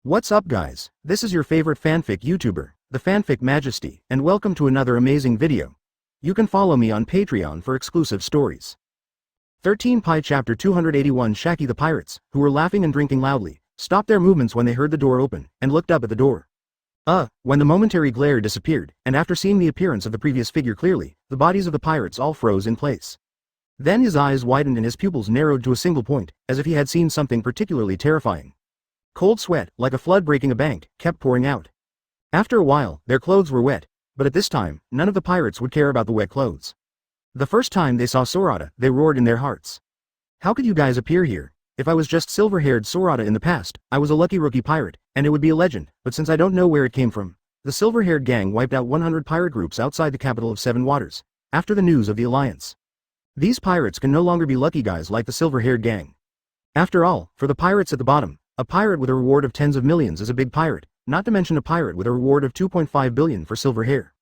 What's up guys, this is your favorite fanfic YouTuber, the Fanfic Majesty, and welcome to another amazing video. You can follow me on Patreon for exclusive stories. 13 Pi Chapter 281 Shaki the pirates, who were laughing and drinking loudly, stopped their movements when they heard the door open, and looked up at the door. When the momentary glare disappeared, and after seeing the appearance of the previous figure clearly, the bodies of the pirates all froze in place. Then his eyes widened and his pupils narrowed to a single point, as if he had seen something particularly terrifying. Cold sweat, like a flood breaking a bank, kept pouring out. After a while, their clothes were wet, but at this time, none of the pirates would care about the wet clothes. The first time they saw Sorata, they roared in their hearts. How could you guys appear here? If I was just silver-haired Sorata in the past, I was a lucky rookie pirate, and it would be a legend, but since I don't know where it came from. The silver-haired gang wiped out 100 pirate groups outside the capital of Seven Waters, after the news of the alliance. These pirates can no longer be lucky guys like the silver-haired gang. After all, for the pirates at the bottom, a pirate with a reward of tens of millions is a big pirate, not to mention a pirate with a reward of 2.5 billion for silver hair.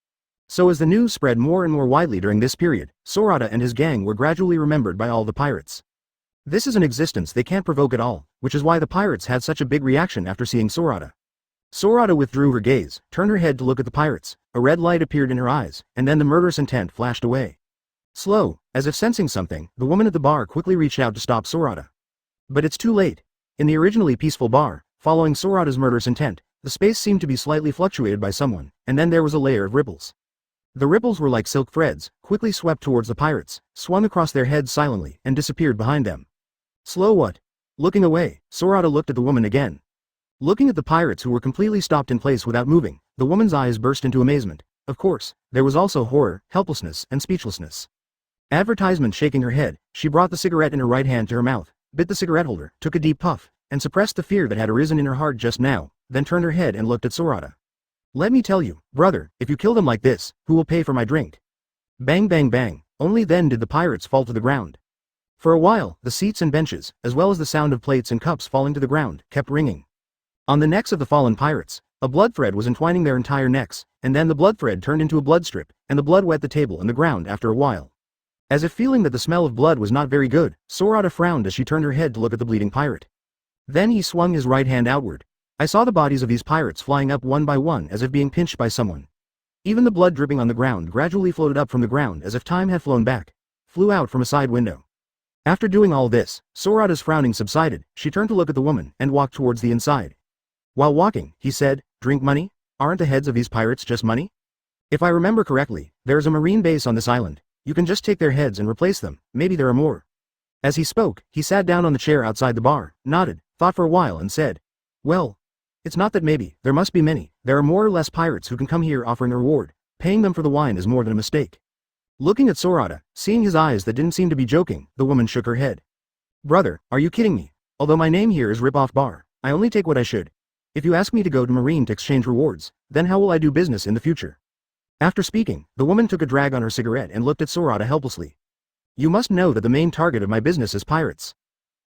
So as the news spread more and more widely during this period, Sorata and his gang were gradually remembered by all the pirates. This is an existence they can't provoke at all, which is why the pirates had such a big reaction after seeing Sorata. Sorata withdrew her gaze, turned her head to look at the pirates, a red light appeared in her eyes, and then the murderous intent flashed away. Slow, as if sensing something, the woman at the bar quickly reached out to stop Sorata. But it's too late. In the originally peaceful bar, following Sorata's murderous intent, the space seemed to be slightly fluctuated by someone, and then there was a layer of ripples. The ripples were like silk threads, quickly swept towards the pirates, swung across their heads silently, and disappeared behind them. Slow what? Looking away, Sorata looked at the woman again. Looking at the pirates who were completely stopped in place without moving, the woman's eyes burst into amazement. Of course, there was also horror, helplessness, and speechlessness. Advertisement shaking her head, she brought the cigarette in her right hand to her mouth, bit the cigarette holder, took a deep puff, and suppressed the fear that had arisen in her heart just now, then turned her head and looked at Sorata. Let me tell you, brother, if you kill them like this, who will pay for my drink? Bang bang bang, only then did the pirates fall to the ground. For a while, the seats and benches, as well as the sound of plates and cups falling to the ground, kept ringing. On the necks of the fallen pirates, a blood thread was entwining their entire necks, and then the blood thread turned into a blood strip, and the blood wet the table and the ground after a while. As if feeling that the smell of blood was not very good, Sorata frowned as she turned her head to look at the bleeding pirate. Then he swung his right hand outward. I saw the bodies of these pirates flying up one by one as if being pinched by someone. Even the blood dripping on the ground gradually floated up from the ground as if time had flown back, flew out from a side window. After doing all this, Sorata's frowning subsided, she turned to look at the woman and walked towards the inside. While walking, he said, "Drink money? Aren't the heads of these pirates just money? If I remember correctly, there is a marine base on this island. You can just take their heads and replace them, maybe there are more." As he spoke, he sat down on the chair outside the bar, nodded, thought for a while and said, "Well, it's not that maybe, there must be many, there are more or less pirates who can come here offering a reward, paying them for the wine is more than a mistake." Looking at Sorata, seeing his eyes that didn't seem to be joking, the woman shook her head. "Brother, are you kidding me? Although my name here is Rip-Off Bar, I only take what I should. If you ask me to go to Marine to exchange rewards, then how will I do business in the future?" After speaking, the woman took a drag on her cigarette and looked at Sorata helplessly. "You must know that the main target of my business is pirates."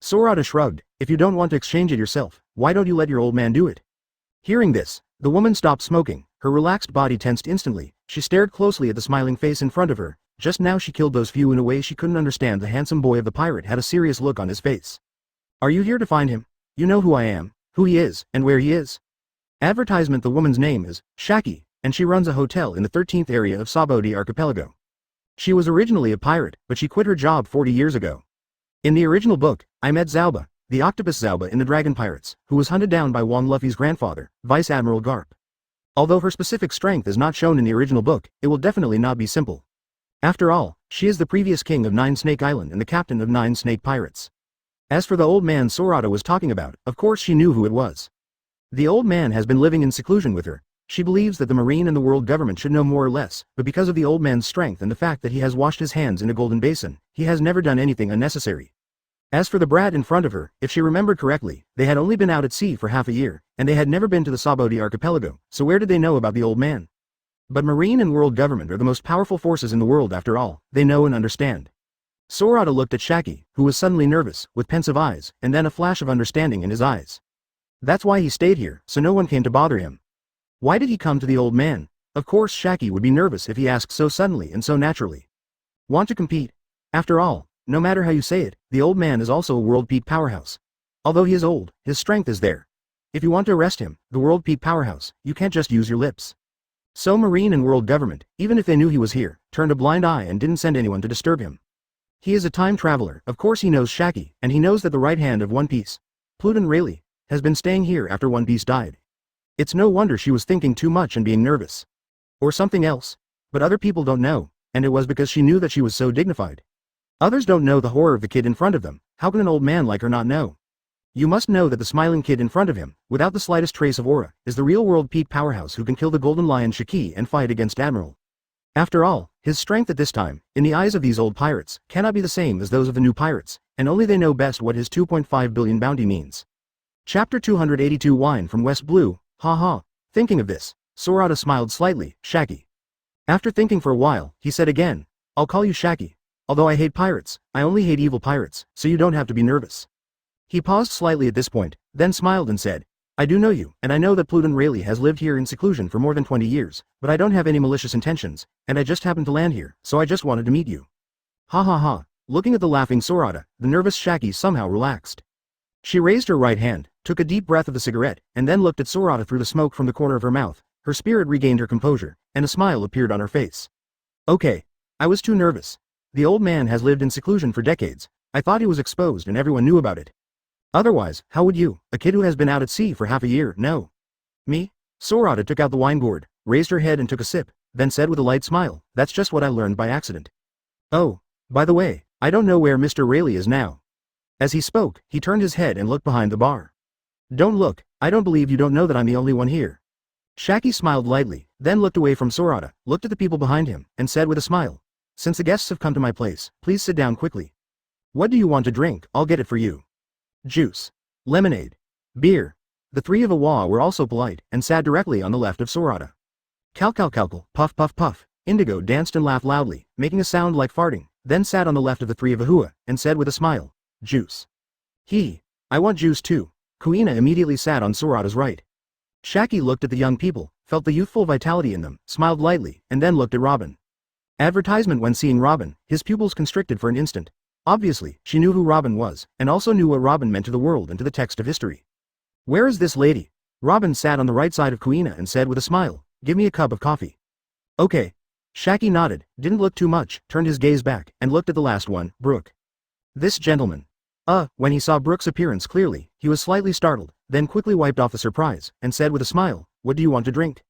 Sorata shrugged, "If you don't want to exchange it yourself, why don't you let your old man do it?" Hearing this, the woman stopped smoking, her relaxed body tensed instantly, she stared closely at the smiling face in front of her. Just now she killed those few in a way she couldn't understand. The handsome boy of the pirate had a serious look on his face. "Are you here to find him? You know who I am, who he is, and where he is?" Advertisement. The woman's name is Shaki, and she runs a hotel in the 13th area of Sabodi Archipelago. She was originally a pirate, but she quit her job 40 years ago. In the original book, I met Zauba, the octopus Zauba in the Dragon Pirates, who was hunted down by Wong Luffy's grandfather, Vice Admiral Garp. Although her specific strength is not shown in the original book, it will definitely not be simple. After all, she is the previous king of Nine Snake Island and the captain of 9 snake pirates. As for the old man Sorata was talking about, of course she knew who it was. The old man has been living in seclusion with her. She believes that the Marine and the world government should know more or less, but because of the old man's strength and the fact that he has washed his hands in a golden basin, he has never done anything unnecessary. As for the brat in front of her, if she remembered correctly, they had only been out at sea for half a year, and they had never been to the Sabodi Archipelago, so where did they know about the old man? But Marine and world government are the most powerful forces in the world after all, they know and understand. Sorata looked at Shaki, who was suddenly nervous, with pensive eyes, and then a flash of understanding in his eyes. That's why he stayed here, so no one came to bother him. Why did he come to the old man? Of course Shaki would be nervous if he asked so suddenly and so naturally. Want to compete? After all, no matter how you say it, the old man is also a world peak powerhouse. Although he is old, his strength is there. If you want to arrest him, the world peak powerhouse, you can't just use your lips. So Marine and world government, even if they knew he was here, turned a blind eye and didn't send anyone to disturb him. He is a time traveler, of course he knows Shaggy, and he knows that the right hand of One Piece, Pluton Rayleigh, has been staying here after One Piece died. It's no wonder she was thinking too much and being nervous. Or something else. But other people don't know, and it was because she knew that she was so dignified. Others don't know the horror of the kid in front of them. How can an old man like her not know? You must know that the smiling kid in front of him, without the slightest trace of aura, is the real world peak powerhouse who can kill the Golden Lion Shiki and fight against Admiral. After all, his strength at this time, in the eyes of these old pirates, cannot be the same as those of the new pirates, and only they know best what his 2.5 billion bounty means. Chapter 282 Wine from West Blue, haha. Thinking of this, Sorata smiled slightly. Shaggy. After thinking for a while, he said again, I'll call you Shaggy. Although I hate pirates, I only hate evil pirates, so you don't have to be nervous. He paused slightly at this point, then smiled and said, I do know you, and I know that Pluton Rayleigh has lived here in seclusion for more than 20 years, but I don't have any malicious intentions, and I just happened to land here, so I just wanted to meet you. Ha ha ha. Looking at the laughing Sorata, the nervous Shaggy somehow relaxed. She raised her right hand, took a deep breath of the cigarette, and then looked at Sorata through the smoke from the corner of her mouth. Her spirit regained her composure, and a smile appeared on her face. Okay. I was too nervous. The old man has lived in seclusion for decades. I thought he was exposed and everyone knew about it. Otherwise, how would you, a kid who has been out at sea for half a year, know? Me? Sorata took out the wine gourd, raised her head and took a sip, then said with a light smile, that's just what I learned by accident. Oh, by the way, I don't know where Mr. Rayleigh is now. As he spoke, he turned his head and looked behind the bar. Don't look, I don't believe you don't know that I'm the only one here. Shaggy smiled lightly, then looked away from Sorata, looked at the people behind him, and said with a smile, since the guests have come to my place, please sit down quickly. What do you want to drink? I'll get it for you. Juice. Lemonade. Beer. The three of Awa were also polite, and sat directly on the left of Sorata. Calcal, puff puff puff. Indigo danced and laughed loudly, making a sound like farting, then sat on the left of the three of Ahua, and said with a smile, juice. I want juice too. Kuina immediately sat on Sorata's right. Shaggy looked at the young people, felt the youthful vitality in them, smiled lightly, and then looked at Robin. Advertisement. When seeing Robin, his pupils constricted for an instant. Obviously, she knew who Robin was, and also knew what Robin meant to the world and to the text of history. Where is this lady? Robin sat on the right side of Kuina and said with a smile, give me a cup of coffee. Okay. Shaggy nodded, didn't look too much, turned his gaze back, and looked at the last one, Brooke. This gentleman. When he saw Brooke's appearance clearly, he was slightly startled, then quickly wiped off the surprise, and said with a smile, what do you want to drink?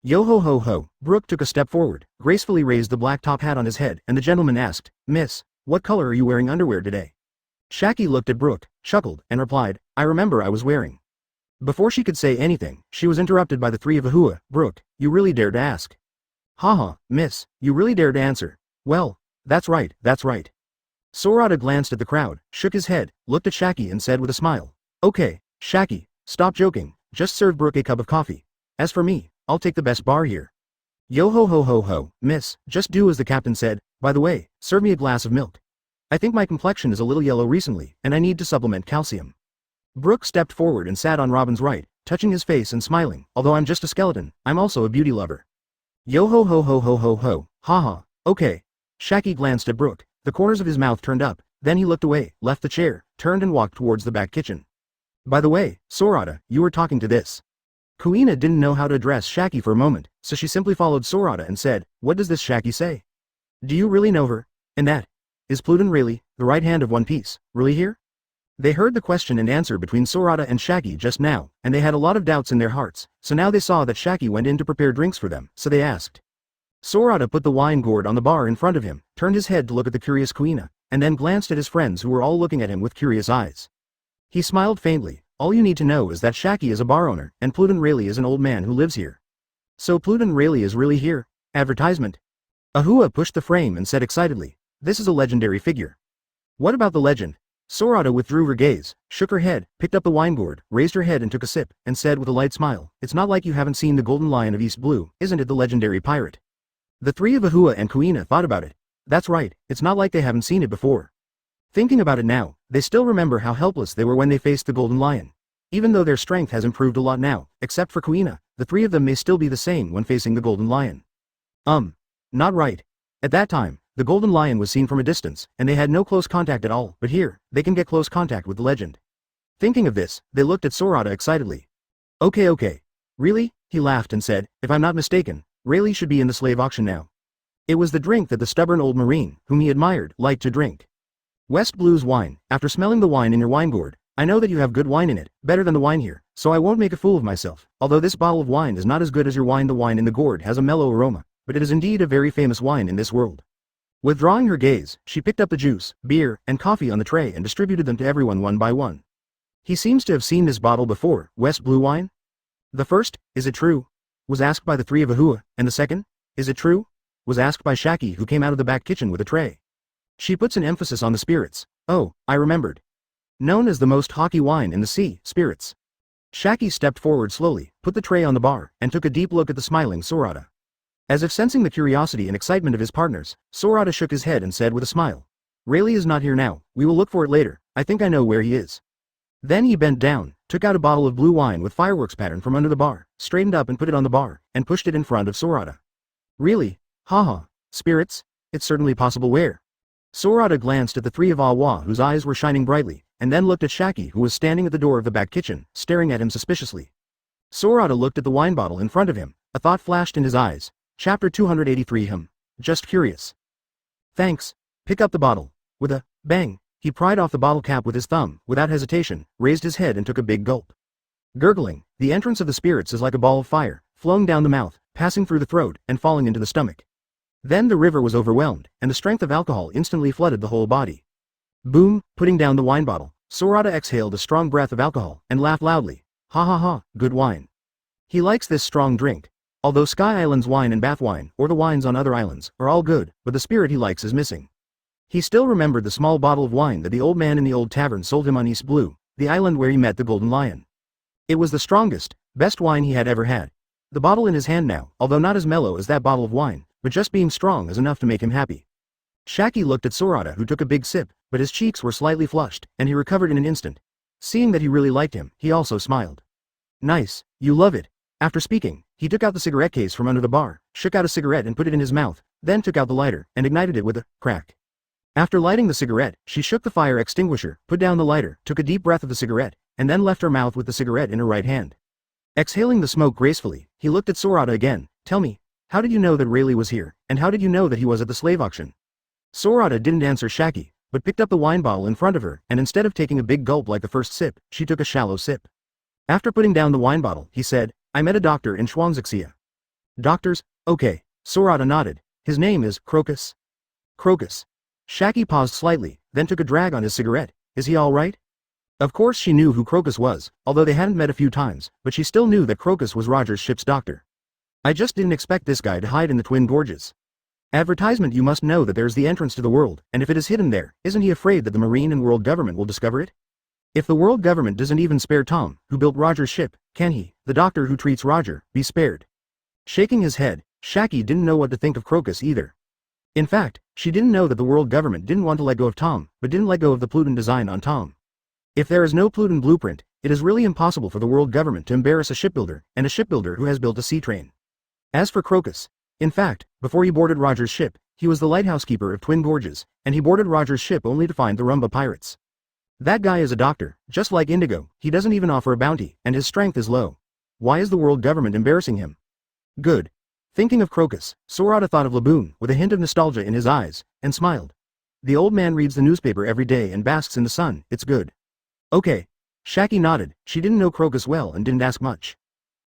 Yo ho ho ho. Brooke took a step forward, gracefully raised the black top hat on his head, and the gentleman asked, Miss, what color are you wearing underwear today? Shaggy looked at Brooke, chuckled, and replied, I remember I was wearing. Before she could say anything, she was interrupted by the three of Ahua. Brooke, you really dared to ask. Haha, miss, you really dared to answer. Well, that's right, that's right. Sorata glanced at the crowd, shook his head, looked at Shaggy and said with a smile, okay, Shaggy, stop joking, just serve Brooke a cup of coffee. As for me, I'll take the best bar here. Yo ho ho ho ho, miss, just do as the captain said. By the way, serve me a glass of milk. I think my complexion is a little yellow recently, and I need to supplement calcium. Brooke stepped forward and sat on Robin's right, touching his face and smiling, although I'm just a skeleton, I'm also a beauty lover. Yo ho ho ho ho ho ho, haha, okay. Shaggy glanced at Brooke, the corners of his mouth turned up, then he looked away, left the chair, turned and walked towards the back kitchen. By the way, Sorata, you were talking to this. Kuina didn't know how to address Shaggy for a moment, so she simply followed Sorata and said, what does this Shaggy say? Do you really know her? And that? Is Pluton Rayleigh, the right hand of One Piece, really here? They heard the question and answer between Sorata and Shaggy just now, and they had a lot of doubts in their hearts, so now they saw that Shaggy went in to prepare drinks for them, so they asked. Sorata put the wine gourd on the bar in front of him, turned his head to look at the curious Kuina, and then glanced at his friends who were all looking at him with curious eyes. He smiled faintly, all you need to know is that Shaggy is a bar owner, and Pluton Rayleigh is an old man who lives here. So Pluton Rayleigh is really here? Advertisement. Ahua pushed the frame and said excitedly, this is a legendary figure. What about the legend? Sorata withdrew her gaze, shook her head, picked up the wine gourd, raised her head and took a sip, and said with a light smile, it's not like you haven't seen the Golden Lion of East Blue, isn't it, the legendary pirate? The three of Ahua and Kuina thought about it. That's right, it's not like they haven't seen it before. Thinking about it now, they still remember how helpless they were when they faced the Golden Lion. Even though their strength has improved a lot now, except for Kuina, the three of them may still be the same when facing the Golden Lion. Not right. At that time, the Golden Lion was seen from a distance, and they had no close contact at all, but here, they can get close contact with the legend. Thinking of this, they looked at Sorata excitedly. Okay. Really? He laughed and said, if I'm not mistaken, Rayleigh should be in the slave auction now. It was the drink that the stubborn old marine, whom he admired, liked to drink. West Blue's wine. After smelling the wine in your wine gourd, I know that you have good wine in it, better than the wine here, so I won't make a fool of myself. Although this bottle of wine is not as good as your wine, the wine in the gourd has a mellow aroma, but it is indeed a very famous wine in this world. Withdrawing her gaze, she picked up the juice, beer, and coffee on the tray and distributed them to everyone one by one. He seems to have seen this bottle before. West Blue wine? The first, is it true? Was asked by the three of Ahua, and the second, is it true? Was asked by Shaki, who came out of the back kitchen with a tray. She puts an emphasis on the spirits. Oh, I remembered. Known as the most hockey wine in the sea, spirits. Shaki stepped forward slowly, put the tray on the bar, and took a deep look at the smiling Sorata. As if sensing the curiosity and excitement of his partners, Sorata shook his head and said with a smile. Rayleigh is not here now, we will look for it later, I think I know where he is. Then he bent down, took out a bottle of blue wine with fireworks pattern from under the bar, straightened up and put it on the bar, and pushed it in front of Sorata. Really? Haha, spirits? It's certainly possible where? Sorata glanced at the three of Awa whose eyes were shining brightly, and then looked at Shaki who was standing at the door of the back kitchen, staring at him suspiciously. Sorata looked at the wine bottle in front of him, a thought flashed in his eyes. Chapter 283 Just curious. Thanks. Pick up the bottle. With a bang, he pried off the bottle cap with his thumb, without hesitation, raised his head and took a big gulp. Gurgling, the entrance of the spirits is like a ball of fire, flowing down the mouth, passing through the throat, and falling into the stomach. Then the river was overwhelmed, and the strength of alcohol instantly flooded the whole body. Boom, putting down the wine bottle, Sorata exhaled a strong breath of alcohol, and laughed loudly. Ha, good wine. He likes this strong drink. Although Sky Island's wine and bath wine, or the wines on other islands, are all good, but the spirit he likes is missing. He still remembered the small bottle of wine that the old man in the old tavern sold him on East Blue, the island where he met the Golden Lion. It was the strongest, best wine he had ever had. The bottle in his hand now, although not as mellow as that bottle of wine, but just being strong is enough to make him happy. Shaki looked at Sorata who took a big sip, but his cheeks were slightly flushed, and he recovered in an instant. Seeing that he really liked him, he also smiled. Nice, you love it. After speaking, he took out the cigarette case from under the bar, shook out a cigarette and put it in his mouth, then took out the lighter, and ignited it with a crack. After lighting the cigarette, she shook the fire extinguisher, put down the lighter, took a deep breath of the cigarette, and then left her mouth with the cigarette in her right hand. Exhaling the smoke gracefully, he looked at Sorata again. Tell me, how did you know that Rayleigh was here, and how did you know that he was at the slave auction? Sorata didn't answer Shaki, but picked up the wine bottle in front of her, and instead of taking a big gulp like the first sip, she took a shallow sip. After putting down the wine bottle, he said, I met a doctor in Schwanzixia. Doctors? Okay. Sorata nodded. His name is Crocus. Crocus. Shaki paused slightly, then took a drag on his cigarette. Is he all right? Of course she knew who Crocus was, although they hadn't met a few times, but she still knew that Crocus was Roger's ship's doctor. I just didn't expect this guy to hide in the Twin Gorges. Advertisement. You must know that there's the entrance to the world, and if it is hidden there, isn't he afraid that the Marine and world government will discover it? If the world government doesn't even spare Tom, who built Roger's ship, can he, the doctor who treats Roger, be spared? Shaking his head, Shaki didn't know what to think of Crocus either. In fact, she didn't know that the world government didn't want to let go of Tom, but didn't let go of the Pluton design on Tom. If there is no Pluton blueprint, it is really impossible for the world government to embarrass a shipbuilder, and a shipbuilder who has built a sea train. As for Crocus, in fact, before he boarded Roger's ship, he was the lighthouse keeper of Twin Gorges, and he boarded Roger's ship only to find the Rumba pirates. That guy is a doctor, just like Indigo. He doesn't even offer a bounty, and his strength is low. Why is the world government embarrassing him? Good. Thinking of Crocus, Sorata thought of Laboon, with a hint of nostalgia in his eyes, and smiled. The old man reads the newspaper every day and basks in the sun. It's good. Okay. Shaki nodded. She didn't know Crocus well and didn't ask much.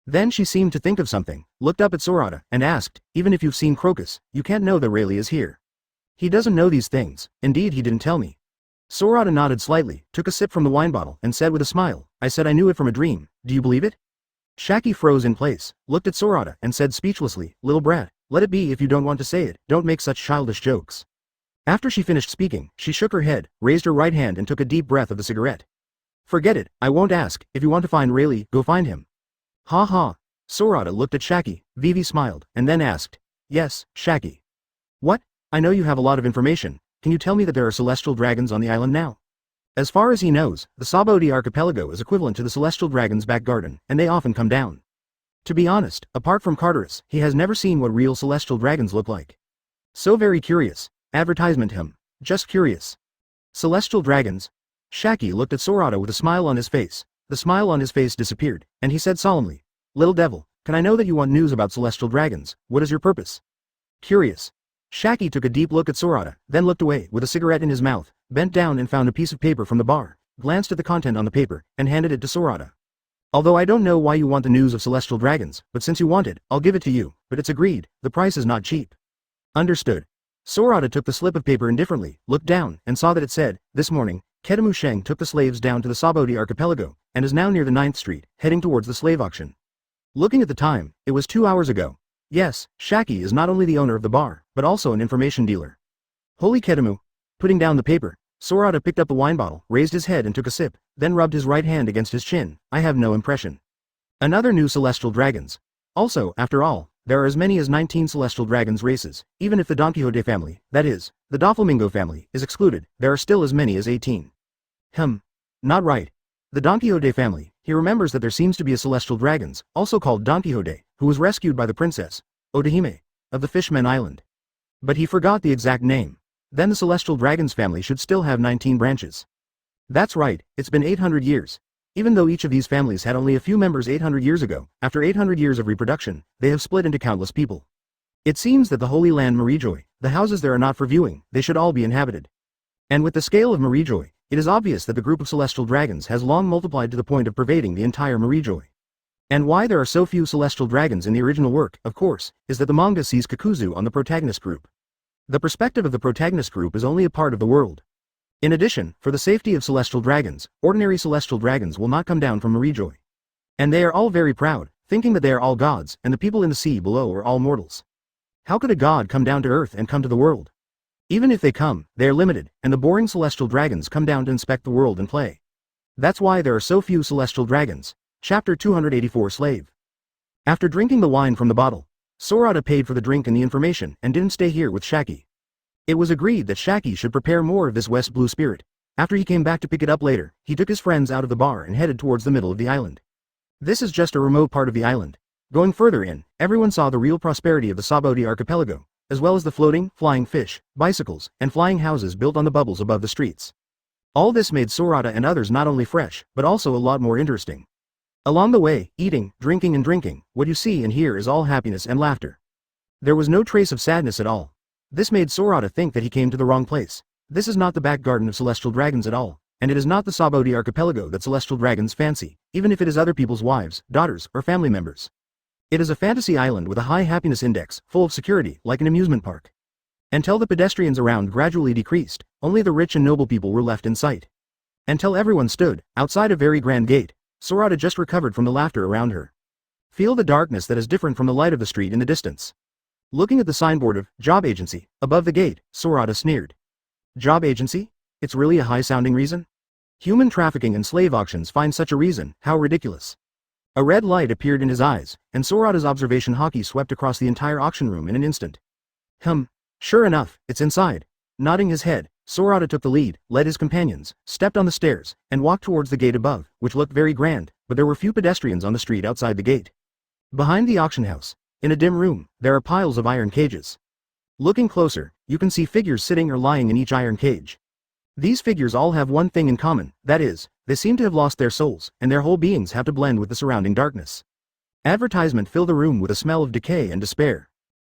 Then she seemed to think of something, looked up at Sorata, and asked, even if you've seen Crocus, you can't know that Rayleigh is here. He doesn't know these things. Indeed, he didn't tell me. Sorata nodded slightly, took a sip from the wine bottle, and said with a smile, I said I knew it from a dream. Do you believe it? Shaki froze in place, looked at Sorata, and said speechlessly, Little brat, let it be if you don't want to say it. Don't make such childish jokes. After she finished speaking, she shook her head, raised her right hand and took a deep breath of the cigarette. Forget it, I won't ask. If you want to find Rayleigh, go find him. Ha. Sorata looked at Shaki. Vivi smiled, and then asked, Yes, Shaki. What? I know you have a lot of information. Can you tell me that there are celestial dragons on the island now? As far as he knows, the Sabodi archipelago is equivalent to the celestial dragon's back garden, and they often come down. To be honest, apart from Carterus, he has never seen what real celestial dragons look like. So very curious. Advertisement him. Just curious. Celestial dragons? Shaki looked at Sorata with a smile on his face. The smile on his face disappeared, and he said solemnly, "Little devil, can I know that you want news about celestial dragons? What is your purpose?" Curious. Shaki took a deep look at Sorata, then looked away with a cigarette in his mouth, bent down and found a piece of paper from the bar, glanced at the content on the paper, and handed it to Sorata. "Although I don't know why you want the news of celestial dragons, but since you want it, I'll give it to you, but it's agreed, the price is not cheap." Understood. Sorata took the slip of paper indifferently, looked down, and saw that it said, "This morning, Kedemu Sheng took the slaves down to the Sabodi archipelago, and is now near the 9th Street, heading towards the slave auction." Looking at the time, it was 2 hours ago. Yes, Shaki is not only the owner of the bar, but also an information dealer. Holy Kedemu. Putting down the paper, Sorata picked up the wine bottle, raised his head and took a sip, then rubbed his right hand against his chin. "I have no impression. Another new celestial dragons. Also, after all, there are as many as 19 celestial dragons races, even if the Don Quixote family, that is, the Doflamingo family, is excluded, there are still as many as 18. Not right. The Don Quixote family, he remembers that there seems to be a celestial dragons, also called Don Quixote, who was rescued by the princess, Odahime, of the Fishmen Island. But he forgot the exact name. Then the celestial dragons family should still have 19 branches. That's right, it's been 800 years. Even though each of these families had only a few members 800 years ago, after 800 years of reproduction, they have split into countless people. It seems that the Holy Land Marijoy, the houses there are not for viewing, they should all be inhabited. And with the scale of Marijoy, it is obvious that the group of celestial dragons has long multiplied to the point of pervading the entire Marijoy. And why there are so few celestial dragons in the original work, of course, is that the manga sees Kakuzu on the protagonist group. The perspective of the protagonist group is only a part of the world. In addition, for the safety of celestial dragons, ordinary celestial dragons will not come down from Marijoy. And they are all very proud, thinking that they are all gods, and the people in the sea below are all mortals. How could a god come down to earth and come to the world? Even if they come, they are limited, and the boring celestial dragons come down to inspect the world and play. That's why there are so few celestial dragons. Chapter 284 Slave. After drinking the wine from the bottle, Sorata paid for the drink and the information and didn't stay here with Shaki. It was agreed that Shaki should prepare more of this West Blue spirit. After he came back to pick it up later, he took his friends out of the bar and headed towards the middle of the island. This is just a remote part of the island. Going further in, everyone saw the real prosperity of the Sabodi archipelago, as well as the floating, flying fish, bicycles, and flying houses built on the bubbles above the streets. All this made Sorata and others not only fresh, but also a lot more interesting. Along the way, eating, drinking and drinking, what you see and hear is all happiness and laughter. There was no trace of sadness at all. This made Sorata think that he came to the wrong place. This is not the back garden of celestial dragons at all, and it is not the Sabodi archipelago that celestial dragons fancy, even if it is other people's wives, daughters, or family members. It is a fantasy island with a high happiness index, full of security, like an amusement park. Until the pedestrians around gradually decreased, only the rich and noble people were left in sight. Until everyone stood, outside a very grand gate, Sorata just recovered from the laughter around her. Feel the darkness that is different from the light of the street in the distance. Looking at the signboard of Job Agency above the gate, Sorata sneered. Job Agency? It's really a high-sounding reason? Human trafficking and slave auctions find such a reason, how ridiculous. A red light appeared in his eyes, and Sorata's observation hockey swept across the entire auction room in an instant. Sure enough, it's inside. Nodding his head, Sorata took the lead, led his companions, stepped on the stairs, and walked towards the gate above, which looked very grand, but there were few pedestrians on the street outside the gate. Behind the auction house, in a dim room, there are piles of iron cages. Looking closer, you can see figures sitting or lying in each iron cage. These figures all have one thing in common, that is, they seem to have lost their souls, and their whole beings have to blend with the surrounding darkness. Advertisement filled the room with a smell of decay and despair.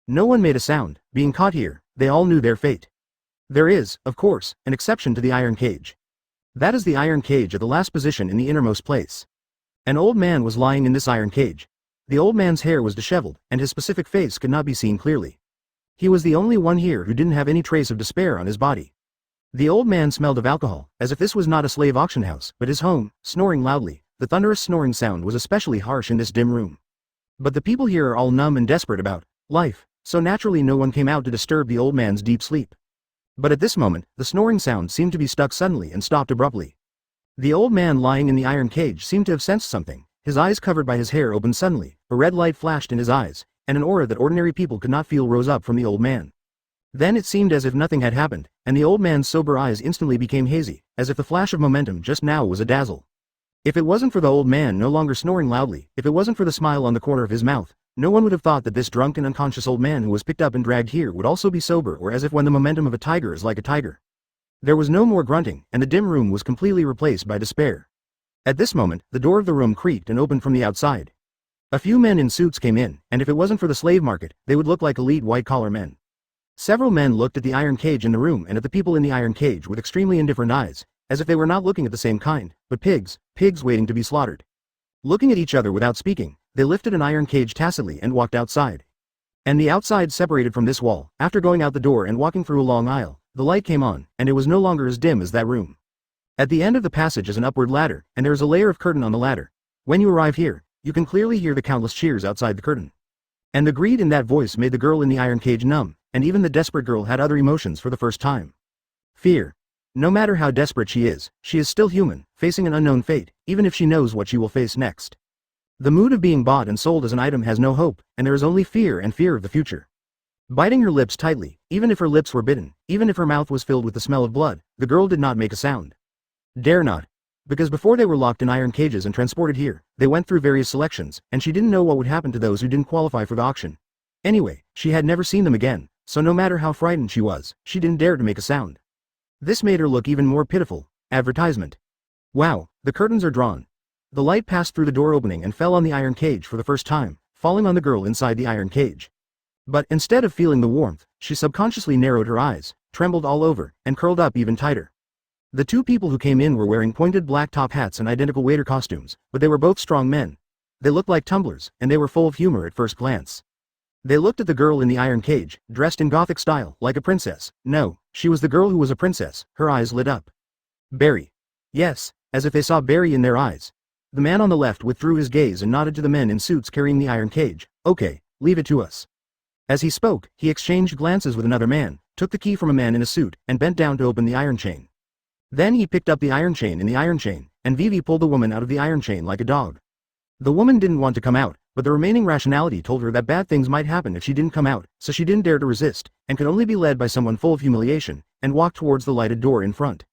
No one made a sound, being caught here, they all knew their fate. There is, of course, an exception to the iron cage. That is the iron cage at the last position in the innermost place. An old man was lying in this iron cage. The old man's hair was disheveled, and his specific face could not be seen clearly. He was the only one here who didn't have any trace of despair on his body. The old man smelled of alcohol, as if this was not a slave auction house, but his home, snoring loudly. The thunderous snoring sound was especially harsh in this dim room. But the people here are all numb and desperate about life, so naturally no one came out to disturb the old man's deep sleep. But at this moment, the snoring sound seemed to be stuck suddenly and stopped abruptly. The old man lying in the iron cage seemed to have sensed something. His eyes covered by his hair opened suddenly, a red light flashed in his eyes, and an aura that ordinary people could not feel rose up from the old man. Then it seemed as if nothing had happened, and the old man's sober eyes instantly became hazy, as if the flash of momentum just now was a dazzle. If it wasn't for the old man no longer snoring loudly, if it wasn't for the smile on the corner of his mouth, no one would have thought that this drunk and unconscious old man who was picked up and dragged here would also be sober, or as if when the momentum of a tiger is like a tiger. There was no more grunting, and the dim room was completely replaced by despair. At this moment, the door of the room creaked and opened from the outside. A few men in suits came in, and if it wasn't for the slave market, they would look like elite white-collar men. Several men looked at the iron cage in the room and at the people in the iron cage with extremely indifferent eyes, as if they were not looking at the same kind, but pigs waiting to be slaughtered. Looking at each other without speaking, they lifted an iron cage tacitly and walked outside. And the outside separated from this wall. After going out the door and walking through a long aisle, the light came on, and it was no longer as dim as that room. At the end of the passage is an upward ladder, and there is a layer of curtain on the ladder. When you arrive here, you can clearly hear the countless cheers outside the curtain. And the greed in that voice made the girl in the iron cage numb, and even the desperate girl had other emotions for the first time. Fear. No matter how desperate she is still human, facing an unknown fate, even if she knows what she will face next. The mood of being bought and sold as an item has no hope, and there is only fear and fear of the future. Biting her lips tightly, even if her lips were bitten, even if her mouth was filled with the smell of blood, the girl did not make a sound. Dare not. Because before they were locked in iron cages and transported here, they went through various selections, and she didn't know what would happen to those who didn't qualify for the auction. Anyway, she had never seen them again, so no matter how frightened she was, she didn't dare to make a sound. This made her look even more pitiful. Advertisement. Wow, the curtains are drawn. The light passed through the door opening and fell on the iron cage for the first time, falling on the girl inside the iron cage. But instead of feeling the warmth, she subconsciously narrowed her eyes, trembled all over, and curled up even tighter. The two people who came in were wearing pointed black top hats and identical waiter costumes, but they were both strong men. They looked like tumblers, and they were full of humor at first glance. They looked at the girl in the iron cage, dressed in Gothic style, like a princess. No, she was the girl who was a princess. Her eyes lit up. Barry. Yes, as if they saw Barry in their eyes. The man on the left withdrew his gaze and nodded to the men in suits carrying the iron cage. Okay, leave it to us. As he spoke, he exchanged glances with another man, took the key from a man in a suit, and bent down to open the iron chain. Then he picked up the iron chain in the iron chain, and Vivi pulled the woman out of the iron chain like a dog. The woman didn't want to come out, but the remaining rationality told her that bad things might happen if she didn't come out, so she didn't dare to resist, and could only be led by someone full of humiliation, and walked towards the lighted door in front.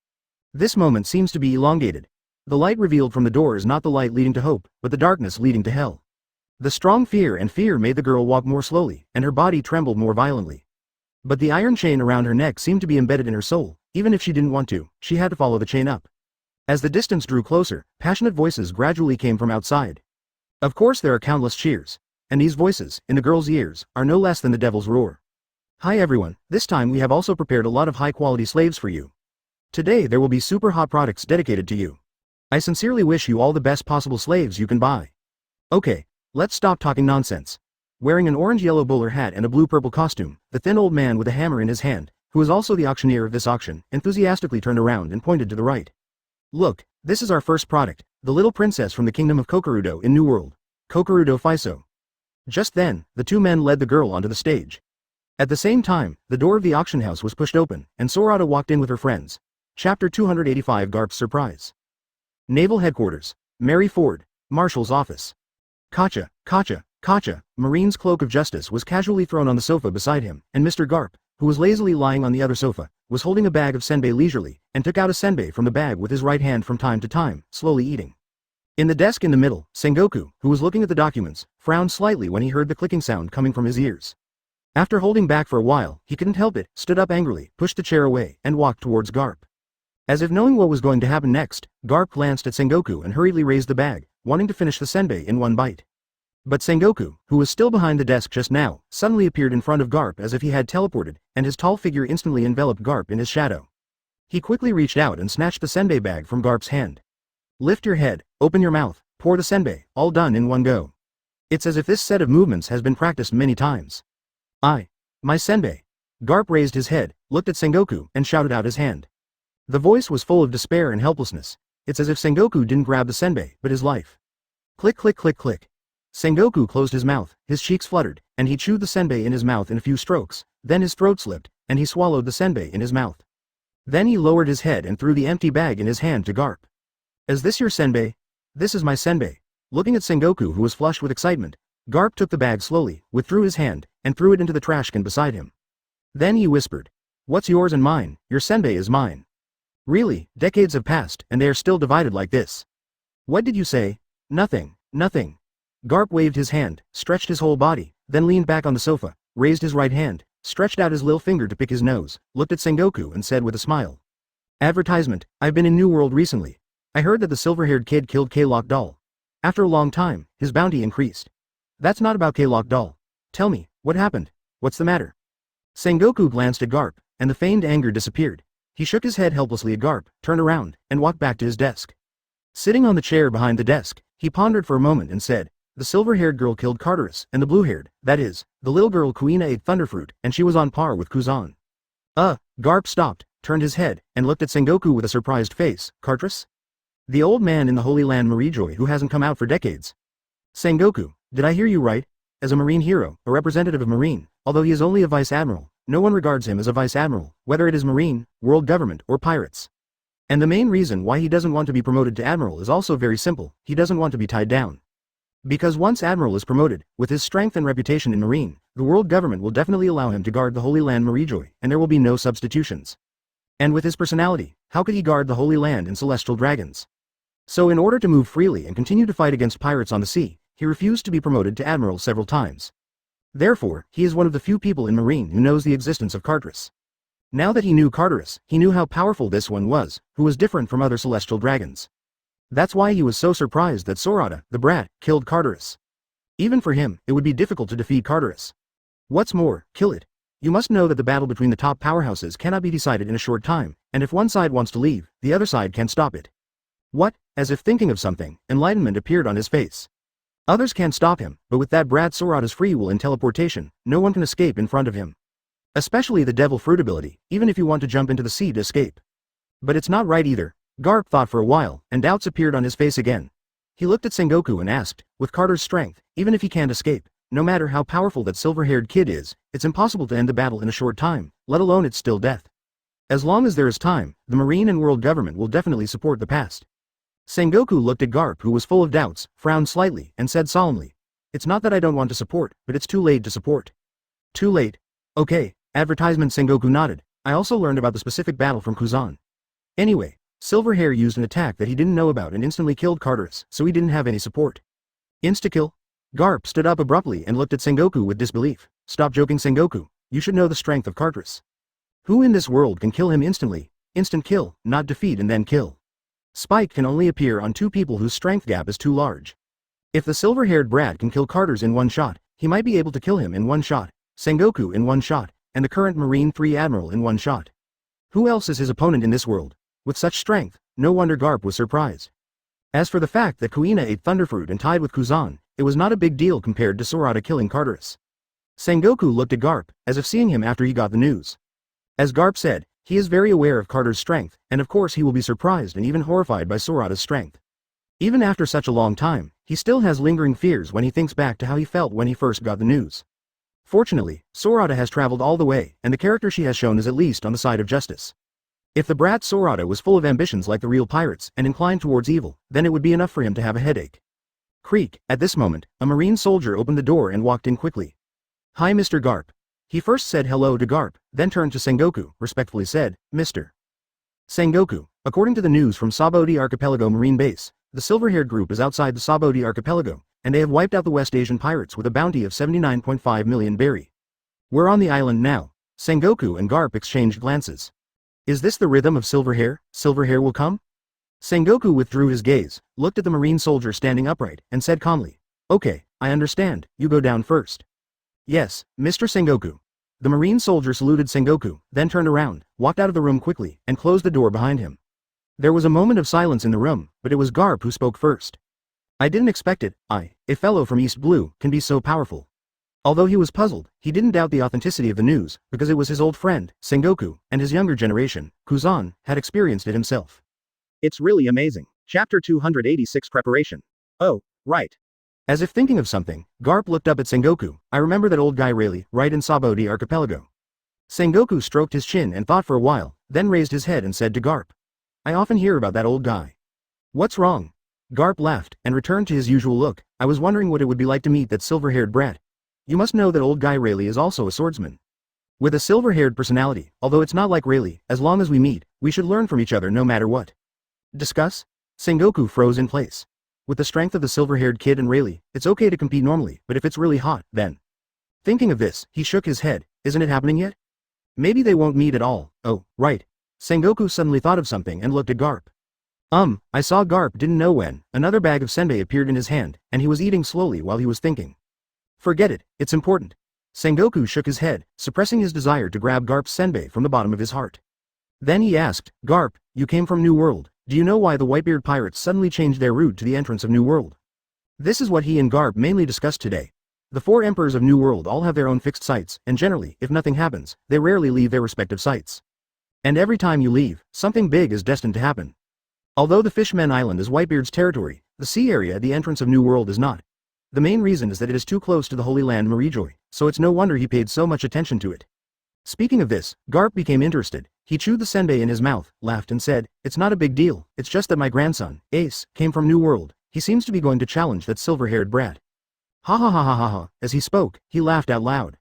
This moment seems to be elongated. The light revealed from the door is not the light leading to hope, but the darkness leading to hell. The strong fear made the girl walk more slowly, and her body trembled more violently. But the iron chain around her neck seemed to be embedded in her soul. Even if she didn't want to, she had to follow the chain up. As the distance drew closer, passionate voices gradually came from outside. Of course there are countless cheers. And these voices, in the girl's ears, are no less than the devil's roar. Hi everyone, this time we have also prepared a lot of high-quality slaves for you. Today there will be super hot products dedicated to you. I sincerely wish you all the best possible slaves you can buy. Okay, let's stop talking nonsense. Wearing an orange-yellow bowler hat and a blue-purple costume, the thin old man with a hammer in his hand, who is also the auctioneer of this auction, enthusiastically turned around and pointed to the right. Look, this is our first product, the little princess from the kingdom of Kokurudo in New World. Kokurudo Faiso. Just then, the two men led the girl onto the stage. At the same time, the door of the auction house was pushed open, and Sorata walked in with her friends. Chapter 285 Garp's Surprise. Naval Headquarters. Mary Ford. Marshal's office. Kacha. Marine's cloak of justice was casually thrown on the sofa beside him, and Mr. Garp, who was lazily lying on the other sofa, was holding a bag of senbei leisurely, and took out a senbei from the bag with his right hand from time to time, slowly eating. In the desk in the middle, Sengoku, who was looking at the documents, frowned slightly when he heard the clicking sound coming from his ears. After holding back for a while, he couldn't help it, stood up angrily, pushed the chair away, and walked towards Garp. As if knowing what was going to happen next, Garp glanced at Sengoku and hurriedly raised the bag, wanting to finish the senbei in one bite. But Sengoku, who was still behind the desk just now, suddenly appeared in front of Garp as if he had teleported, and his tall figure instantly enveloped Garp in his shadow. He quickly reached out and snatched the senbei bag from Garp's hand. Lift your head, open your mouth, pour the senbei, all done in one go. It's as if this set of movements has been practiced many times. My senbei. Garp raised his head, looked at Sengoku, and shouted out his hand. The voice was full of despair and helplessness. It's as if Sengoku didn't grab the senbei, but his life. Click click click click. Sengoku closed his mouth, his cheeks fluttered, and he chewed the senbei in his mouth in a few strokes, then his throat slipped, and he swallowed the senbei in his mouth. Then he lowered his head and threw the empty bag in his hand to Garp. Is this your senbei? This is my senbei. Looking at Sengoku, who was flushed with excitement, Garp took the bag slowly, withdrew his hand, and threw it into the trash can beside him. Then he whispered. What's yours and mine? Your senbei is mine. Really, decades have passed, and they are still divided like this. What did you say? Nothing. Garp waved his hand, stretched his whole body, then leaned back on the sofa, raised his right hand, stretched out his little finger to pick his nose, looked at Sengoku and said with a smile. Advertisement, I've been in New World recently. I heard that the silver-haired kid killed K-Lock doll. After a long time, his bounty increased. That's not about K-Lock doll. Tell me, what happened? What's the matter? Sengoku glanced at Garp, and the feigned anger disappeared. He shook his head helplessly at Garp, turned around, and walked back to his desk. Sitting on the chair behind the desk, he pondered for a moment and said, the silver-haired girl killed Carteris, and the blue-haired, that is, the little girl Kuina ate Thunderfruit, and she was on par with Kuzan. Garp stopped, turned his head, and looked at Sengoku with a surprised face. Carteris? The old man in the Holy Land Marijoy who hasn't come out for decades. Sengoku, did I hear you right? As a marine hero, a representative of marine, although he is only a vice-admiral, no one regards him as a vice-admiral, whether it is marine, world government, or pirates. And the main reason why he doesn't want to be promoted to admiral is also very simple, he doesn't want to be tied down. Because once admiral is promoted, with his strength and reputation in marine, the world government will definitely allow him to guard the Holy Land Marijoy, and there will be no substitutions. And with his personality, how could he guard the Holy Land and celestial dragons? So in order to move freely and continue to fight against pirates on the sea, he refused to be promoted to admiral several times. Therefore, he is one of the few people in marine who knows the existence of Carteris. Now that he knew Carteris, he knew how powerful this one was, who was different from other celestial dragons. That's why he was so surprised that Sorata, the brat, killed Carteris. Even for him, it would be difficult to defeat Carteris. What's more, kill it. You must know that the battle between the top powerhouses cannot be decided in a short time, and if one side wants to leave, the other side can't stop it. What? As if thinking of something, enlightenment appeared on his face. Others can't stop him, but with that brat Sorata's free will and teleportation, no one can escape in front of him. Especially the devil fruit ability, even if you want to jump into the sea to escape. But it's not right either. Garp thought for a while, and doubts appeared on his face again. He looked at Sengoku and asked, with Carter's strength, even if he can't escape, no matter how powerful that silver-haired kid is, it's impossible to end the battle in a short time, let alone it's still death. As long as there is time, the marine and world government will definitely support the past. Sengoku looked at Garp who was full of doubts, frowned slightly, and said solemnly, it's not that I don't want to support, but it's too late to support. Too late? Okay, advertisement. Sengoku nodded. I also learned about the specific battle from Kuzan. Anyway, Silverhair used an attack that he didn't know about and instantly killed Carteris, so he didn't have any support. Insta-kill? Garp stood up abruptly and looked at Sengoku with disbelief. Stop joking, Sengoku, you should know the strength of Carteris. Who in this world can kill him instantly? Instant kill, not defeat and then kill. Spike can only appear on two people whose strength gap is too large. If the silver-haired brat can kill Carteris in one shot, he might be able to kill him in one shot, Sengoku in one shot, and the current Marine 3 Admiral in one shot. Who else is his opponent in this world? With such strength, no wonder Garp was surprised. As for the fact that Kuina ate Thunderfruit and tied with Kuzan, it was not a big deal compared to Sorata killing Carteris. Sengoku looked at Garp, as if seeing him after he got the news. As Garp said, he is very aware of Carter's strength, and of course he will be surprised and even horrified by Sorata's strength. Even after such a long time, he still has lingering fears when he thinks back to how he felt when he first got the news. Fortunately, Sorata has traveled all the way, and the character she has shown is at least on the side of justice. If the brat Sorata was full of ambitions like the real pirates and inclined towards evil, then it would be enough for him to have a headache. Creak, at this moment, a marine soldier opened the door and walked in quickly. Hi Mr. Garp. He first said hello to Garp, then turned to Sengoku, respectfully said, Mr. Sengoku, according to the news from Sabodi Archipelago Marine Base, the silver-haired group is outside the Sabodi Archipelago, and they have wiped out the West Asian pirates with a bounty of 79.5 million berry. We're on the island now. Sengoku and Garp exchanged glances. Is this the rhythm of Silverhair? Silverhair will come? Sengoku withdrew his gaze, looked at the marine soldier standing upright, and said calmly, Okay, I understand, you go down first. Yes, Mr. Sengoku. The marine soldier saluted Sengoku, then turned around, walked out of the room quickly, and closed the door behind him. There was a moment of silence in the room, but it was Garp who spoke first. I didn't expect it, a fellow from East Blue, can be so powerful. Although he was puzzled, he didn't doubt the authenticity of the news, because it was his old friend, Sengoku, and his younger generation, Kuzan, had experienced it himself. It's really amazing. Chapter 286 Preparation. Oh, right. As if thinking of something, Garp looked up at Sengoku. I remember that old guy Rayleigh, right in Sabodi Archipelago. Sengoku stroked his chin and thought for a while, then raised his head and said to Garp. I often hear about that old guy. What's wrong? Garp laughed, and returned to his usual look. I was wondering what it would be like to meet that silver-haired brat. You must know that old guy Rayleigh is also a swordsman. With a silver-haired personality, although it's not like Rayleigh, as long as we meet, we should learn from each other no matter what. Discuss? Sengoku froze in place. With the strength of the silver-haired kid and Rayleigh, it's okay to compete normally, but if it's really hot, then. Thinking of this, he shook his head. Isn't it happening yet? Maybe they won't meet at all. Oh, right. Sengoku suddenly thought of something and looked at Garp. I saw Garp didn't know when. Another bag of senbei appeared in his hand, and he was eating slowly while he was thinking. Forget it, it's important. Sengoku shook his head, suppressing his desire to grab Garp's senbei from the bottom of his heart. Then he asked, Garp, you came from New World, do you know why the Whitebeard pirates suddenly changed their route to the entrance of New World? This is what he and Garp mainly discussed today. The 4 emperors of New World all have their own fixed sites, and generally, if nothing happens, they rarely leave their respective sites. And every time you leave, something big is destined to happen. Although the Fishmen Island is Whitebeard's territory, the sea area at the entrance of New World is not. The main reason is that it is too close to the Holy Land Marijoy, so it's no wonder he paid so much attention to it. Speaking of this, Garp became interested. He chewed the senbei in his mouth, laughed and said, it's not a big deal, it's just that my grandson, Ace, came from New World. He seems to be going to challenge that silver-haired brat. Ha ha ha ha ha ha. As he spoke, he laughed out loud.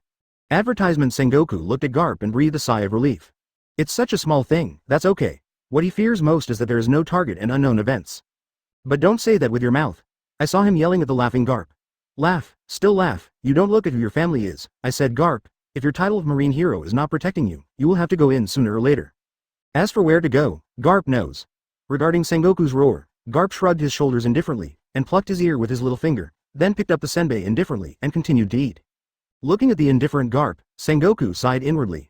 Advertisement Sengoku looked at Garp and breathed a sigh of relief. It's such a small thing, that's okay. What he fears most is that there is no target and unknown events. But don't say that with your mouth. I saw him yelling at the laughing Garp. Laugh, still laugh, you don't look at who your family is. I said, Garp, if your title of marine hero is not protecting you, you will have to go in sooner or later. As for where to go, Garp knows. Regarding Sengoku's roar, Garp shrugged his shoulders indifferently, and plucked his ear with his little finger, then picked up the senbei indifferently and continued to eat. Looking at the indifferent Garp, Sengoku sighed inwardly.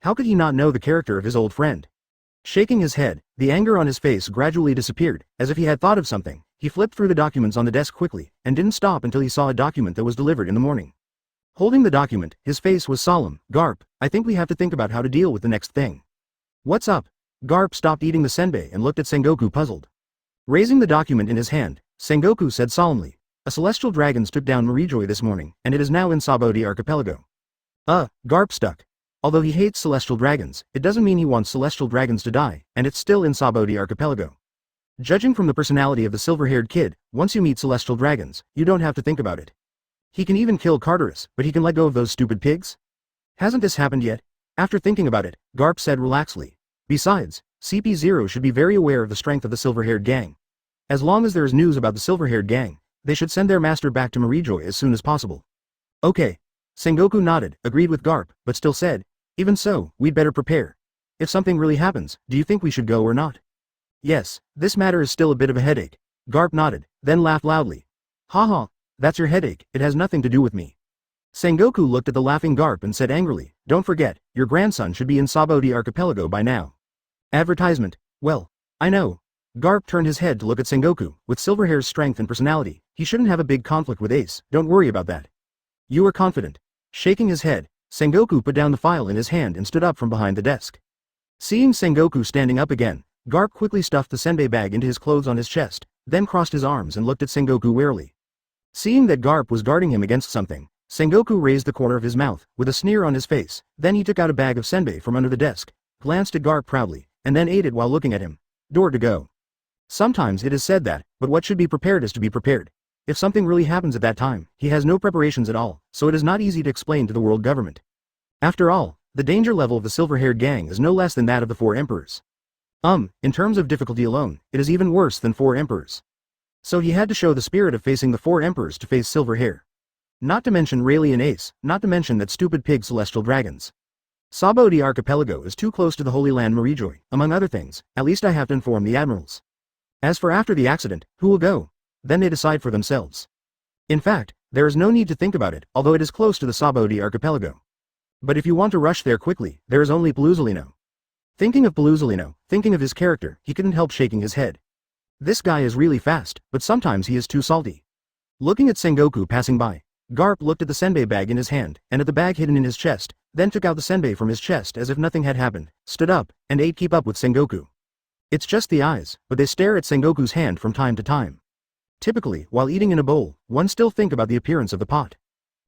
How could he not know the character of his old friend? Shaking his head, the anger on his face gradually disappeared, as if he had thought of something. He flipped through the documents on the desk quickly, and didn't stop until he saw a document that was delivered in the morning. Holding the document, his face was solemn. Garp, I think we have to think about how to deal with the next thing. What's up? Garp stopped eating the senbei and looked at Sengoku puzzled. Raising the document in his hand, Sengoku said solemnly, a celestial dragon took down Marijoy this morning, and it is now in Sabodi Archipelago. Garp stuck. Although he hates celestial dragons, it doesn't mean he wants celestial dragons to die, and it's still in Sabodi Archipelago. Judging from the personality of the silver-haired kid, once you meet celestial dragons, you don't have to think about it. He can even kill Carterus, but he can let go of those stupid pigs? Hasn't this happened yet? After thinking about it, Garp said relaxedly. Besides, CP0 should be very aware of the strength of the silver-haired gang. As long as there is news about the silver-haired gang, they should send their master back to Marijoy as soon as possible. Okay. Sengoku nodded, agreed with Garp, but still said, even so, we'd better prepare. If something really happens, do you think we should go or not? Yes, this matter is still a bit of a headache. Garp nodded, then laughed loudly. Haha, that's your headache, it has nothing to do with me. Sengoku looked at the laughing Garp and said angrily, don't forget, your grandson should be in Sabodi Archipelago by now. Advertisement, well, I know. Garp turned his head to look at Sengoku. With Silverhair's strength and personality, he shouldn't have a big conflict with Ace, don't worry about that. You are confident. Shaking his head, Sengoku put down the file in his hand and stood up from behind the desk. Seeing Sengoku standing up again, Garp quickly stuffed the senbei bag into his clothes on his chest, then crossed his arms and looked at Sengoku warily. Seeing that Garp was guarding him against something, Sengoku raised the corner of his mouth, with a sneer on his face, then he took out a bag of senbei from under the desk, glanced at Garp proudly, and then ate it while looking at him. Door to go. Sometimes it is said that, but what should be prepared is to be prepared. If something really happens at that time, he has no preparations at all, so it is not easy to explain to the world government. After all, the danger level of the silver-haired gang is no less than that of the 4 emperors. In terms of difficulty alone, it is even worse than 4 emperors. So he had to show the spirit of facing the 4 emperors to face Silverhair. Not to mention Rayleigh and Ace, not to mention that stupid pig celestial dragons. Sabodi Archipelago is too close to the Holy Land Marijoy, among other things, at least I have to inform the admirals. As for after the accident, who will go? Then they decide for themselves. In fact, there is no need to think about it, although it is close to the Sabodi Archipelago. But if you want to rush there quickly, there is only Paluzolino. Thinking of Paluzolino, thinking of his character, he couldn't help shaking his head. This guy is really fast, but sometimes he is too salty. Looking at Sengoku passing by, Garp looked at the senbei bag in his hand, and at the bag hidden in his chest, then took out the senbei from his chest as if nothing had happened, stood up, and ate keep up with Sengoku. It's just the eyes, but they stare at Sengoku's hand from time to time. Typically, while eating in a bowl, one still think about the appearance of the pot.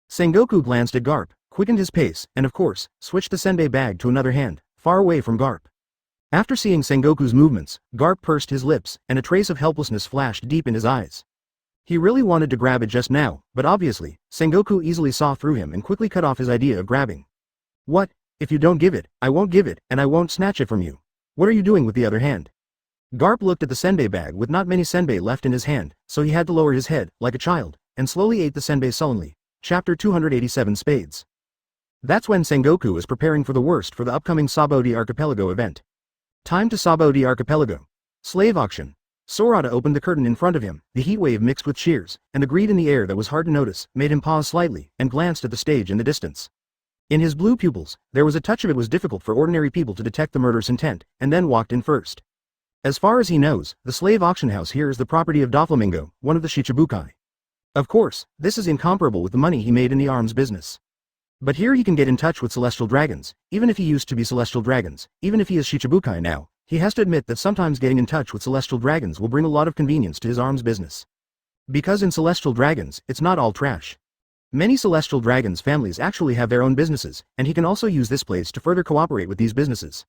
Sengoku glanced at Garp, quickened his pace, and of course, switched the senbei bag to another hand, far away from Garp. After seeing Sengoku's movements, Garp pursed his lips, and a trace of helplessness flashed deep in his eyes. He really wanted to grab it just now, but obviously, Sengoku easily saw through him and quickly cut off his idea of grabbing. What? If you don't give it, I won't give it, and I won't snatch it from you. What are you doing with the other hand? Garp looked at the senbei bag with not many senbei left in his hand, so he had to lower his head, like a child, and slowly ate the senbei sullenly. Chapter 287 Spades. That's when Sengoku is preparing for the worst for the upcoming Sabodi Archipelago event. Time to Sabodi Archipelago. Slave auction. Sorata opened the curtain in front of him, the heat wave mixed with shears, and the greed in the air that was hard to notice, made him pause slightly, and glanced at the stage in the distance. In his blue pupils, there was a touch of it was difficult for ordinary people to detect the murderous intent, and then walked in first. As far as he knows, the slave auction house here is the property of Doflamingo, one of the Shichibukai. Of course, this is incomparable with the money he made in the arms business. But here he can get in touch with celestial dragons, even if he used to be celestial dragons, even if he is Shichibukai now, he has to admit that sometimes getting in touch with celestial dragons will bring a lot of convenience to his arms business. Because in celestial dragons, it's not all trash. Many celestial dragons' families actually have their own businesses, and he can also use this place to further cooperate with these businesses.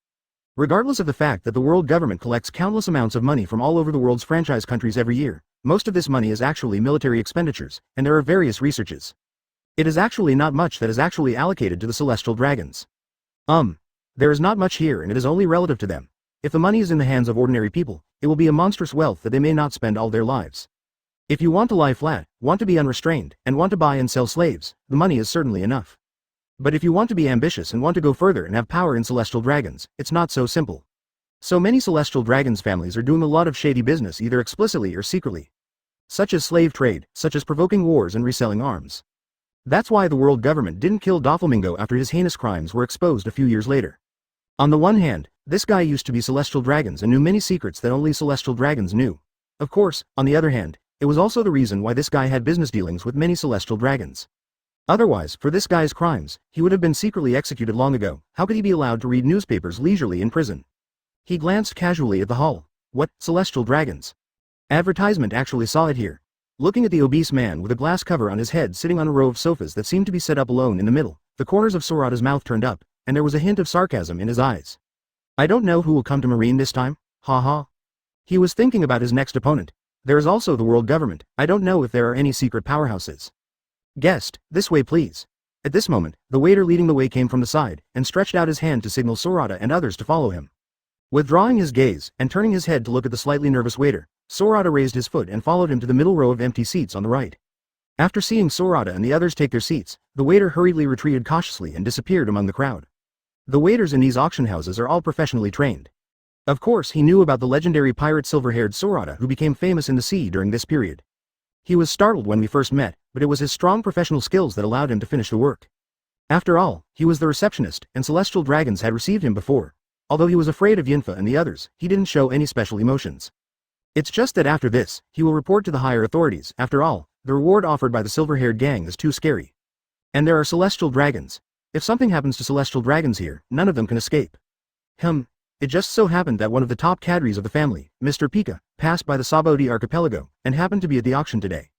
Regardless of the fact that the world government collects countless amounts of money from all over the world's franchise countries every year, most of this money is actually military expenditures, and there are various researches. It is actually not much that is actually allocated to the celestial dragons. There is not much here and it is only relative to them. If the money is in the hands of ordinary people, it will be a monstrous wealth that they may not spend all their lives. If you want to lie flat, want to be unrestrained, and want to buy and sell slaves, the money is certainly enough. But if you want to be ambitious and want to go further and have power in celestial dragons, it's not so simple. So many celestial dragons families are doing a lot of shady business either explicitly or secretly. Such as slave trade, such as provoking wars and reselling arms. That's why the world government didn't kill Doflamingo after his heinous crimes were exposed a few years later. On the one hand, this guy used to be celestial dragons and knew many secrets that only celestial dragons knew. Of course, on the other hand, it was also the reason why this guy had business dealings with many celestial dragons. Otherwise, for this guy's crimes, he would have been secretly executed long ago. How could he be allowed to read newspapers leisurely in prison? He glanced casually at the hall. What, celestial dragons? Advertisement actually saw it here. Looking at the obese man with a glass cover on his head sitting on a row of sofas that seemed to be set up alone in the middle, the corners of Sorata's mouth turned up, and there was a hint of sarcasm in his eyes. I don't know who will come to Marine this time, ha ha. He was thinking about his next opponent. There is also the world government. I don't know if there are any secret powerhouses. Guest, this way please. At this moment, the waiter leading the way came from the side, and stretched out his hand to signal Sorata and others to follow him. Withdrawing his gaze, and turning his head to look at the slightly nervous waiter, Sorata raised his foot and followed him to the middle row of empty seats on the right. After seeing Sorata and the others take their seats, the waiter hurriedly retreated cautiously and disappeared among the crowd. The waiters in these auction houses are all professionally trained. Of course he knew about the legendary pirate silver-haired Sorata who became famous in the sea during this period. He was startled when we first met, but it was his strong professional skills that allowed him to finish the work. After all, he was the receptionist, and celestial dragons had received him before. Although he was afraid of Yinfa and the others, he didn't show any special emotions. It's just that after this, he will report to the higher authorities. After all, the reward offered by the silver-haired gang is too scary. And there are celestial dragons. If something happens to celestial dragons here, none of them can escape. It just so happened that one of the top cadres of the family, Mr. Pika, passed by the Sabodi archipelago, and happened to be at the auction today.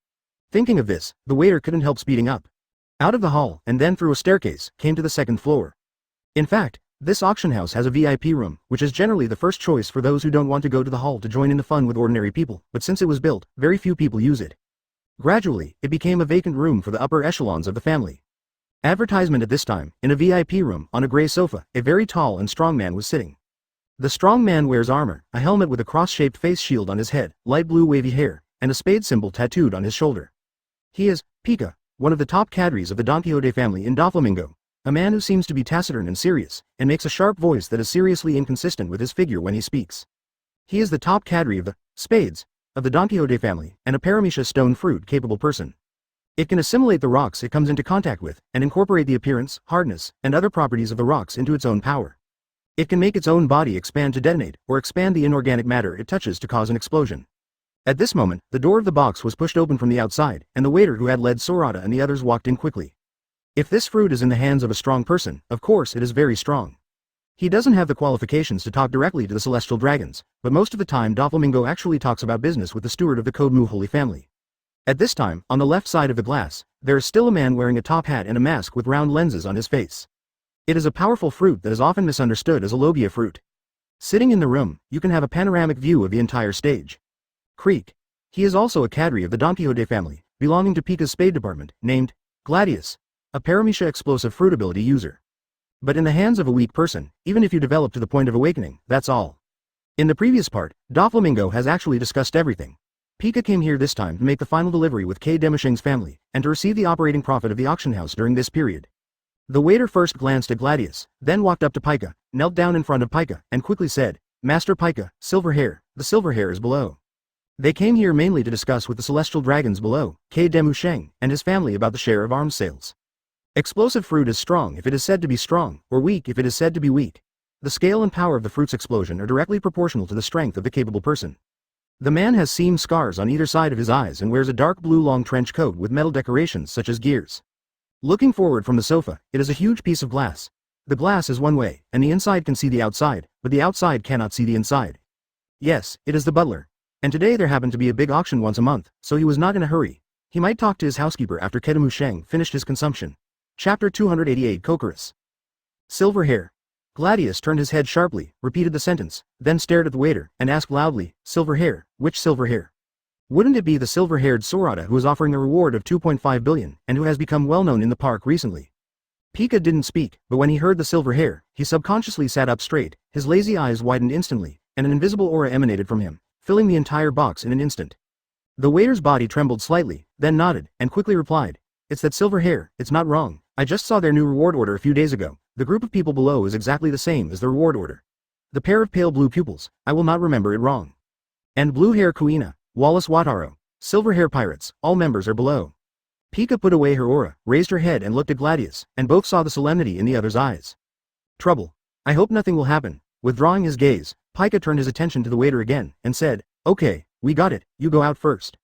Thinking of this, the waiter couldn't help speeding up. Out of the hall, and then through a staircase, came to the second floor. In fact, this auction house has a VIP room, which is generally the first choice for those who don't want to go to the hall to join in the fun with ordinary people, but since it was built, very few people use it. Gradually, it became a vacant room for the upper echelons of the family. Advertisement at this time, in a VIP room, on a gray sofa, a very tall and strong man was sitting. The strong man wears armor, a helmet with a cross-shaped face shield on his head, light blue wavy hair, and a spade symbol tattooed on his shoulder. He is Pika, one of the top cadres of the Don Quixote family in Doflamingo, a man who seems to be taciturn and serious, and makes a sharp voice that is seriously inconsistent with his figure when he speaks. He is the top cadre of the spades of the Don Quixote family, and a paramecia stone fruit capable person. It can assimilate the rocks it comes into contact with, and incorporate the appearance, hardness, and other properties of the rocks into its own power. It can make its own body expand to detonate, or expand the inorganic matter it touches to cause an explosion. At this moment, the door of the box was pushed open from the outside, and the waiter who had led Sorata and the others walked in quickly. If this fruit is in the hands of a strong person, of course it is very strong. He doesn't have the qualifications to talk directly to the celestial dragons, but most of the time Doflamingo actually talks about business with the steward of the Kodmu Holy family. At this time, on the left side of the glass, there is still a man wearing a top hat and a mask with round lenses on his face. It is a powerful fruit that is often misunderstood as a lobia fruit. Sitting in the room, you can have a panoramic view of the entire stage. Creek. He is also a cadre of the Don Quixote family, belonging to Pika's spade department, named Gladius, a paramecia explosive fruit ability user. But in the hands of a weak person, even if you develop to the point of awakening, that's all. In the previous part, Doflamingo has actually discussed everything. Pika came here this time to make the final delivery with K. Demishing's family, and to receive the operating profit of the auction house during this period. The waiter first glanced at Gladius, then walked up to Pika, knelt down in front of Pika, and quickly said, Master Pika, silver hair, the silver hair is below. They came here mainly to discuss with the celestial dragons below, Demu Sheng, and his family about the share of arms sales. Explosive fruit is strong if it is said to be strong, or weak if it is said to be weak. The scale and power of the fruit's explosion are directly proportional to the strength of the capable person. The man has seam scars on either side of his eyes and wears a dark blue long trench coat with metal decorations such as gears. Looking forward from the sofa, it is a huge piece of glass. The glass is one way, and the inside can see the outside, but the outside cannot see the inside. Yes, it is the butler. And today there happened to be a big auction once a month, so he was not in a hurry. He might talk to his housekeeper after Demu Sheng finished his consumption. Chapter 288 Kokorus. Silver hair. Gladius turned his head sharply, repeated the sentence, then stared at the waiter, and asked loudly, "Silver hair, which silver hair? Wouldn't it be the silver-haired Sorata who is offering a reward of 2.5 billion, and who has become well-known in the park recently?" Pika didn't speak, but when he heard the silver hair, he subconsciously sat up straight, his lazy eyes widened instantly, and an invisible aura emanated from him, filling the entire box in an instant. The waiter's body trembled slightly, then nodded, and quickly replied, "It's that silver hair, it's not wrong. I just saw their new reward order a few days ago. The group of people below is exactly the same as the reward order. The pair of pale blue pupils, I will not remember it wrong. And blue hair Kuina, Wallace Wataro, silver hair pirates, all members are below." Pika put away her aura, raised her head and looked at Gladius, and both saw the solemnity in the other's eyes. "Trouble. I hope nothing will happen." Withdrawing his gaze, Pika turned his attention to the waiter again, and said, "Okay, we got it, you go out first."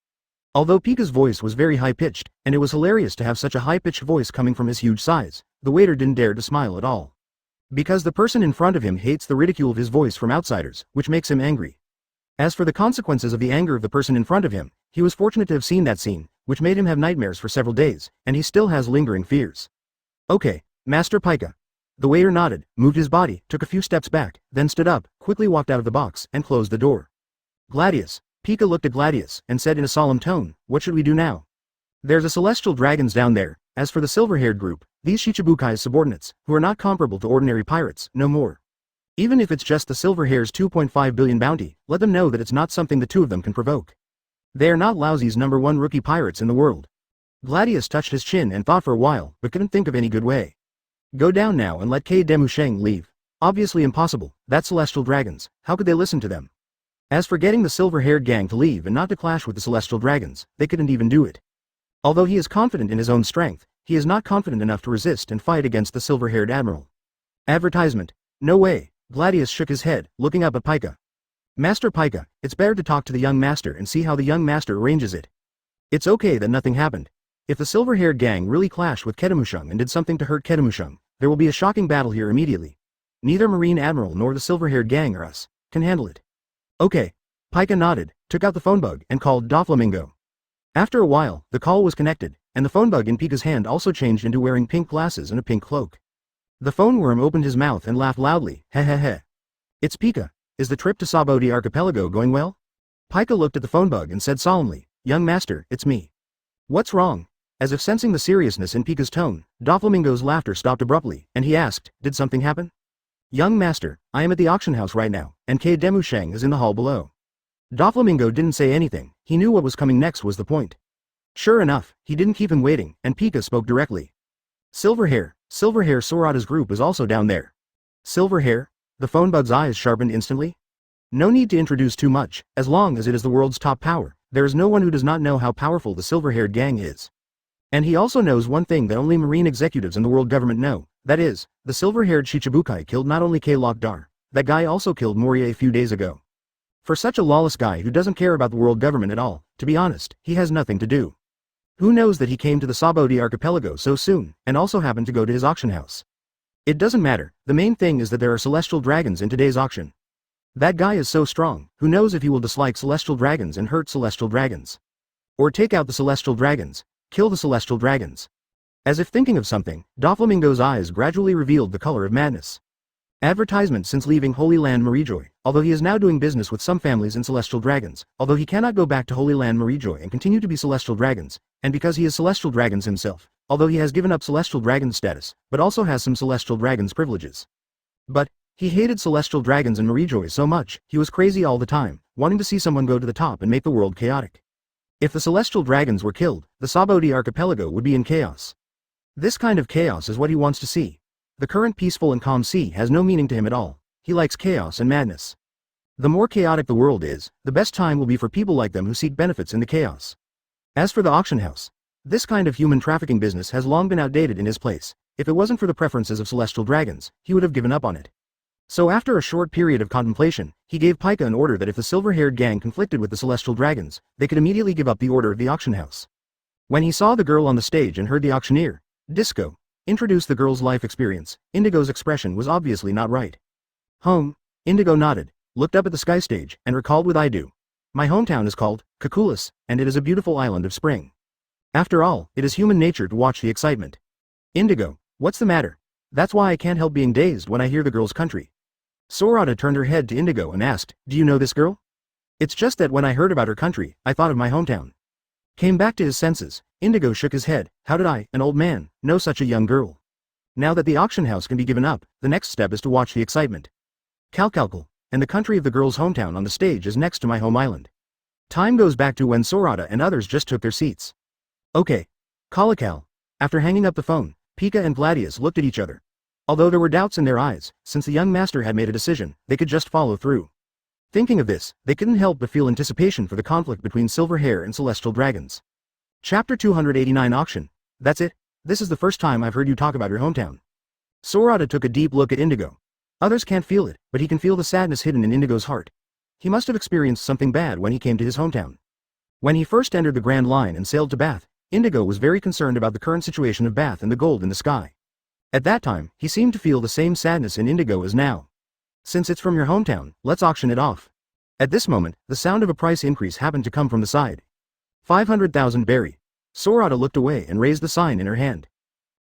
Although Pika's voice was very high-pitched, and it was hilarious to have such a high-pitched voice coming from his huge size, the waiter didn't dare to smile at all. Because the person in front of him hates the ridicule of his voice from outsiders, which makes him angry. As for the consequences of the anger of the person in front of him, he was fortunate to have seen that scene, which made him have nightmares for several days, and he still has lingering fears. "Okay, Master Pika." The waiter nodded, moved his body, took a few steps back, then stood up, quickly walked out of the box, and closed the door. "Gladius." Pika looked at Gladius, and said in a solemn tone, "What should we do now? There's a celestial dragons down there. As for the silver-haired group, these Shichibukai's subordinates, who are not comparable to ordinary pirates, no more. Even if it's just the silver hair's 2.5 billion bounty, let them know that it's not something the two of them can provoke. They are not Lousy's #1 rookie pirates in the world." Gladius touched his chin and thought for a while, but couldn't think of any good way. Go down now and let Demu Sheng leave. Obviously impossible, that's celestial dragons, how could they listen to them? As for getting the silver-haired gang to leave and not to clash with the celestial dragons, they couldn't even do it. Although he is confident in his own strength, he is not confident enough to resist and fight against the silver-haired admiral. Advertisement. No way. Gladius shook his head, looking up at Pika. "Master Pika, it's better to talk to the young master and see how the young master arranges it. It's okay that nothing happened. If the silver-haired gang really clashed with Demu Sheng and did something to hurt Demu Sheng, there will be a shocking battle here immediately. Neither Marine Admiral nor the silver-haired gang or us can handle it." "Okay." Pika nodded, took out the phone bug and called Doflamingo. After a while, the call was connected, and the phone bug in Pika's hand also changed into wearing pink glasses and a pink cloak. The phone worm opened his mouth and laughed loudly, "Heh heh heh. It's Pika. Is the trip to Sabodi Archipelago going well?" Pika looked at the phone bug and said solemnly, "Young master, it's me." "What's wrong?" As if sensing the seriousness in Pika's tone, Doflamingo's laughter stopped abruptly, and he asked, "Did something happen?" "Young master, I am at the auction house right now, and Demu Sheng is in the hall below." Doflamingo didn't say anything, he knew what was coming next was the point. Sure enough, he didn't keep him waiting, and Pika spoke directly. Silverhair Sorata's group is also down there." "Silverhair?" The phone bug's eyes sharpened instantly. "No need to introduce too much, as long as it is the world's top power, there is no one who does not know how powerful the silver-haired gang is. And he also knows one thing that only marine executives in the world government know, that is, the silver-haired Shichibukai killed not only Lokdar, that guy also killed Moria a few days ago. For such a lawless guy who doesn't care about the world government at all, to be honest, he has nothing to do. Who knows that he came to the Sabodi Archipelago so soon, and also happened to go to his auction house? It doesn't matter, the main thing is that there are celestial dragons in today's auction. That guy is so strong, who knows if he will dislike celestial dragons and hurt celestial dragons? Or take out the celestial dragons, kill the celestial dragons." As if thinking of something, Doflamingo's eyes gradually revealed the color of madness. Advertisement since leaving Holy Land Marijoy, although he is now doing business with some families in celestial dragons, although he cannot go back to Holy Land Marijoy and continue to be celestial dragons, and because he is celestial dragons himself, although he has given up celestial dragon status, but also has some celestial dragons privileges. But he hated celestial dragons and Marijoy so much, he was crazy all the time, wanting to see someone go to the top and make the world chaotic. If the celestial dragons were killed, the Sabodi Archipelago would be in chaos. This kind of chaos is what he wants to see. The current peaceful and calm sea has no meaning to him at all. He likes chaos and madness. The more chaotic the world is, the best time will be for people like them who seek benefits in the chaos. As for the auction house, this kind of human trafficking business has long been outdated in his place. If it wasn't for the preferences of celestial dragons, he would have given up on it. So after a short period of contemplation, he gave Pika an order that if the silver-haired gang conflicted with the celestial dragons, they could immediately give up the order of the auction house. When he saw the girl on the stage and heard the auctioneer, Disco, introduce the girl's life experience, Indigo's expression was obviously not right. Home, Indigo nodded, looked up at the sky stage, and recalled with I do. My hometown is called Kakulis, and it is a beautiful island of spring. After all, it is human nature to watch the excitement. Indigo, what's the matter? That's why I can't help being dazed when I hear the girl's country. Sorata turned her head to Indigo and asked, do you know this girl? It's just that when I heard about her country, I thought of my hometown. Came back to his senses, Indigo shook his head. How did I, an old man, know such a young girl? Now that the auction house can be given up, the next step is to watch the excitement. Calcalcal, and the country of the girl's hometown on the stage is next to my home island. Time goes back to when Sorata and others just took their seats. Okay. Calical. After hanging up the phone, Pika and Gladius looked at each other. Although there were doubts in their eyes, since the young master had made a decision, they could just follow through. Thinking of this, they couldn't help but feel anticipation for the conflict between Silver Hair and Celestial Dragons. Chapter 289 Auction. That's it? This is the first time I've heard you talk about your hometown. Sorata took a deep look at Indigo. Others can't feel it, but he can feel the sadness hidden in Indigo's heart. He must have experienced something bad when he came to his hometown. When he first entered the Grand Line and sailed to Bath, Indigo was very concerned about the current situation of Bath and the gold in the sky. At that time, he seemed to feel the same sadness in Indigo as now. Since it's from your hometown, let's auction it off. At this moment, the sound of a price increase happened to come from the side. 500,000 berry. Sorata looked away and raised the sign in her hand.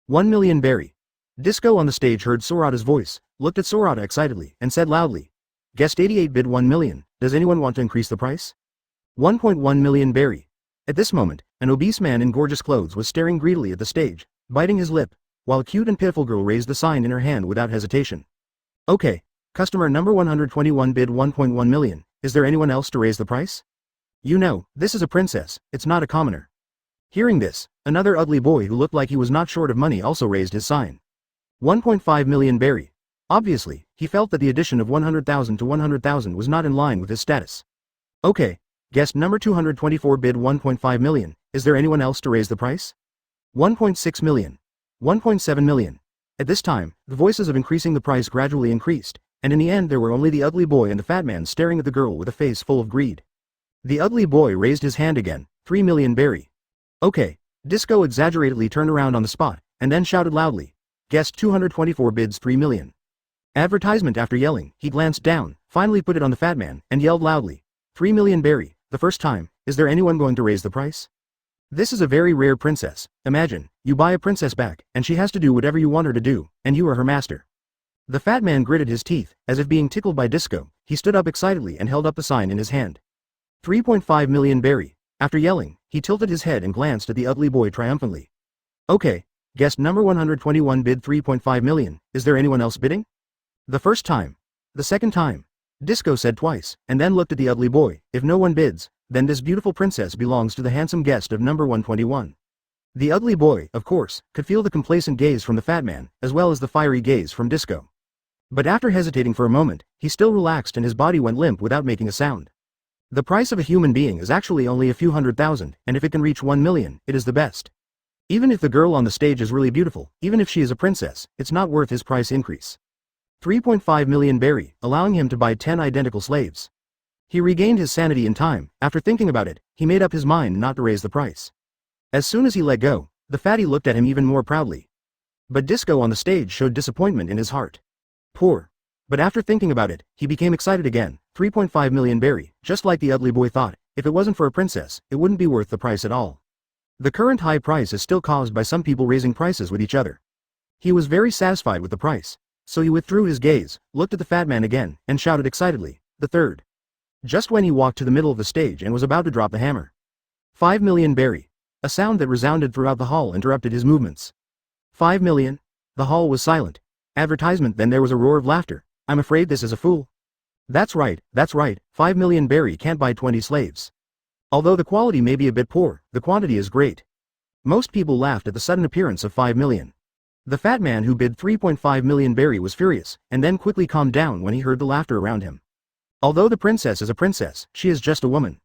1 million berry. Disco on the stage heard Sorata's voice, looked at Sorata excitedly, and said loudly, Guest 88 bid 1 million, does anyone want to increase the price? 1.1 million berry. At this moment, an obese man in gorgeous clothes was staring greedily at the stage, biting his lip, while a cute and pitiful girl raised the sign in her hand without hesitation. Okay, customer number 121 bid 1.1 million, is there anyone else to raise the price? You know, this is a princess, it's not a commoner. Hearing this, another ugly boy who looked like he was not short of money also raised his sign. 1.5 million berry. Obviously, he felt that the addition of 100,000 to 100,000 was not in line with his status. Okay, guest number 224 bid 1.5 million, is there anyone else to raise the price? 1.6 million. 1.7 million. At this time, the voices of increasing the price gradually increased, and in the end there were only the ugly boy and the fat man staring at the girl with a face full of greed. The ugly boy raised his hand again, 3 million berry. Okay, Disco exaggeratedly turned around on the spot, and then shouted loudly, guest 224 bids 3 million. Advertisement. After yelling, he glanced down, finally put it on the fat man, and yelled loudly, 3 million berry, the first time, is there anyone going to raise the price? This is a very rare princess. Imagine, you buy a princess back, and she has to do whatever you want her to do, and you are her master. The fat man gritted his teeth, as if being tickled by Disco. He stood up excitedly and held up the sign in his hand. 3.5 million berry. After yelling, he tilted his head and glanced at the ugly boy triumphantly. Okay, guest number 121 bid 3.5 million, is there anyone else bidding? The first time. The second time. Disco said twice, and then looked at the ugly boy. If no one bids, then this beautiful princess belongs to the handsome guest of number 121. The ugly boy, of course, could feel the complacent gaze from the fat man, as well as the fiery gaze from Disco. But after hesitating for a moment, he still relaxed and his body went limp without making a sound. The price of a human being is actually only a few 100,000, and if it can reach 1 million, it is the best. Even if the girl on the stage is really beautiful, even if she is a princess, it's not worth his price increase. 3.5 million berry, allowing him to buy 10 identical slaves. He regained his sanity in time. After thinking about it, he made up his mind not to raise the price. As soon as he let go, the fatty looked at him even more proudly. But Disco on the stage showed disappointment in his heart. Poor. But after thinking about it, he became excited again. 3.5 million berry, just like the ugly boy thought, if it wasn't for a princess, it wouldn't be worth the price at all. The current high price is still caused by some people raising prices with each other. He was very satisfied with the price. So he withdrew his gaze, looked at the fat man again, and shouted excitedly, the third. Just when he walked to the middle of the stage and was about to drop the hammer. 5 million berry. A sound that resounded throughout the hall interrupted his movements. 5 million? The hall was silent. Advertisement. Then there was a roar of laughter. I'm afraid this is a fool. That's right, 5 million berry can't buy 20 slaves. Although the quality may be a bit poor, the quantity is great. Most people laughed at the sudden appearance of 5 million. The fat man who bid 3.5 million berry was furious, and then quickly calmed down when he heard the laughter around him. Although the princess is a princess, she is just a woman.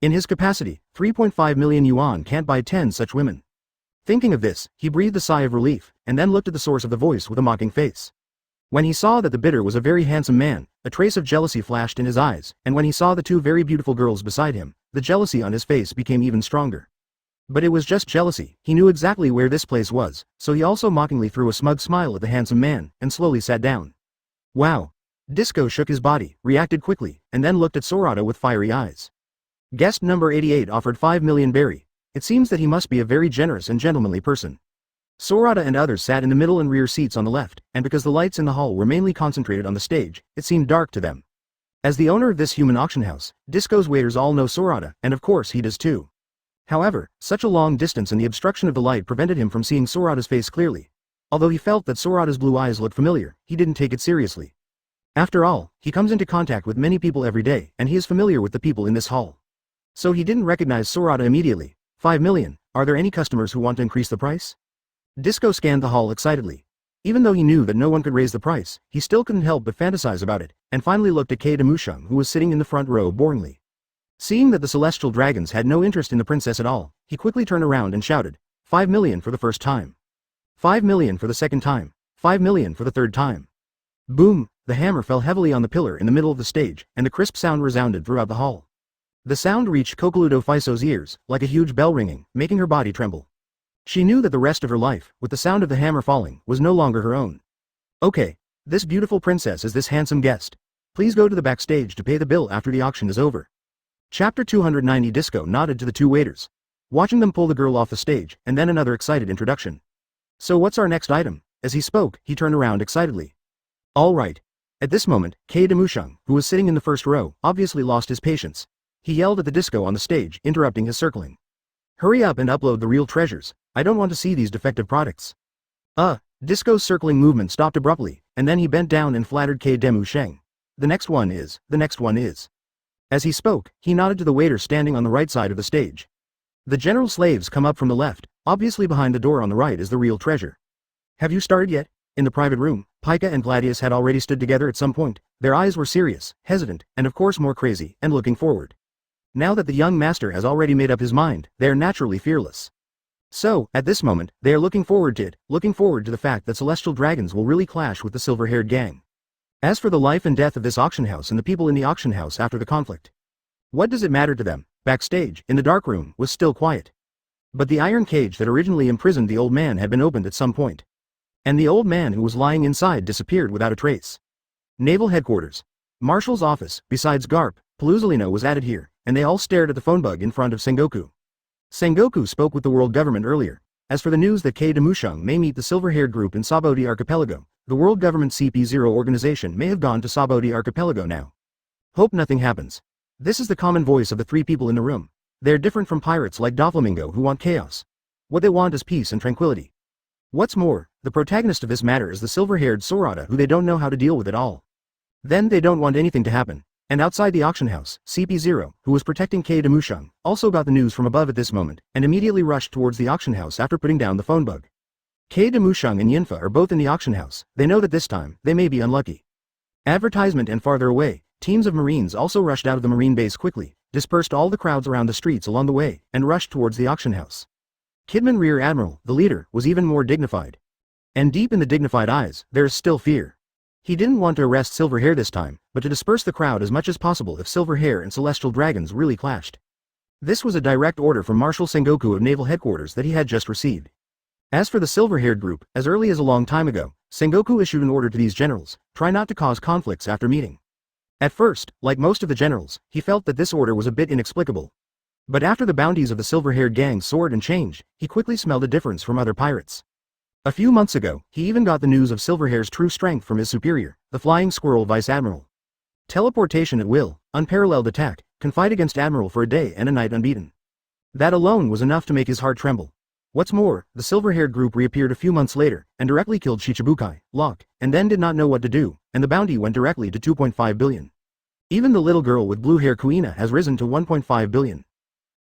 In his capacity, 3.5 million yuan can't buy 10 such women. Thinking of this, he breathed a sigh of relief, and then looked at the source of the voice with a mocking face. When he saw that the bidder was a very handsome man, a trace of jealousy flashed in his eyes, and when he saw the two very beautiful girls beside him, the jealousy on his face became even stronger. But it was just jealousy, he knew exactly where this place was, so he also mockingly threw a smug smile at the handsome man, and slowly sat down. Wow! Disco shook his body, reacted quickly, and then looked at Sorata with fiery eyes. Guest number 88 offered 5 million berry. It seems that he must be a very generous and gentlemanly person. Sorata and others sat in the middle and rear seats on the left, and because the lights in the hall were mainly concentrated on the stage, it seemed dark to them. As the owner of this human auction house, Disco's waiters all know Sorata, and of course he does too. However, such a long distance and the obstruction of the light prevented him from seeing Sorata's face clearly. Although he felt that Sorata's blue eyes looked familiar, he didn't take it seriously. After all, he comes into contact with many people every day, and he is familiar with the people in this hall. So he didn't recognize Sorata immediately. 5 million, are there any customers who want to increase the price? Disco scanned the hall excitedly. Even though he knew that no one could raise the price, he still couldn't help but fantasize about it, and finally looked at Kei Demusheng who was sitting in the front row boringly. Seeing that the celestial dragons had no interest in the princess at all, he quickly turned around and shouted, 5 million for the first time. 5 million for the second time. 5 million for the third time. Boom! The hammer fell heavily on the pillar in the middle of the stage, and the crisp sound resounded throughout the hall. The sound reached Kokaludo Fiso's ears, like a huge bell ringing, making her body tremble. She knew that the rest of her life, with the sound of the hammer falling, was no longer her own. Okay, this beautiful princess is this handsome guest. Please go to the backstage to pay the bill after the auction is over. Chapter 290. Disco nodded to the two waiters, watching them pull the girl off the stage, and then another excited introduction. So what's our next item? As he spoke, he turned around excitedly. All right. At this moment, Kei Demusheng, who was sitting in the first row, obviously lost his patience. He yelled at the Disco on the stage, interrupting his circling. Hurry up and upload the real treasures. I don't want to see these defective products. Disco's circling movement stopped abruptly, and then he bent down and flattered Kei Demusheng. The next one is. As he spoke, he nodded to the waiter standing on the right side of the stage. The general slaves come up from the left, obviously behind the door on the right is the real treasure. Have you started yet? In the private room, Pika and Gladius had already stood together at some point. Their eyes were serious, hesitant, and of course more crazy, and looking forward. Now that the young master has already made up his mind, they are naturally fearless. So, at this moment, they are looking forward to the fact that celestial dragons will really clash with the silver-haired gang. As for the life and death of this auction house and the people in the auction house after the conflict, what does it matter to them? Backstage, in the dark room, was still quiet. But the iron cage that originally imprisoned the old man had been opened at some point. And the old man who was lying inside disappeared without a trace. Naval Headquarters. Marshal's office, besides Garp, Paluzolino was added here, and they all stared at the phone bug in front of Sengoku. Sengoku spoke with the world government earlier. As for the news that Kei Demusheng may meet the silver-haired group in Sabodi Archipelago, the world government CP0 organization may have gone to Sabodi Archipelago now. Hope nothing happens. This is the common voice of the three people in the room. They're different from pirates like Doflamingo who want chaos. What they want is peace and tranquility. What's more, the protagonist of this matter is the silver-haired Sorata who they don't know how to deal with at all. Then they don't want anything to happen. And outside the auction house, CP0, who was protecting Kei Demusheng, also got the news from above at this moment, and immediately rushed towards the auction house after putting down the phone bug. Kei Demusheng and Yinfa are both in the auction house. They know that this time, they may be unlucky. Advertisement. And farther away, teams of Marines also rushed out of the Marine base quickly, dispersed all the crowds around the streets along the way, and rushed towards the auction house. Kidman Rear Admiral, the leader, was even more dignified. And deep in the dignified eyes, there is still fear. He didn't want to arrest Silverhair this time, but to disperse the crowd as much as possible if Silverhair and Celestial Dragons really clashed. This was a direct order from Marshal Sengoku of Naval Headquarters that he had just received. As for the silver-haired group, as early as a long time ago, Sengoku issued an order to these generals, try not to cause conflicts after meeting. At first, like most of the generals, he felt that this order was a bit inexplicable. But after the bounties of the silver-haired gang soared and changed, he quickly smelled a difference from other pirates. A few months ago, he even got the news of Silverhair's true strength from his superior, the Flying Squirrel Vice Admiral. Teleportation at will, unparalleled attack, can fight against Admiral for a day and a night unbeaten. That alone was enough to make his heart tremble. What's more, the silver-haired group reappeared a few months later, and directly killed Shichibukai, Locke, and then did not know what to do, and the bounty went directly to 2.5 billion. Even the little girl with blue hair Kuina has risen to 1.5 billion.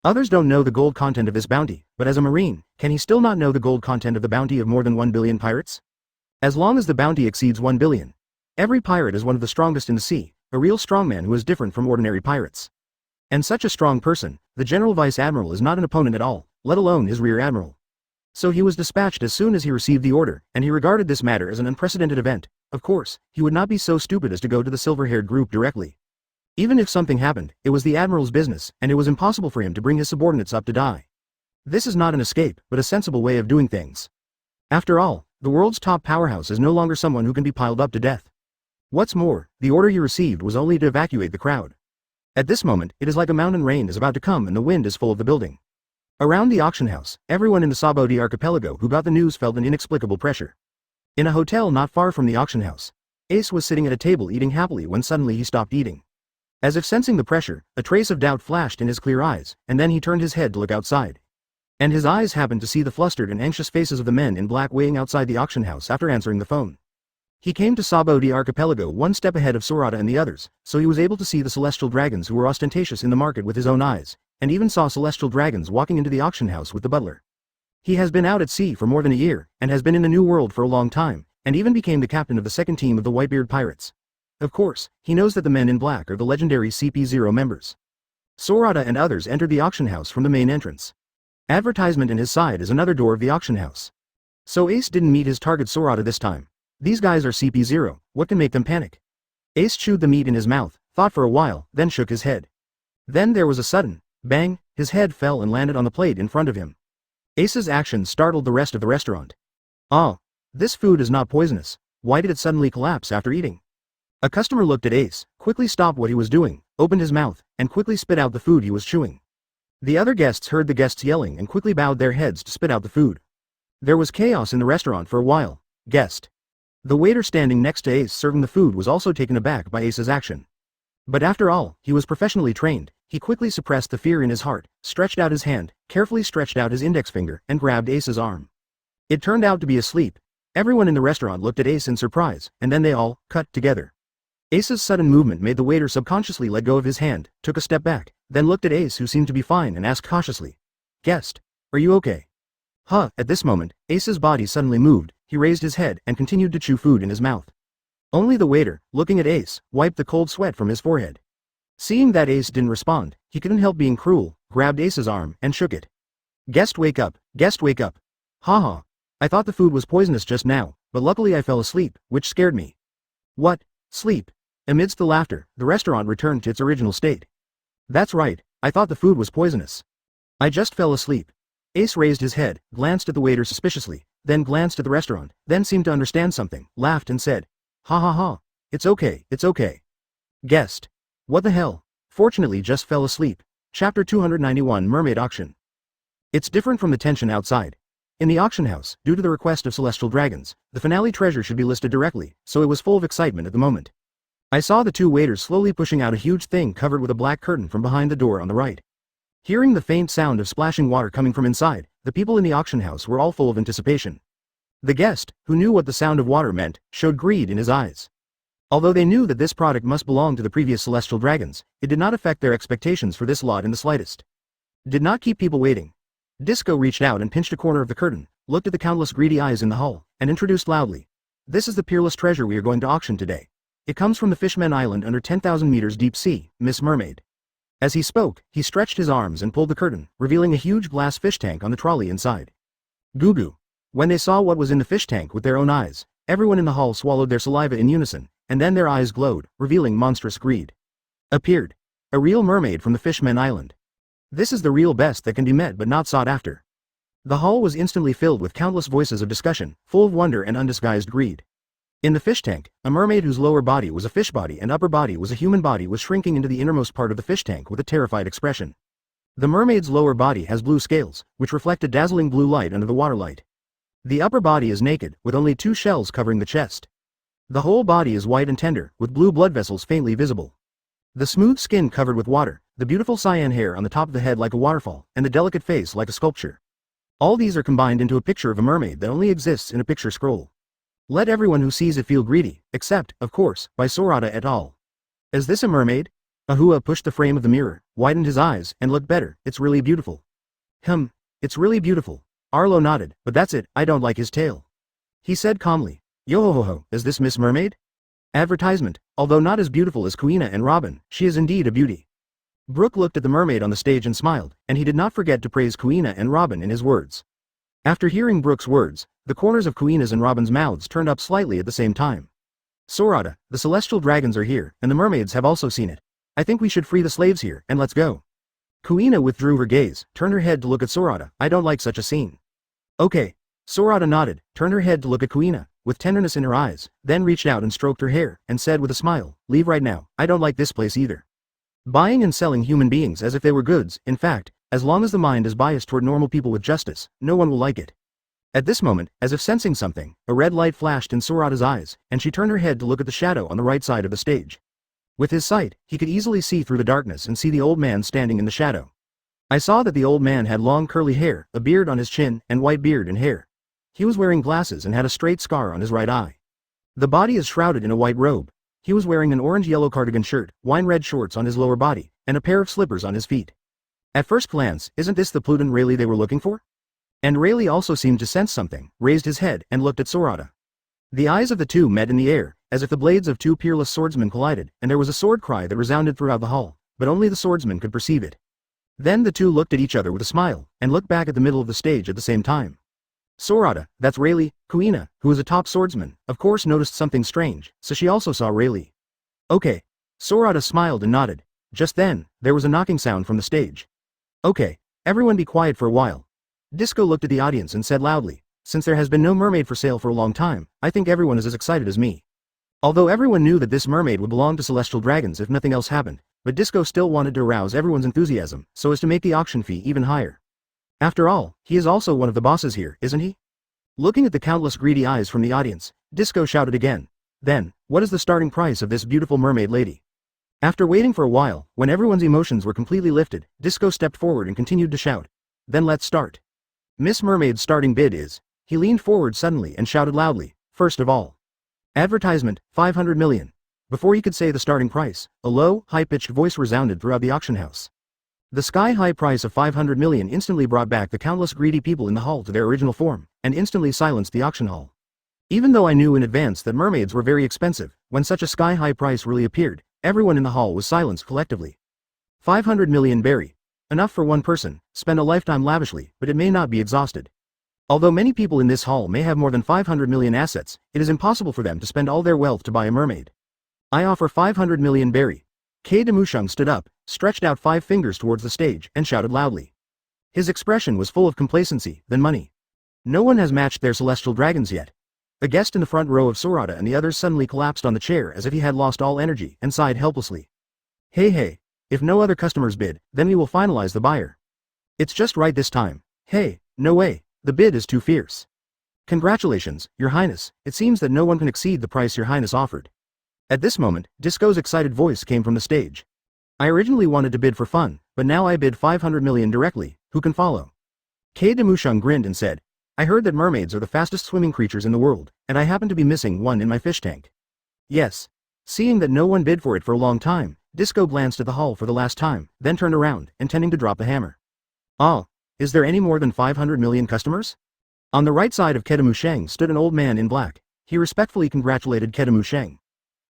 Others don't know the gold content of this bounty, but as a marine, can he still not know the gold content of the bounty of more than 1 billion pirates? As long as the bounty exceeds 1 billion. Every pirate is one of the strongest in the sea, a real strongman who is different from ordinary pirates. And such a strong person, the General Vice Admiral is not an opponent at all, let alone his Rear Admiral. So he was dispatched as soon as he received the order, and he regarded this matter as an unprecedented event. Of course, he would not be so stupid as to go to the silver-haired group directly. Even if something happened, it was the Admiral's business, and it was impossible for him to bring his subordinates up to die. This is not an escape, but a sensible way of doing things. After all, the world's top powerhouse is no longer someone who can be piled up to death. What's more, the order he received was only to evacuate the crowd. At this moment, it is like a mountain rain is about to come and the wind is full of the building. Around the auction house, everyone in the Sabodi archipelago who got the news felt an inexplicable pressure. In a hotel not far from the auction house, Ace was sitting at a table eating happily when suddenly he stopped eating. As if sensing the pressure, a trace of doubt flashed in his clear eyes, and then he turned his head to look outside. And his eyes happened to see the flustered and anxious faces of the men in black waiting outside the auction house after answering the phone. He came to Sabodi archipelago one step ahead of Sorata and the others, so he was able to see the celestial dragons who were ostentatious in the market with his own eyes, and even saw celestial dragons walking into the auction house with the butler. He has been out at sea for more than a year, and has been in the New World for a long time, and even became the captain of the second team of the Whitebeard Pirates. Of course, he knows that the men in black are the legendary CP0 members. Sorata and others entered the auction house from the main entrance. Advertisement in his side is another door of the auction house. So Ace didn't meet his target Sorata this time. These guys are CP0, what can make them panic? Ace chewed the meat in his mouth, thought for a while, then shook his head. Then there was a sudden bang, his head fell and landed on the plate in front of him. Ace's action startled the rest of the restaurant. Oh, this food is not poisonous, why did it suddenly collapse after eating? A customer looked at Ace, quickly stopped what he was doing, opened his mouth, and quickly spit out the food he was chewing. The other guests heard the guests yelling and quickly bowed their heads to spit out the food. There was chaos in the restaurant for a while. Guest. The waiter standing next to Ace serving the food was also taken aback by Ace's action. But after all, he was professionally trained. He quickly suppressed the fear in his heart, stretched out his hand, carefully stretched out his index finger, and grabbed Ace's arm. It turned out to be a sleep. Everyone in the restaurant looked at Ace in surprise, and then they all cut together. Ace's sudden movement made the waiter subconsciously let go of his hand, took a step back, then looked at Ace who seemed to be fine and asked cautiously, "Guest, are you okay?" At this moment, Ace's body suddenly moved, he raised his head and continued to chew food in his mouth. Only the waiter, looking at Ace, wiped the cold sweat from his forehead. Seeing that Ace didn't respond, he couldn't help being cruel, grabbed Ace's arm and shook it. "Guest wake up, guest wake up. Haha. I thought the food was poisonous just now, but luckily I fell asleep, which scared me." "What? Sleep?" Amidst the laughter, the restaurant returned to its original state. "That's right, I thought the food was poisonous. I just fell asleep." Ace raised his head, glanced at the waiter suspiciously, then glanced at the restaurant, then seemed to understand something, laughed and said, "Ha ha ha. It's okay, it's okay. Guest. What the hell? Fortunately just fell asleep." Chapter 291 Mermaid Auction. It's different from the tension outside. In the auction house, due to the request of celestial dragons, the finale treasure should be listed directly, so it was full of excitement at the moment. I saw the two waiters slowly pushing out a huge thing covered with a black curtain from behind the door on the right. Hearing the faint sound of splashing water coming from inside, the people in the auction house were all full of anticipation. The guest, who knew what the sound of water meant, showed greed in his eyes. Although they knew that this product must belong to the previous celestial dragons, it did not affect their expectations for this lot in the slightest. Did not keep people waiting. Disco reached out and pinched a corner of the curtain, looked at the countless greedy eyes in the hall, and introduced loudly, "This is the peerless treasure we are going to auction today. It comes from the Fishman Island under 10,000 meters deep sea, Miss Mermaid." As he spoke, he stretched his arms and pulled the curtain, revealing a huge glass fish tank on the trolley inside. Goo goo. When they saw what was in the fish tank with their own eyes, everyone in the hall swallowed their saliva in unison, and then their eyes glowed, revealing monstrous greed. Appeared. A real mermaid from the Fishman Island. This is the real best that can be met but not sought after. The hall was instantly filled with countless voices of discussion, full of wonder and undisguised greed. In the fish tank, a mermaid whose lower body was a fish body and upper body was a human body was shrinking into the innermost part of the fish tank with a terrified expression. The mermaid's lower body has blue scales, which reflect a dazzling blue light under the water light. The upper body is naked, with only 2 shells covering the chest. The whole body is white and tender, with blue blood vessels faintly visible. The smooth skin covered with water, the beautiful cyan hair on the top of the head like a waterfall, and the delicate face like a sculpture. All these are combined into a picture of a mermaid that only exists in a picture scroll. Let everyone who sees it feel greedy, except, of course, by Sorata et al. Is this a mermaid? Ahua pushed the frame of the mirror, widened his eyes, and looked better. It's really beautiful. It's really beautiful. Arlo nodded, but that's it, I don't like his tail. He said calmly, Yo ho ho ho, is this Miss Mermaid? Advertisement, Although not as beautiful as Kuina and Robin, she is indeed a beauty. Brooke looked at the mermaid on the stage and smiled, and he did not forget to praise Kuina and Robin in his words. After hearing Brooke's words, the corners of Kuina's and Robin's mouths turned up slightly at the same time. Sorata, the celestial dragons are here, and the mermaids have also seen it. I think we should free the slaves here, and let's go. Kuina withdrew her gaze, turned her head to look at Sorata. I don't like such a scene. Okay. Sorata nodded, turned her head to look at Kuina, with tenderness in her eyes, then reached out and stroked her hair, and said with a smile, leave right now, I don't like this place either. Buying and selling human beings as if they were goods, in fact, as long as the mind is biased toward normal people with justice, no one will like it. At this moment, as if sensing something, a red light flashed in Sorata's eyes, and she turned her head to look at the shadow on the right side of the stage. With his sight, he could easily see through the darkness and see the old man standing in the shadow. I saw that the old man had long curly hair, a beard on his chin, and white beard and hair. He was wearing glasses and had a straight scar on his right eye. The body is shrouded in a white robe. He was wearing an orange-yellow cardigan shirt, wine-red shorts on his lower body, and a pair of slippers on his feet. At first glance, isn't this the Pluton Rayleigh they were looking for? And Rayleigh also seemed to sense something, raised his head, and looked at Sorata. The eyes of the two met in the air, as if the blades of two peerless swordsmen collided, and there was a sword cry that resounded throughout the hall, but only the swordsman could perceive it. Then the two looked at each other with a smile, and looked back at the middle of the stage at the same time. Sorata, that's Rayleigh. Kuina, who is a top swordsman, of course noticed something strange, so she also saw Rayleigh. Okay. Sorata smiled and nodded. Just then, there was a knocking sound from the stage. Okay, everyone be quiet for a while. Disco looked at the audience and said loudly, since there has been no mermaid for sale for a long time, I think everyone is as excited as me. Although everyone knew that this mermaid would belong to celestial dragons if nothing else happened, but Disco still wanted to arouse everyone's enthusiasm, so as to make the auction fee even higher. After all, he is also one of the bosses here, isn't he? Looking at the countless greedy eyes from the audience, Disco shouted again. Then, what is the starting price of this beautiful mermaid lady? After waiting for a while, when everyone's emotions were completely lifted, Disco stepped forward and continued to shout. Then let's start. Miss Mermaid's starting bid is. He leaned forward suddenly and shouted loudly, first of all. Advertisement, 500 million. Before he could say the starting price, a low, high-pitched voice resounded throughout the auction house. The sky-high price of 500 million instantly brought back the countless greedy people in the hall to their original form, and instantly silenced the auction hall. Even though I knew in advance that mermaids were very expensive, when such a sky-high price really appeared, everyone in the hall was silenced collectively. 500 million berry. Enough for one person, spend a lifetime lavishly, but it may not be exhausted. Although many people in this hall may have more than 500 million assets, it is impossible for them to spend all their wealth to buy a mermaid. I offer 500 million berry. K. Demushung stood up, stretched out 5 fingers towards the stage, and shouted loudly. His expression was full of complacency, than money. No one has matched their celestial dragons yet. A guest in the front row of Sorata and the others suddenly collapsed on the chair as if he had lost all energy, and sighed helplessly. Hey, if no other customers bid, then we will finalize the buyer. It's just right this time. Hey, no way, the bid is too fierce. Congratulations, Your Highness, it seems that no one can exceed the price Your Highness offered. At this moment, Disco's excited voice came from the stage. I originally wanted to bid for fun, but now I bid 500 million directly, who can follow? K. Demushung grinned and said, I heard that mermaids are the fastest swimming creatures in the world, and I happen to be missing one in my fish tank. Yes. Seeing that no one bid for it for a long time, Disco glanced at the hall for the last time, then turned around, intending to drop the hammer. Oh, is there any more than 500 million customers? On the right side of Kedemusheng stood an old man in black. He respectfully congratulated Kedemusheng.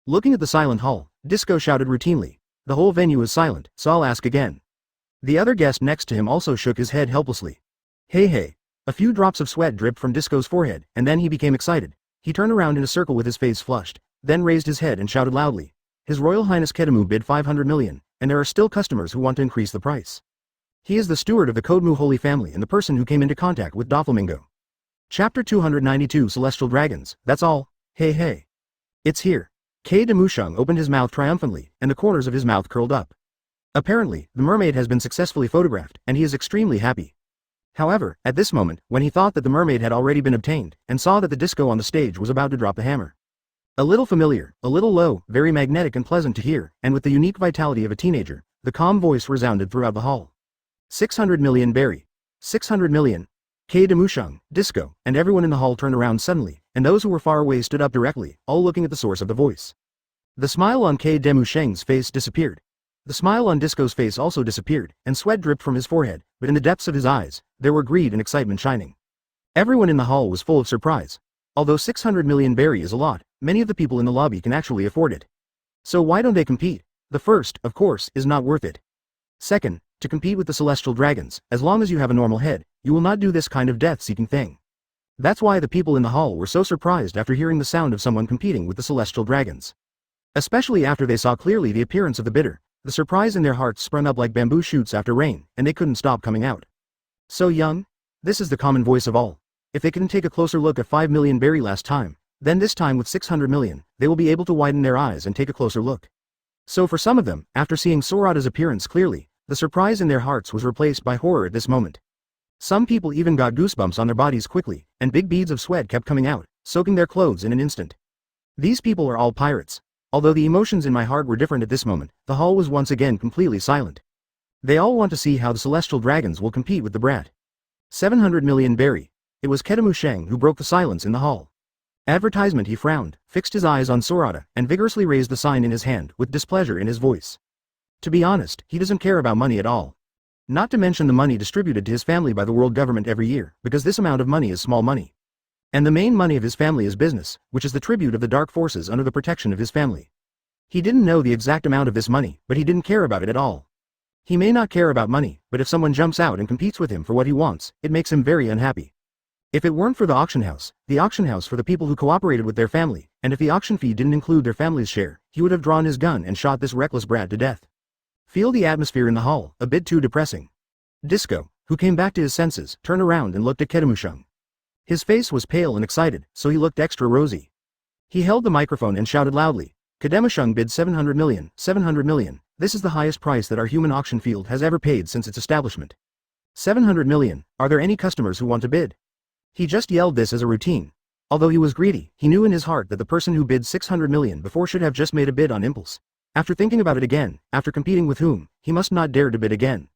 Looking at the silent hall, Disco shouted routinely. The whole venue is silent, so I'll ask again. The other guest next to him also shook his head helplessly. Hey. A few drops of sweat dripped from Disco's forehead, and then he became excited. He turned around in a circle with his face flushed, then raised his head and shouted loudly. His Royal Highness Kedemu bid 500 million, and there are still customers who want to increase the price. He is the steward of the Kodmu Holy Family and the person who came into contact with Doflamingo. Chapter 292 Celestial Dragons, that's all. Hey. It's here. K. Demushung opened his mouth triumphantly, and the corners of his mouth curled up. Apparently, the mermaid has been successfully photographed, and he is extremely happy. However, at this moment, when he thought that the mermaid had already been obtained, and saw that the Disco on the stage was about to drop the hammer. A little familiar, a little low, very magnetic and pleasant to hear, and with the unique vitality of a teenager, the calm voice resounded throughout the hall. 600 million berry. 600 million. K. Demushung, Disco, and everyone in the hall turned around suddenly, and those who were far away stood up directly, all looking at the source of the voice. The smile on K. Demusheng's face disappeared. The smile on Disco's face also disappeared, and sweat dripped from his forehead, but in the depths of his eyes, there were greed and excitement shining. Everyone in the hall was full of surprise. Although 600 million berry is a lot, many of the people in the lobby can actually afford it. So why don't they compete? The first, of course, is not worth it. Second, to compete with the celestial dragons, as long as you have a normal head, you will not do this kind of death-seeking thing. That's why the people in the hall were so surprised after hearing the sound of someone competing with the celestial dragons. Especially after they saw clearly the appearance of the bidder, the surprise in their hearts sprung up like bamboo shoots after rain, and they couldn't stop coming out. So young? This is the common voice of all. If they couldn't take a closer look at 5 million berry last time, then this time with 600 million, they will be able to widen their eyes and take a closer look. So for some of them, after seeing Sorata's appearance clearly, the surprise in their hearts was replaced by horror at this moment. Some people even got goosebumps on their bodies quickly, and big beads of sweat kept coming out, soaking their clothes in an instant. These people are all pirates. Although the emotions in my heart were different at this moment, the hall was once again completely silent. They all want to see how the celestial dragons will compete with the brat. 700 million berry. It was Kedemu Sheng who broke the silence in the hall. Advertisement. He frowned, fixed his eyes on Sorata, and vigorously raised the sign in his hand, with displeasure in his voice. To be honest, he doesn't care about money at all. Not to mention the money distributed to his family by the world government every year, because this amount of money is small money. And the main money of his family is business, which is the tribute of the dark forces under the protection of his family. He didn't know the exact amount of this money, but he didn't care about it at all. He may not care about money, but if someone jumps out and competes with him for what he wants, it makes him very unhappy. If it weren't for the auction house for the people who cooperated with their family, and if the auction fee didn't include their family's share, he would have drawn his gun and shot this reckless brat to death. Feel the atmosphere in the hall, a bit too depressing. Disco, who came back to his senses, turned around and looked at Kedemushung. His face was pale and excited, so he looked extra rosy. He held the microphone and shouted loudly, Kedemushung bid 700 million, 700 million, this is the highest price that our human auction field has ever paid since its establishment. 700 million, are there any customers who want to bid? He just yelled this as a routine. Although he was greedy, he knew in his heart that the person who bid 600 million before should have just made a bid on impulse. After thinking about it again, after competing with whom, he must not dare to bid again.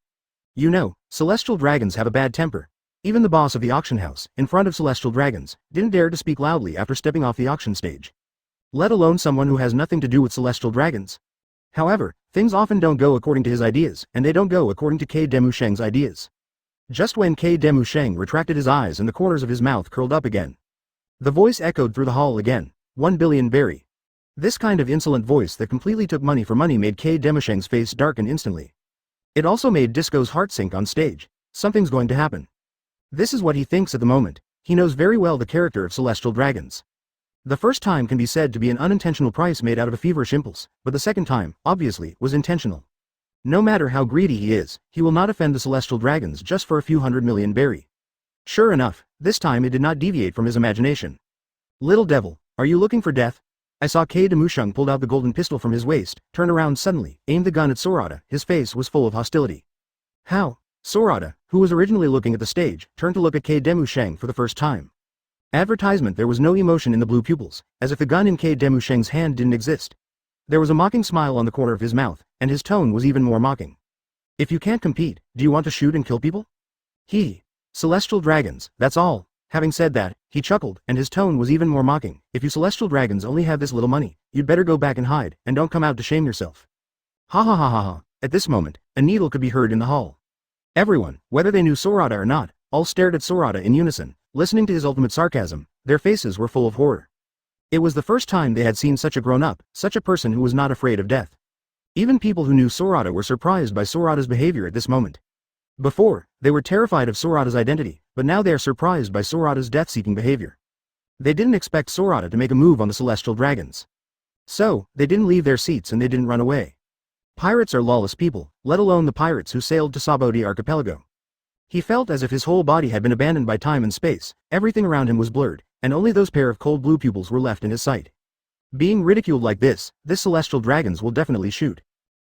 You know, celestial dragons have a bad temper. Even the boss of the auction house, in front of celestial dragons, didn't dare to speak loudly after stepping off the auction stage. Let alone someone who has nothing to do with celestial dragons. However, things often don't go according to his ideas, and they don't go according to Kedemu Sheng's ideas. Just when Kedemu Sheng retracted his eyes and the corners of his mouth curled up again. The voice echoed through the hall again, 1 billion berry. This kind of insolent voice that completely took money for money made Kedemu Sheng's face darken instantly. It also made Disco's heart sink on stage. Something's going to happen. This is what he thinks at the moment. He knows very well the character of celestial dragons. The first time can be said to be an unintentional price made out of a feverish impulse, but the second time, obviously, was intentional. No matter how greedy he is, he will not offend the celestial dragons just for a few 100 million berry. Sure enough, this time it did not deviate from his imagination. Little devil, are you looking for death? I saw Kedemushung pulled out the golden pistol from his waist, turned around suddenly, aimed the gun at Sorata. His face was full of hostility. How? Sorata, who was originally looking at the stage, turned to look at Kedemushung for the first time. Advertisement. There was no emotion in the blue pupils, as if the gun in Kedemushung's hand didn't exist. There was a mocking smile on the corner of his mouth, and his tone was even more mocking. If you can't compete, do you want to shoot and kill people? Celestial dragons, that's all. Having said that, he chuckled, and his tone was even more mocking. If you celestial dragons only have this little money, you'd better go back and hide, and don't come out to shame yourself. Ha ha ha ha ha. At this moment, a needle could be heard in the hall. Everyone, whether they knew Sorata or not, all stared at Sorata in unison, listening to his ultimate sarcasm. Their faces were full of horror. It was the first time they had seen such a grown-up, such a person who was not afraid of death. Even people who knew Sorata were surprised by Sorata's behavior at this moment. Before, they were terrified of Sorata's identity, but now they are surprised by Sorata's death-seeking behavior. They didn't expect Sorata to make a move on the celestial dragons. So, they didn't leave their seats and they didn't run away. Pirates are lawless people, let alone the pirates who sailed to Saboti Archipelago. He felt as if his whole body had been abandoned by time and space, everything around him was blurred, and only those pair of cold blue pupils were left in his sight. Being ridiculed like this celestial dragons will definitely shoot.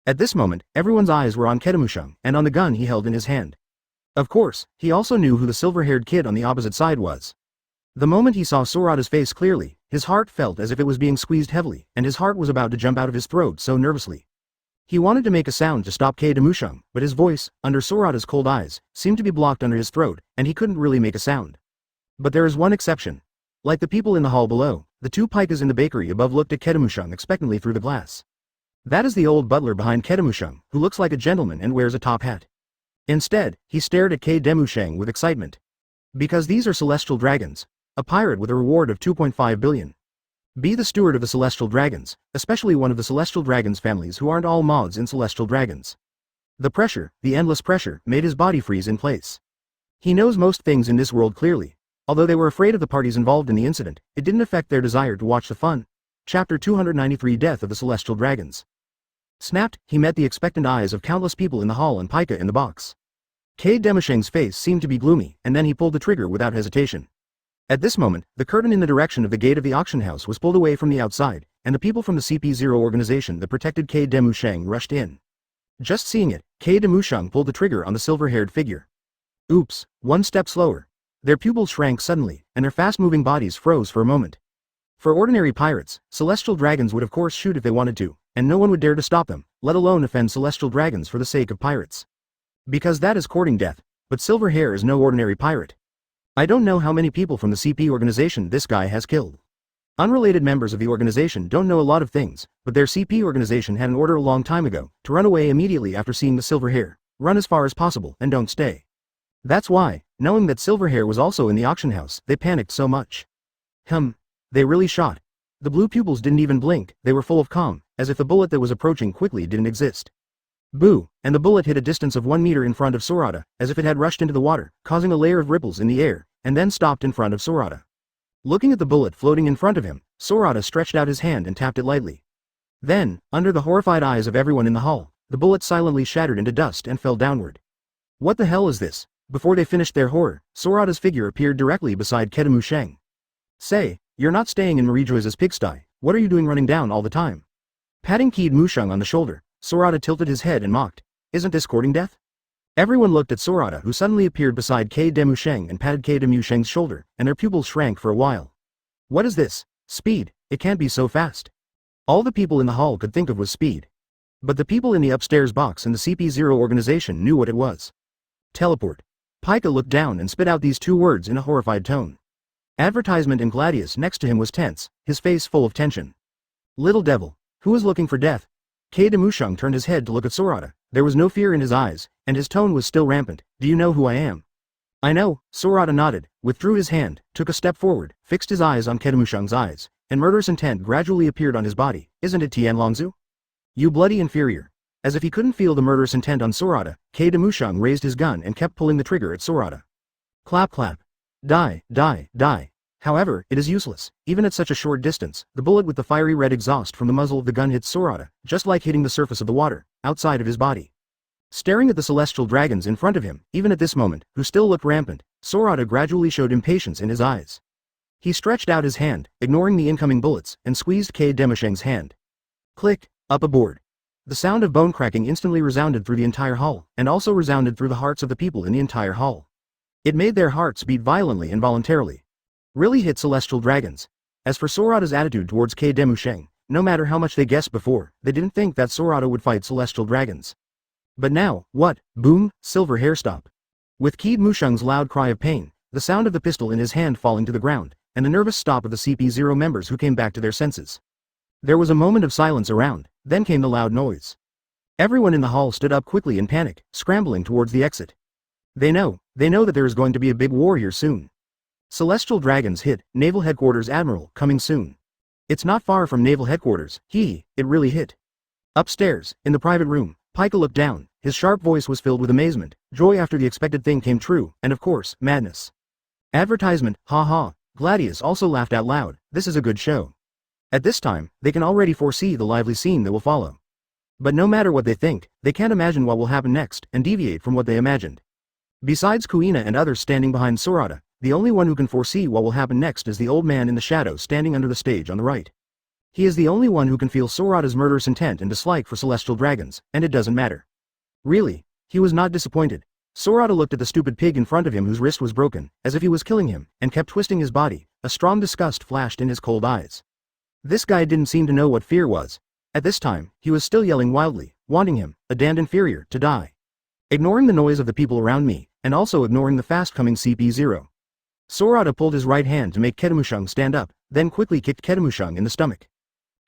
At this moment, everyone's eyes were on Kedemushung, and on the gun he held in his hand. Of course, he also knew who the silver-haired kid on the opposite side was. The moment he saw Sorata's face clearly, his heart felt as if it was being squeezed heavily, and his heart was about to jump out of his throat so nervously. He wanted to make a sound to stop Kedemushung, but his voice, under Sorata's cold eyes, seemed to be blocked under his throat, and he couldn't really make a sound. But there is one exception. Like the people in the hall below, the two pikas in the bakery above looked at Kedemushung expectantly through the glass. That is the old butler behind Kedemushung, who looks like a gentleman and wears a top hat. Instead, he stared at Kedemushung with excitement. Because these are celestial dragons. A pirate with a reward of 2.5 billion. Be the steward of the celestial dragons, especially one of the celestial dragons families who aren't all mods in celestial dragons. The pressure, the endless pressure, made his body freeze in place. He knows most things in this world clearly. Although they were afraid of the parties involved in the incident, it didn't affect their desire to watch the fun. Chapter 293 Death of the Celestial Dragons. Snapped, he met the expectant eyes of countless people in the hall and Pika in the box. Cade Demusheng's face seemed to be gloomy, and then he pulled the trigger without hesitation. At this moment, the curtain in the direction of the gate of the auction house was pulled away from the outside, and the people from the CP0 organization that protected Cade Demusheng rushed in. Just seeing it, Cade Demusheng pulled the trigger on the silver-haired figure. Oops, one step slower. Their pupils shrank suddenly, and their fast-moving bodies froze for a moment. For ordinary pirates, celestial dragons would of course shoot if they wanted to, and no one would dare to stop them, let alone offend celestial dragons for the sake of pirates. Because that is courting death, but Silverhair is no ordinary pirate. I don't know how many people from the CP organization this guy has killed. Unrelated members of the organization don't know a lot of things, but their CP organization had an order a long time ago, to run away immediately after seeing the Silverhair, run as far as possible and don't stay. That's why, knowing that Silverhair was also in the auction house, they panicked so much. They really shot. The blue pupils didn't even blink, they were full of calm, as if the bullet that was approaching quickly didn't exist. Boo, and the bullet hit a distance of 1 meter in front of Sorata, as if it had rushed into the water, causing a layer of ripples in the air, and then stopped in front of Sorata. Looking at the bullet floating in front of him, Sorata stretched out his hand and tapped it lightly. Then, under the horrified eyes of everyone in the hall, the bullet silently shattered into dust and fell downward. What the hell is this? Before they finished their horror, Sorata's figure appeared directly beside Kedemusheng. Say, you're not staying in Marijoi's pigsty, what are you doing running down all the time? Patting Cade Musheng on the shoulder, Sorata tilted his head and mocked, isn't this courting death? Everyone looked at Sorata, who suddenly appeared beside Cade Demusheng and patted Cade Demusheng's shoulder, and their pupils shrank for a while. What is this? Speed, it can't be so fast. All the people in the hall could think of was speed. But the people in the upstairs box and the CP0 organization knew what it was. Teleport. Pika looked down and spit out these 2 words in a horrified tone. Advertisement and Gladius next to him was tense, his face full of tension. Little devil, who is looking for death? Cade Demusheng turned his head to look at Sorata. There was no fear in his eyes, and his tone was still rampant. Do you know who I am? I know, Sorata nodded, withdrew his hand, took a step forward, fixed his eyes on Kedemusheng's eyes, and murderous intent gradually appeared on his body. Isn't it Tian Longzhu? You bloody inferior. As if he couldn't feel the murderous intent on Sorata, Cade Demusheng raised his gun and kept pulling the trigger at Sorata. Clap clap. Die, die, die. However, it is useless. Even at such a short distance, the bullet with the fiery red exhaust from the muzzle of the gun hit Sorata, just like hitting the surface of the water, outside of his body. Staring at the celestial dragons in front of him, even at this moment, who still looked rampant, Sorata gradually showed impatience in his eyes. He stretched out his hand, ignoring the incoming bullets, and squeezed Cade Demusheng's hand. Click, up aboard. The sound of bone cracking instantly resounded through the entire hall, and also resounded through the hearts of the people in the entire hall. It made their hearts beat violently and voluntarily. Really hit celestial dragons. As for Sorata's attitude towards Cade Demusheng, no matter how much they guessed before, they didn't think that Sorata would fight celestial dragons. But now, what? Boom, Silverhair stop. With Cade Demusheng's loud cry of pain, the sound of the pistol in his hand falling to the ground, and the nervous stop of the CP0 members who came back to their senses. There was a moment of silence around, then came the loud noise. Everyone in the hall stood up quickly in panic, scrambling towards the exit. They know that there is going to be a big war here soon. Celestial dragons hit, Naval Headquarters Admiral, coming soon. It's not far from Naval Headquarters, it really hit. Upstairs, in the private room, Pika looked down, his sharp voice was filled with amazement, joy after the expected thing came true, and of course, madness. Advertisement, ha ha, Gladius also laughed out loud, this is a good show. At this time, they can already foresee the lively scene that will follow. But no matter what they think, they can't imagine what will happen next, and deviate from what they imagined. Besides Kuina and others standing behind Sorata, the only one who can foresee what will happen next is the old man in the shadow standing under the stage on the right. He is the only one who can feel Sorata's murderous intent and dislike for celestial dragons, and it doesn't matter. Really, he was not disappointed. Sorata looked at the stupid pig in front of him whose wrist was broken, as if he was killing him, and kept twisting his body. A strong disgust flashed in his cold eyes. This guy didn't seem to know what fear was. At this time, he was still yelling wildly, wanting him, a damned inferior, to die. Ignoring the noise of the people around me, and also ignoring the fast-coming CP0. Sorata pulled his right hand to make Kedemusheng stand up, then quickly kicked Kedemusheng in the stomach.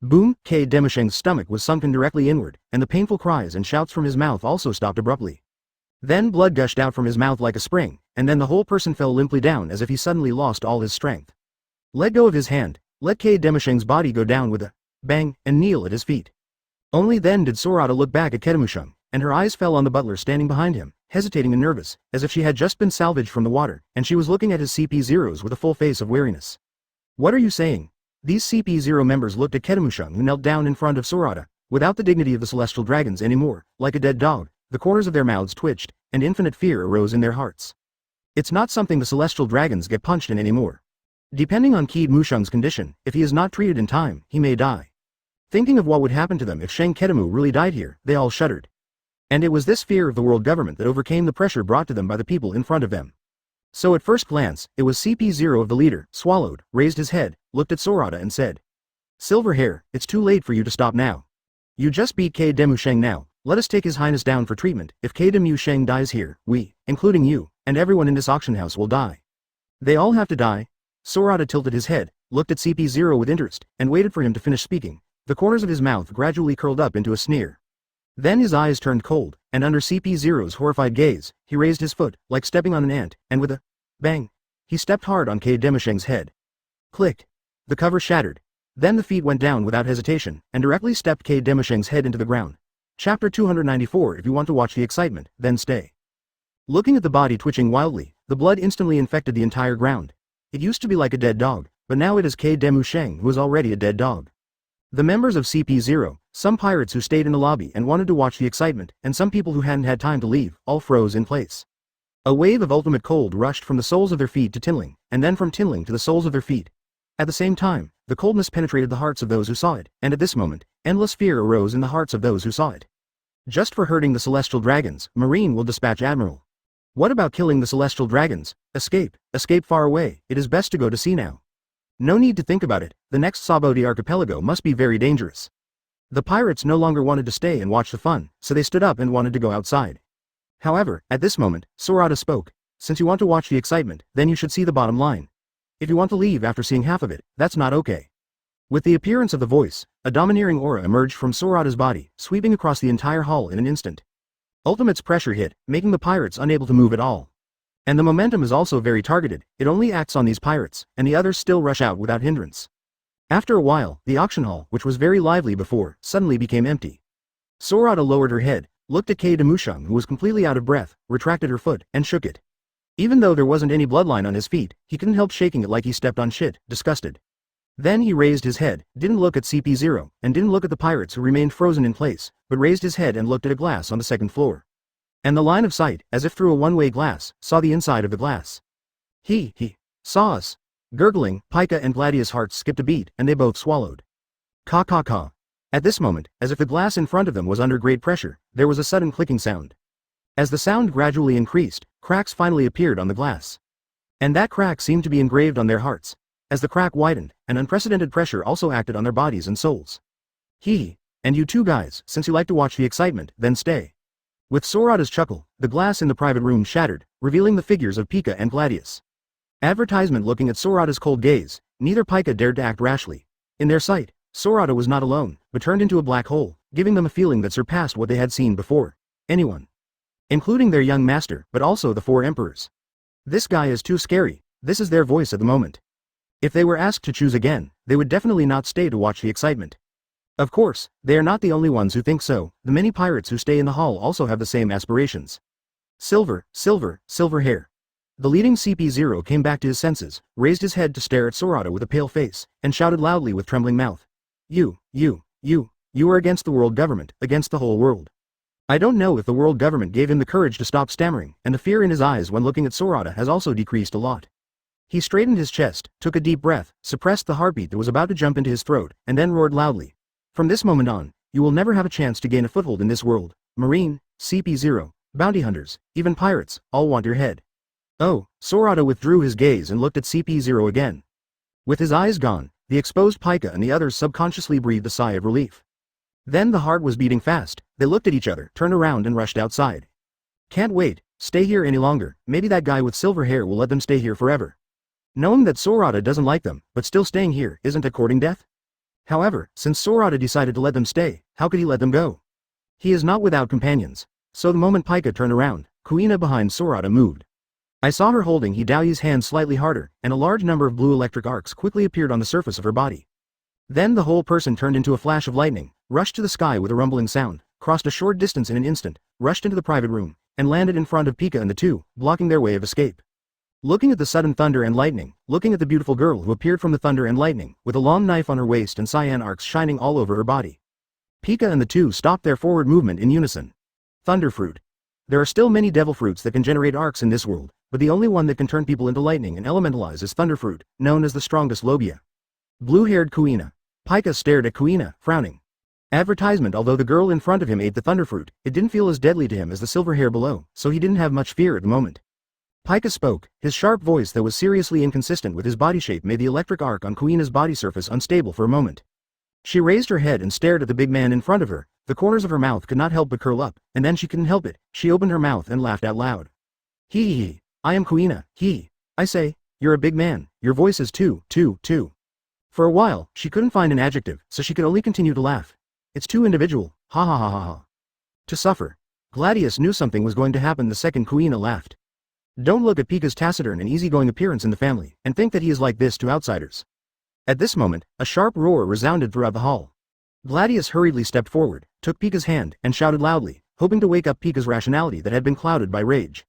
Boom, Cade Demusheng's stomach was sunken directly inward, and the painful cries and shouts from his mouth also stopped abruptly. Then blood gushed out from his mouth like a spring, and then the whole person fell limply down as if he suddenly lost all his strength. Let go of his hand, let Kade Demusheng's body go down with a bang and kneel at his feet. Only then did Sorata look back at Kedemusheng, and her eyes fell on the butler standing behind him, hesitating and nervous, as if she had just been salvaged from the water, and she was looking at his CP0s with a full face of weariness. What are you saying? These CP0 members looked at Kedemusheng, who knelt down in front of Sorata, without the dignity of the celestial dragons anymore, like a dead dog. The corners of their mouths twitched, and infinite fear arose in their hearts. It's not something the celestial dragons get punched in anymore. Depending on Kade Musheng's condition, if he is not treated in time, he may die. Thinking of what would happen to them if Sheng Kedemu really died here, they all shuddered. And it was this fear of the world government that overcame the pressure brought to them by the people in front of them. So at first glance, it was CP0 of the leader, swallowed, raised his head, looked at Sorata and said, "Silver hair, it's too late for you to stop now. You just beat Kade Demusheng now, let us take his highness down for treatment. If Kade Demusheng dies here, we, including you, and everyone in this auction house will die. They all have to die." Sorata tilted his head, looked at CP0 with interest, and waited for him to finish speaking. The corners of his mouth gradually curled up into a sneer. Then his eyes turned cold, and under CP0's horrified gaze, he raised his foot, like stepping on an ant, and with a bang, he stepped hard on Kade Demusheng's head. Click. The cover shattered. Then the feet went down without hesitation, and directly stepped Kade Demusheng's head into the ground. Chapter 294. If you want to watch the excitement, then stay. Looking at the body twitching wildly, the blood instantly infected the entire ground. It used to be like a dead dog, but now it is Kade Demusheng who is already a dead dog. The members of CP0, some pirates who stayed in the lobby and wanted to watch the excitement, and some people who hadn't had time to leave, all froze in place. A wave of ultimate cold rushed from the soles of their feet to tingling, and then from tingling to the soles of their feet. At the same time, the coldness penetrated the hearts of those who saw it, and at this moment, endless fear arose in the hearts of those who saw it. Just for hurting the celestial dragons, Marine will dispatch Admiral. What about killing the celestial dragons? Escape, escape far away, it is best to go to sea now. No need to think about it, the next Saboti archipelago must be very dangerous. The pirates no longer wanted to stay and watch the fun, so they stood up and wanted to go outside. However, at this moment, Sorata spoke. Since you want to watch the excitement, then you should see the bottom line. If you want to leave after seeing half of it, that's not okay. With the appearance of the voice, a domineering aura emerged from Sorata's body, sweeping across the entire hall in an instant. Ultimate's pressure hit, making the pirates unable to move at all. And the momentum is also very targeted, it only acts on these pirates, and the others still rush out without hindrance. After a while, the auction hall, which was very lively before, suddenly became empty. Sorata lowered her head, looked at Kade Demusheng, who was completely out of breath, retracted her foot, and shook it. Even though there wasn't any bloodline on his feet, he couldn't help shaking it like he stepped on shit, disgusted. Then he raised his head, didn't look at CP0, and didn't look at the pirates who remained frozen in place, but raised his head and looked at a glass on the second floor. And the line of sight, as if through a one-way glass, saw the inside of the glass. He saw us. Gurgling, Pika and Gladius' hearts skipped a beat, and they both swallowed. Caw caw caw. At this moment, as if the glass in front of them was under great pressure, there was a sudden clicking sound. As the sound gradually increased, cracks finally appeared on the glass. And that crack seemed to be engraved on their hearts. As the crack widened, an unprecedented pressure also acted on their bodies and souls. And you two guys, since you like to watch the excitement, then stay. With Sorata's chuckle, the glass in the private room shattered, revealing the figures of Pika and Gladius. Advertisement. Looking at Sorata's cold gaze, neither Pika dared to act rashly. In their sight, Sorata was not alone, but turned into a black hole, giving them a feeling that surpassed what they had seen before. Anyone. Including their young master, but also the four emperors. This guy is too scary, this is their voice at the moment. If they were asked to choose again, they would definitely not stay to watch the excitement. Of course, they are not the only ones who think so, the many pirates who stay in the hall also have the same aspirations. Silver hair. The leading CP0 came back to his senses, raised his head to stare at Sorata with a pale face, and shouted loudly with trembling mouth. You are against the world government, against the whole world. I don't know if the world government gave him the courage to stop stammering, and the fear in his eyes when looking at Sorata has also decreased a lot. He straightened his chest, took a deep breath, suppressed the heartbeat that was about to jump into his throat, and then roared loudly. From this moment on, you will never have a chance to gain a foothold in this world. Marine, CP0, bounty hunters, even pirates, all want your head. Oh, Sorata withdrew his gaze and looked at CP0 again. With his eyes gone, the exposed Pika and the others subconsciously breathed a sigh of relief. Then the heart was beating fast, they looked at each other, turned around and rushed outside. Can't wait, stay here any longer, maybe that guy with silver hair will let them stay here forever. Knowing that Sorata doesn't like them, but still staying here isn't a courting death? However, since Sorata decided to let them stay, how could he let them go? He is not without companions. So the moment Pika turned around, Kuina behind Sorata moved. I saw her holding He Daoyi's hand slightly harder, and a large number of blue electric arcs quickly appeared on the surface of her body. Then the whole person turned into a flash of lightning, rushed to the sky with a rumbling sound, crossed a short distance in an instant, rushed into the private room, and landed in front of Pika and the two, blocking their way of escape. Looking at the sudden thunder and lightning, looking at the beautiful girl who appeared from the thunder and lightning, with a long knife on her waist and cyan arcs shining all over her body. Pika and the two stopped their forward movement in unison. Thunderfruit. There are still many devil fruits that can generate arcs in this world, but the only one that can turn people into lightning and elementalize is thunderfruit, known as the strongest Lobia. Blue-haired Kuina. Pika stared at Kuina, frowning. Advertisement. Although the girl in front of him ate the thunderfruit, it didn't feel as deadly to him as the silver hair below, so he didn't have much fear at the moment. Pika spoke, his sharp voice that was seriously inconsistent with his body shape made the electric arc on Kuina's body surface unstable for a moment. She raised her head and stared at the big man in front of her, the corners of her mouth could not help but curl up, and then she couldn't help it, she opened her mouth and laughed out loud. Hee. I am Kuina, I say, you're a big man, your voice is too. For a while, she couldn't find an adjective, so she could only continue to laugh. It's too individual, ha ha ha ha ha. To suffer. Gladius knew something was going to happen the second Kuina laughed. Don't look at Pika's taciturn and easygoing appearance in the family, and think that he is like this to outsiders. At this moment, a sharp roar resounded throughout the hall. Gladius hurriedly stepped forward, took Pika's hand, and shouted loudly, hoping to wake up Pika's rationality that had been clouded by rage.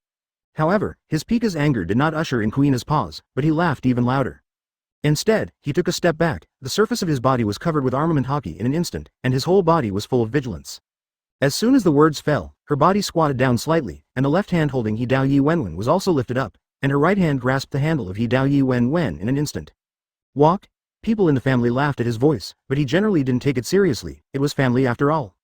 However, his Pika's anger did not usher in Kuina's pause, but he laughed even louder. Instead, he took a step back, the surface of his body was covered with armament hockey in an instant, and his whole body was full of vigilance. As soon as the words fell, her body squatted down slightly, and the left hand holding He Dao Yi Wen was also lifted up, and her right hand grasped the handle of He Dao Yi Wen in an instant. Walk? People in the family laughed at his voice, but he generally didn't take it seriously, it was family after all.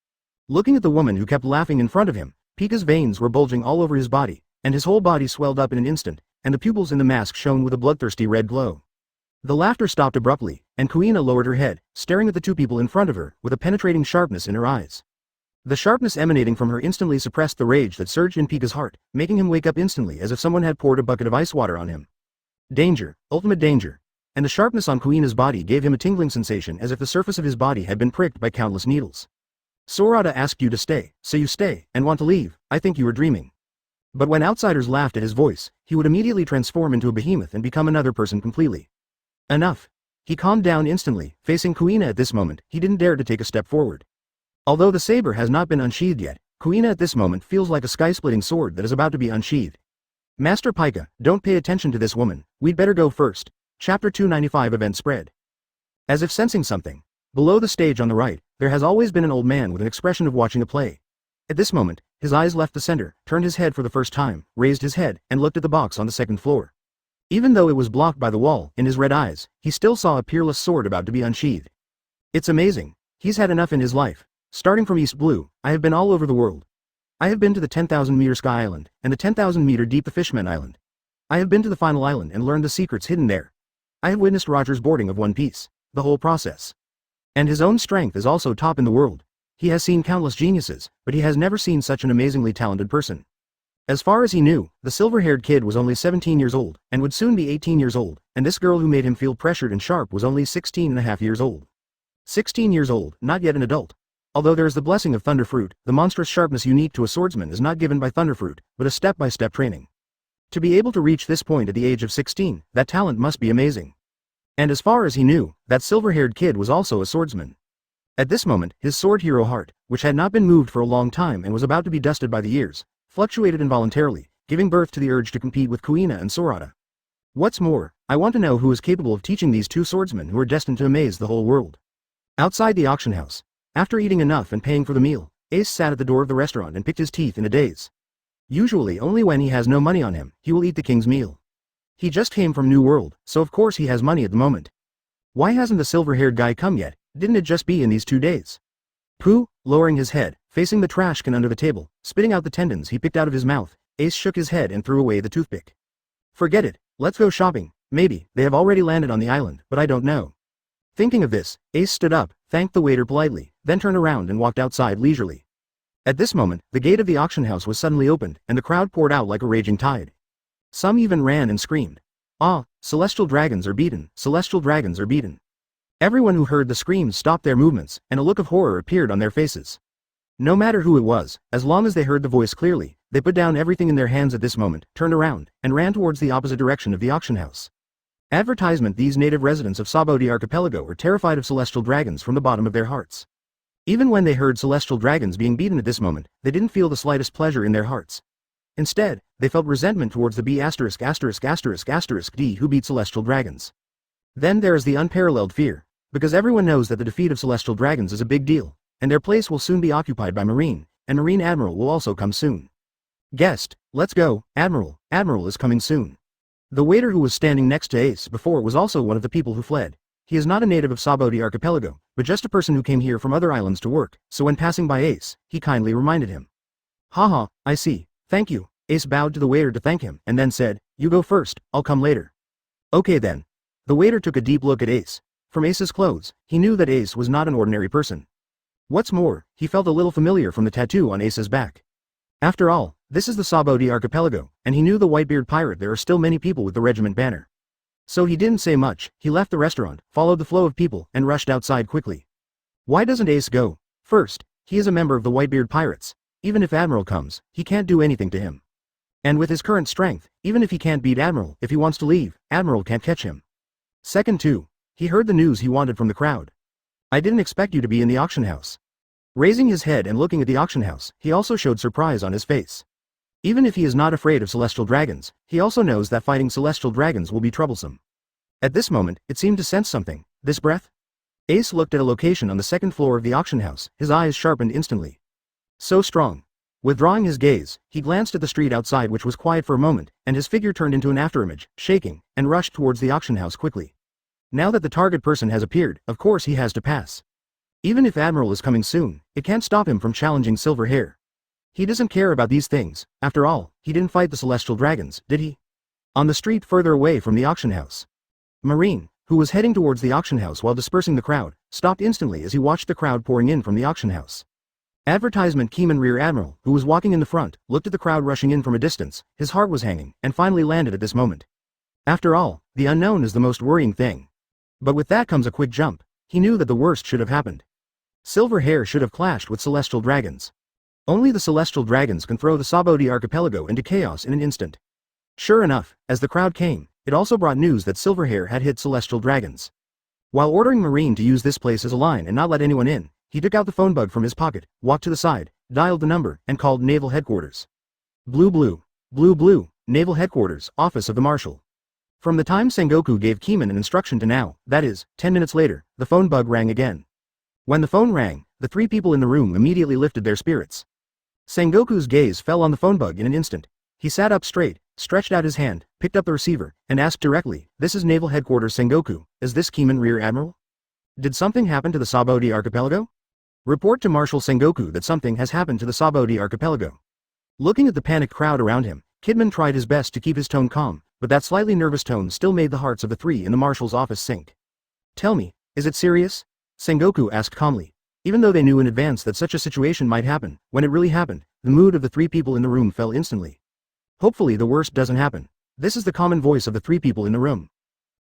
Looking at the woman who kept laughing in front of him, Pika's veins were bulging all over his body, and his whole body swelled up in an instant, and the pupils in the mask shone with a bloodthirsty red glow. The laughter stopped abruptly, and Kuina lowered her head, staring at the two people in front of her, with a penetrating sharpness in her eyes. The sharpness emanating from her instantly suppressed the rage that surged in Pika's heart, making him wake up instantly as if someone had poured a bucket of ice water on him. Danger, ultimate danger. And the sharpness on Kuina's body gave him a tingling sensation as if the surface of his body had been pricked by countless needles. Sorata asked you to stay, so you stay, and want to leave, I think you were dreaming. But when outsiders laughed at his voice, he would immediately transform into a behemoth and become another person completely. Enough. He calmed down instantly, facing Kuina at this moment, he didn't dare to take a step forward. Although the saber has not been unsheathed yet, Kuina at this moment feels like a sky-splitting sword that is about to be unsheathed. Master Pika, don't pay attention to this woman, we'd better go first. Chapter 295 Event Spread. As if sensing something, below the stage on the right, there has always been an old man with an expression of watching a play. At this moment, his eyes left the center, turned his head for the first time, raised his head, and looked at the box on the second floor. Even though it was blocked by the wall, in his red eyes, he still saw a peerless sword about to be unsheathed. It's amazing. He's had enough in his life. Starting from East Blue, I have been all over the world. I have been to the 10,000-meter Sky Island, and the 10,000-meter deep the Fishman Island. I have been to the Final Island and learned the secrets hidden there. I have witnessed Roger's boarding of One Piece, the whole process. And his own strength is also top in the world. He has seen countless geniuses, but he has never seen such an amazingly talented person. As far as he knew, the silver-haired kid was only 17 years old, and would soon be 18 years old, and this girl who made him feel pressured and sharp was only 16.5 years old. 16 years old, not yet an adult. Although there is the blessing of Thunderfruit, the monstrous sharpness unique to a swordsman is not given by Thunderfruit, but a step-by-step training. To be able to reach this point at the age of 16, that talent must be amazing. And as far as he knew, that silver-haired kid was also a swordsman. At this moment, his sword hero heart, which had not been moved for a long time and was about to be dusted by the years, fluctuated involuntarily, giving birth to the urge to compete with Kuina and Sorata. What's more, I want to know who is capable of teaching these two swordsmen who are destined to amaze the whole world. Outside the auction house, after eating enough and paying for the meal, Ace sat at the door of the restaurant and picked his teeth in a daze. Usually only when he has no money on him, he will eat the king's meal. He just came from New World, so of course he has money at the moment. Why hasn't the silver-haired guy come yet? Didn't it just be in these 2 days? Pooh, lowering his head, facing the trash can under the table, spitting out the tendons he picked out of his mouth, Ace shook his head and threw away the toothpick. Forget it, let's go shopping, maybe, they have already landed on the island, but I don't know. Thinking of this, Ace stood up, thanked the waiter politely, then turned around and walked outside leisurely. At this moment, the gate of the auction house was suddenly opened, and the crowd poured out like a raging tide. Some even ran and screamed. Ah, celestial dragons are beaten, celestial dragons are beaten. Everyone who heard the screams stopped their movements, and a look of horror appeared on their faces. No matter who it was, as long as they heard the voice clearly, they put down everything in their hands at this moment, turned around, and ran towards the opposite direction of the auction house. Advertisement: these native residents of Saboti Archipelago are terrified of celestial dragons from the bottom of their hearts. Even when they heard celestial dragons being beaten at this moment, they didn't feel the slightest pleasure in their hearts. Instead, they felt resentment towards the B************ D who beat celestial dragons. Then there is the unparalleled fear, because everyone knows that the defeat of celestial dragons is a big deal, and their place will soon be occupied by Marine, and Marine Admiral will also come soon. Guest, let's go, Admiral, Admiral is coming soon. The waiter who was standing next to Ace before was also one of the people who fled. He is not a native of Saboti Archipelago, but just a person who came here from other islands to work, so when passing by Ace, he kindly reminded him. Haha, I see, thank you. Ace bowed to the waiter to thank him and then said, you go first, I'll come later. Okay then. The waiter took a deep look at Ace. From Ace's clothes, he knew that Ace was not an ordinary person. What's more, he felt a little familiar from the tattoo on Ace's back. After all, this is the Saboti Archipelago, and he knew the Whitebeard pirate. There are still many people with the regiment banner. So he didn't say much, he left the restaurant, followed the flow of people, and rushed outside quickly. Why doesn't Ace go first? He is a member of the Whitebeard pirates. Even if Admiral comes, he can't do anything to him. And with his current strength, even if he can't beat Admiral, if he wants to leave, Admiral can't catch him. Second too, he heard the news he wanted from the crowd. I didn't expect you to be in the auction house. Raising his head and looking at the auction house, he also showed surprise on his face. Even if he is not afraid of celestial dragons, he also knows that fighting celestial dragons will be troublesome. At this moment, it seemed to sense something. This breath? Ace looked at a location on the second floor of the auction house, his eyes sharpened instantly. So strong. Withdrawing his gaze, he glanced at the street outside, which was quiet for a moment, and his figure turned into an afterimage, shaking, and rushed towards the auction house quickly. Now that the target person has appeared, of course he has to pass. Even if Admiral is coming soon, it can't stop him from challenging Silver Hair. He doesn't care about these things. After all, he didn't fight the celestial dragons, did he? On the street further away from the auction house, Marine, who was heading towards the auction house while dispersing the crowd, stopped instantly as he watched the crowd pouring in from the auction house. Advertisement: Keyman Rear Admiral, who was walking in the front, looked at the crowd rushing in from a distance. His heart was hanging, and finally landed at this moment. After all, the unknown is the most worrying thing. But with that comes a quick jump. He knew that the worst should have happened. Silver Hair should have clashed with celestial dragons. Only the celestial dragons can throw the Saboti Archipelago into chaos in an instant. Sure enough, as the crowd came, it also brought news that Silver Hair had hit celestial dragons. While ordering Marine to use this place as a line and not let anyone in, he took out the phone bug from his pocket, walked to the side, dialed the number, and called Naval Headquarters. Blue Blue. Blue Blue, Naval Headquarters, Office of the Marshal. From the time Sengoku gave Keyman an instruction to now, that is, 10 minutes later, the phone bug rang again. When the phone rang, the three people in the room immediately lifted their spirits. Sengoku's gaze fell on the phone bug in an instant. He sat up straight, stretched out his hand, picked up the receiver, and asked directly, "This is Naval Headquarters Sengoku, is this Keyman Rear Admiral? Did something happen to the Saboti Archipelago? Report to Marshal Sengoku that something has happened to the Saboti Archipelago." Looking at the panicked crowd around him, Kidman tried his best to keep his tone calm, but that slightly nervous tone still made the hearts of the three in the Marshal's office sink. "Tell me, is it serious?" Sengoku asked calmly. Even though they knew in advance that such a situation might happen, when it really happened, the mood of the three people in the room fell instantly. Hopefully the worst doesn't happen. This is the common voice of the three people in the room.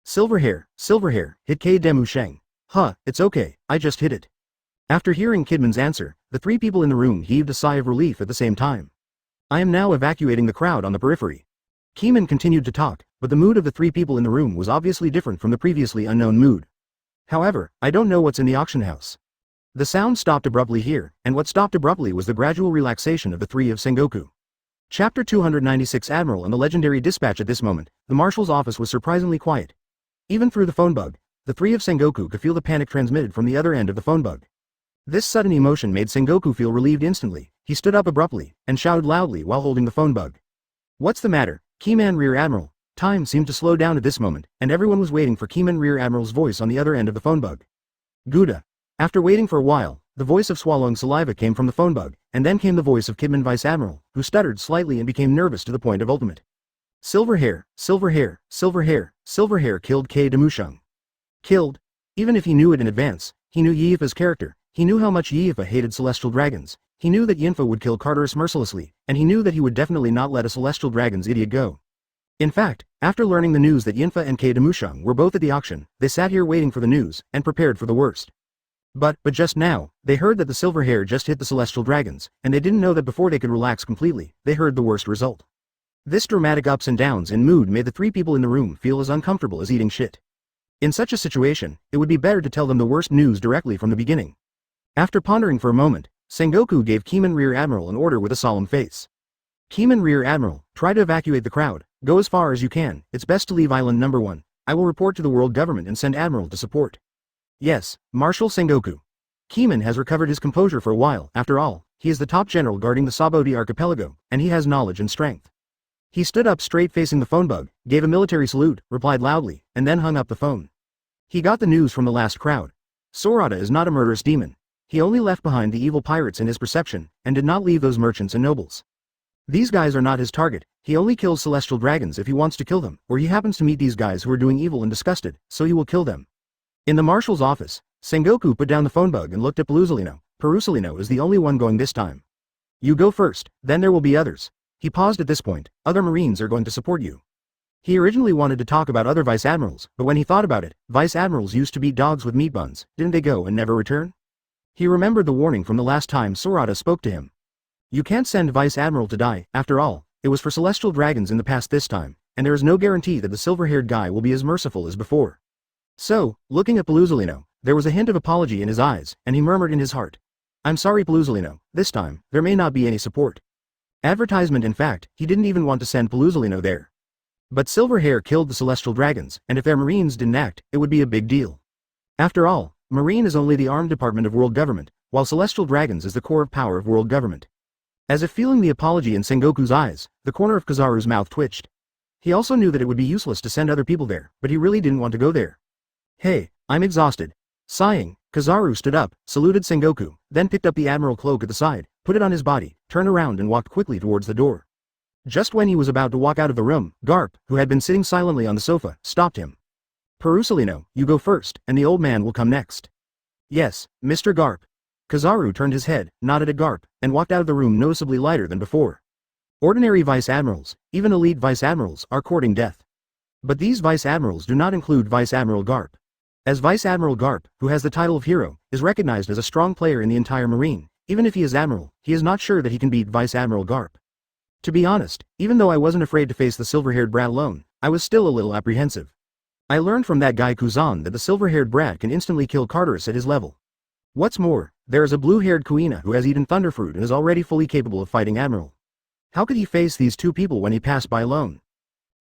Silver Hair, hit K Demu Sheng. Huh, it's okay, I just hit it. After hearing Kidman's answer, the three people in the room heaved a sigh of relief at the same time. I am now evacuating the crowd on the periphery. Keyman continued to talk, but the mood of the three people in the room was obviously different from the previously unknown mood. However, I don't know what's in the auction house. The sound stopped abruptly here, and what stopped abruptly was the gradual relaxation of the three of Sengoku. Chapter 296 Admiral and the Legendary Dispatch. At this moment, the Marshal's office was surprisingly quiet. Even through the phone bug, the three of Sengoku could feel the panic transmitted from the other end of the phone bug. This sudden emotion made Sengoku feel relieved instantly. He stood up abruptly, and shouted loudly while holding the phone bug. What's the matter, Keyman Rear Admiral? Time seemed to slow down at this moment, and everyone was waiting for Keyman Rear Admiral's voice on the other end of the phone bug. Gouda. After waiting for a while, the voice of swallowing saliva came from the phone bug, and then came the voice of Kidman Vice Admiral, who stuttered slightly and became nervous to the point of ultimate. Silver Hair killed K Demusheng. Killed? Even if he knew it in advance, he knew Yifa's character, he knew how much Yifa hated celestial dragons, he knew that Yinfa would kill Carterus mercilessly, and he knew that he would definitely not let a celestial dragon's idiot go. In fact, after learning the news that Yinfa and K Demusheng were both at the auction, they sat here waiting for the news, and prepared for the worst. But just now, they heard that the silver hair just hit the celestial dragons, and they didn't know that before they could relax completely, they heard the worst result. This dramatic ups and downs in mood made the three people in the room feel as uncomfortable as eating shit. In such a situation, it would be better to tell them the worst news directly from the beginning. After pondering for a moment, Sengoku gave Keeman Rear Admiral an order with a solemn face. Keeman Rear Admiral, try to evacuate the crowd, go as far as you can, it's best to leave Island Number 1, I will report to the world government and send Admiral to support. Yes, Marshal Sengoku. Keeman has recovered his composure for a while, after all, he is the top general guarding the Saboti archipelago, and he has knowledge and strength. He stood up straight facing the phone bug, gave a military salute, replied loudly, and then hung up the phone. He got the news from the last crowd. Sorata is not a murderous demon. He only left behind the evil pirates in his perception, and did not leave those merchants and nobles. These guys are not his target, he only kills celestial dragons if he wants to kill them, or he happens to meet these guys who are doing evil and disgusted, so he will kill them. In the marshal's office, Sengoku put down the phone bug and looked at Pelusalino. Pelusalino is the only one going this time. You go first, then there will be others. He paused at this point, other marines are going to support you. He originally wanted to talk about other vice admirals, but when he thought about it, vice admirals used to beat dogs with meat buns, didn't they go and never return? He remembered the warning from the last time Sorata spoke to him. You can't send vice admiral to die, after all, it was for celestial dragons in the past this time, and there is no guarantee that the silver-haired guy will be as merciful as before. So, looking at Pelusalino, there was a hint of apology in his eyes, and he murmured in his heart. I'm sorry Pelusalino, this time, there may not be any support. Advertisement in fact, he didn't even want to send Pelusalino there. But Silverhair killed the celestial dragons, and if their marines didn't act, it would be a big deal. After all, marine is only the armed department of world government, while celestial dragons is the core of power of world government. As if feeling the apology in Sengoku's eyes, the corner of Kizaru's mouth twitched. He also knew that it would be useless to send other people there, but he really didn't want to go there. Hey, I'm exhausted. Sighing, Kizaru stood up, saluted Sengoku, then picked up the admiral cloak at the side, put it on his body, turned around and walked quickly towards the door. Just when he was about to walk out of the room, Garp, who had been sitting silently on the sofa, stopped him. Pelusalino, you go first, and the old man will come next. Yes, Mr. Garp. Kizaru turned his head, nodded at Garp, and walked out of the room noticeably lighter than before. Ordinary vice admirals, even elite vice admirals, are courting death. But these vice admirals do not include Vice Admiral Garp. As Vice Admiral Garp, who has the title of hero, is recognized as a strong player in the entire marine, even if he is admiral, he is not sure that he can beat Vice Admiral Garp. To be honest, even though I wasn't afraid to face the silver-haired brat alone, I was still a little apprehensive. I learned from that guy Kuzan that the silver-haired brat can instantly kill Carterus at his level. What's more, there is a blue-haired Kuina who has eaten thunderfruit and is already fully capable of fighting Admiral. How could he face these two people when he passed by alone?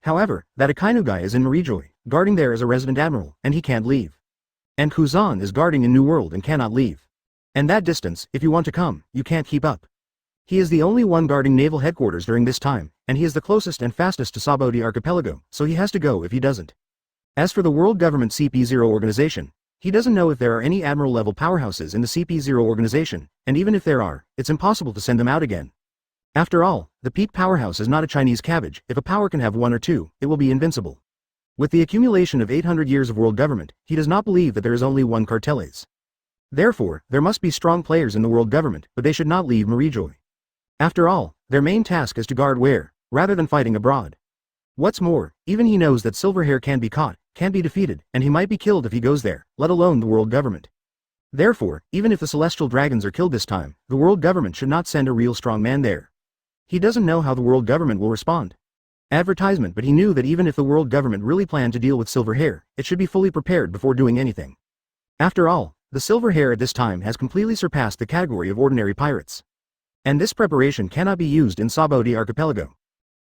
However, that Akainu guy is in Marijoy, guarding there as a resident admiral, and he can't leave. And Kuzan is guarding in New World and cannot leave. And that distance, if you want to come, you can't keep up. He is the only one guarding naval headquarters during this time, and he is the closest and fastest to Saboti archipelago, so he has to go if he doesn't. As for the world government CP0 organization, he doesn't know if there are any admiral-level powerhouses in the CP0 organization, and even if there are, it's impossible to send them out again. After all, the peak powerhouse is not a Chinese cabbage, if a power can have one or two, it will be invincible. With the accumulation of 800 years of world government, he does not believe that there is only one carteles. Therefore, there must be strong players in the world government, but they should not leave Marijoy. After all, their main task is to guard where, rather than fighting abroad. What's more, even he knows that Silverhair can be caught, can be defeated, and he might be killed if he goes there, let alone the world government. Therefore, even if the celestial dragons are killed this time, the world government should not send a real strong man there. He doesn't know how the world government will respond. Advertisement, but he knew that even if the world government really planned to deal with Silverhair, it should be fully prepared before doing anything. After all, the Silverhair at this time has completely surpassed the category of ordinary pirates. And this preparation cannot be used in Saboti archipelago.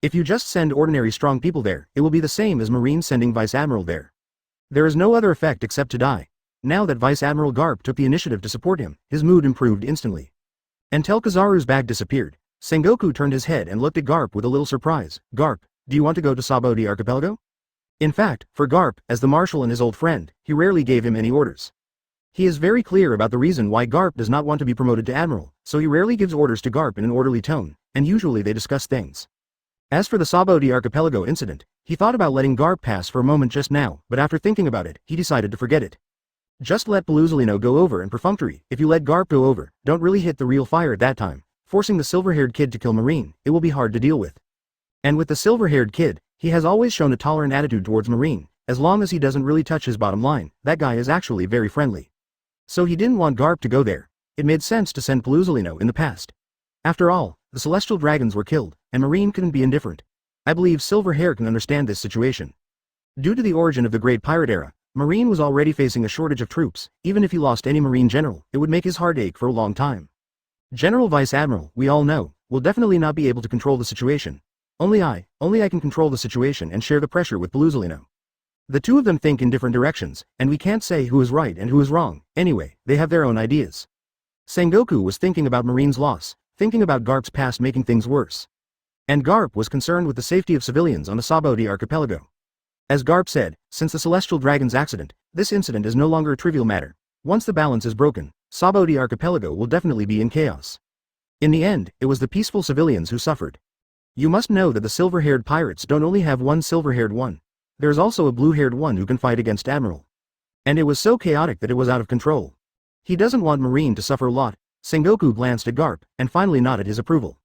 If you just send ordinary strong people there, it will be the same as Marine sending Vice Admiral there. There is no other effect except to die. Now that Vice Admiral Garp took the initiative to support him, his mood improved instantly. Until Kizaru's bag disappeared, Sengoku turned his head and looked at Garp with a little surprise. Garp, do you want to go to Saboti archipelago? In fact, for Garp, as the marshal and his old friend, he rarely gave him any orders. He is very clear about the reason why Garp does not want to be promoted to admiral, so he rarely gives orders to Garp in an orderly tone, and usually they discuss things. As for the Saboti archipelago incident, he thought about letting Garp pass for a moment just now, but after thinking about it, he decided to forget it. Just let Pelusalino go over and perfunctory, if you let Garp go over, don't really hit the real fire at that time, forcing the silver-haired kid to kill Marine, it will be hard to deal with. And with the silver-haired kid, he has always shown a tolerant attitude towards Marine, as long as he doesn't really touch his bottom line, that guy is actually very friendly. So he didn't want Garp to go there. It made sense to send Peluzolino in the past. After all, the celestial dragons were killed, and Marine couldn't be indifferent. I believe Silver Hair can understand this situation. Due to the origin of the Great Pirate Era, Marine was already facing a shortage of troops. Even if he lost any Marine general, it would make his heart ache for a long time. General Vice Admiral, we all know, will definitely not be able to control the situation. Only I can control the situation and share the pressure with Peluzolino. The two of them think in different directions, and we can't say who is right and who is wrong. Anyway, they have their own ideas. Sengoku was thinking about Marine's loss, thinking about Garp's past making things worse. And Garp was concerned with the safety of civilians on the Sabaody archipelago. As Garp said, since the Celestial Dragon's accident, this incident is no longer a trivial matter. Once the balance is broken, Sabaody archipelago will definitely be in chaos. In the end, it was the peaceful civilians who suffered. You must know that the silver-haired pirates don't only have one silver-haired one. There is also a blue-haired one who can fight against Admiral. And it was so chaotic that it was out of control. He doesn't want Marine to suffer a lot. Sengoku glanced at Garp, and finally nodded his approval.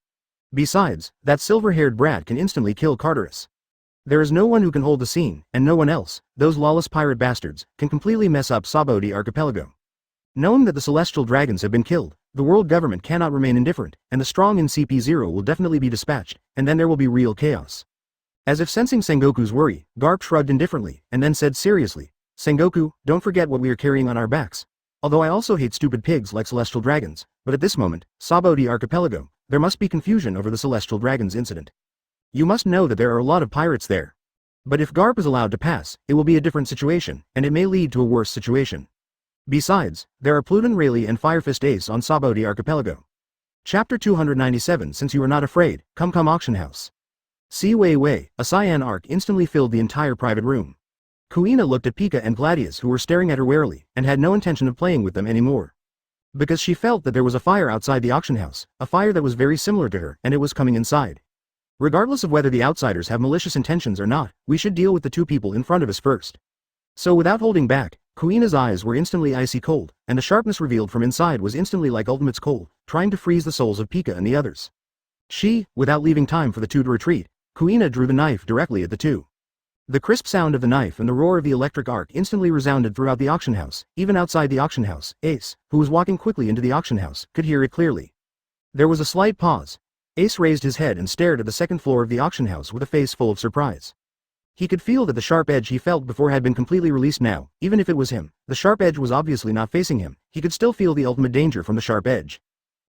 Besides, that silver-haired brat can instantly kill Carteris. There is no one who can hold the scene, and no one else, those lawless pirate bastards, can completely mess up Sabaody archipelago. Knowing that the celestial dragons have been killed, the world government cannot remain indifferent, and the strong in CP0 will definitely be dispatched, and then there will be real chaos. As if sensing Sengoku's worry, Garp shrugged indifferently, and then said seriously, Sengoku, don't forget what we are carrying on our backs. Although I also hate stupid pigs like celestial dragons, but at this moment, Sabaody archipelago, there must be confusion over the celestial dragons incident. You must know that there are a lot of pirates there. But if Garp is allowed to pass, it will be a different situation, and it may lead to a worse situation. Besides, there are Pluton Rayleigh and Firefist Ace on Sabaody archipelago. Chapter 297 Since you are not afraid, come auction house. Si Wei Wei, a cyan arc instantly filled the entire private room. Kuina looked at Pika and Gladius who were staring at her warily, and had no intention of playing with them anymore. Because she felt that there was a fire outside the auction house, a fire that was very similar to her, and it was coming inside. Regardless of whether the outsiders have malicious intentions or not, we should deal with the two people in front of us first. So without holding back, Kuina's eyes were instantly icy cold, and the sharpness revealed from inside was instantly like Ultimate's cold, trying to freeze the souls of Pika and the others. She, without leaving time for the two to retreat, Kuina drew the knife directly at the two. The crisp sound of the knife and the roar of the electric arc instantly resounded throughout the auction house. Even outside the auction house, Ace, who was walking quickly into the auction house, could hear it clearly. There was a slight pause. Ace raised his head and stared at the second floor of the auction house with a face full of surprise. He could feel that the sharp edge he felt before had been completely released now. Even if it was him, the sharp edge was obviously not facing him. He could still feel the ultimate danger from the sharp edge.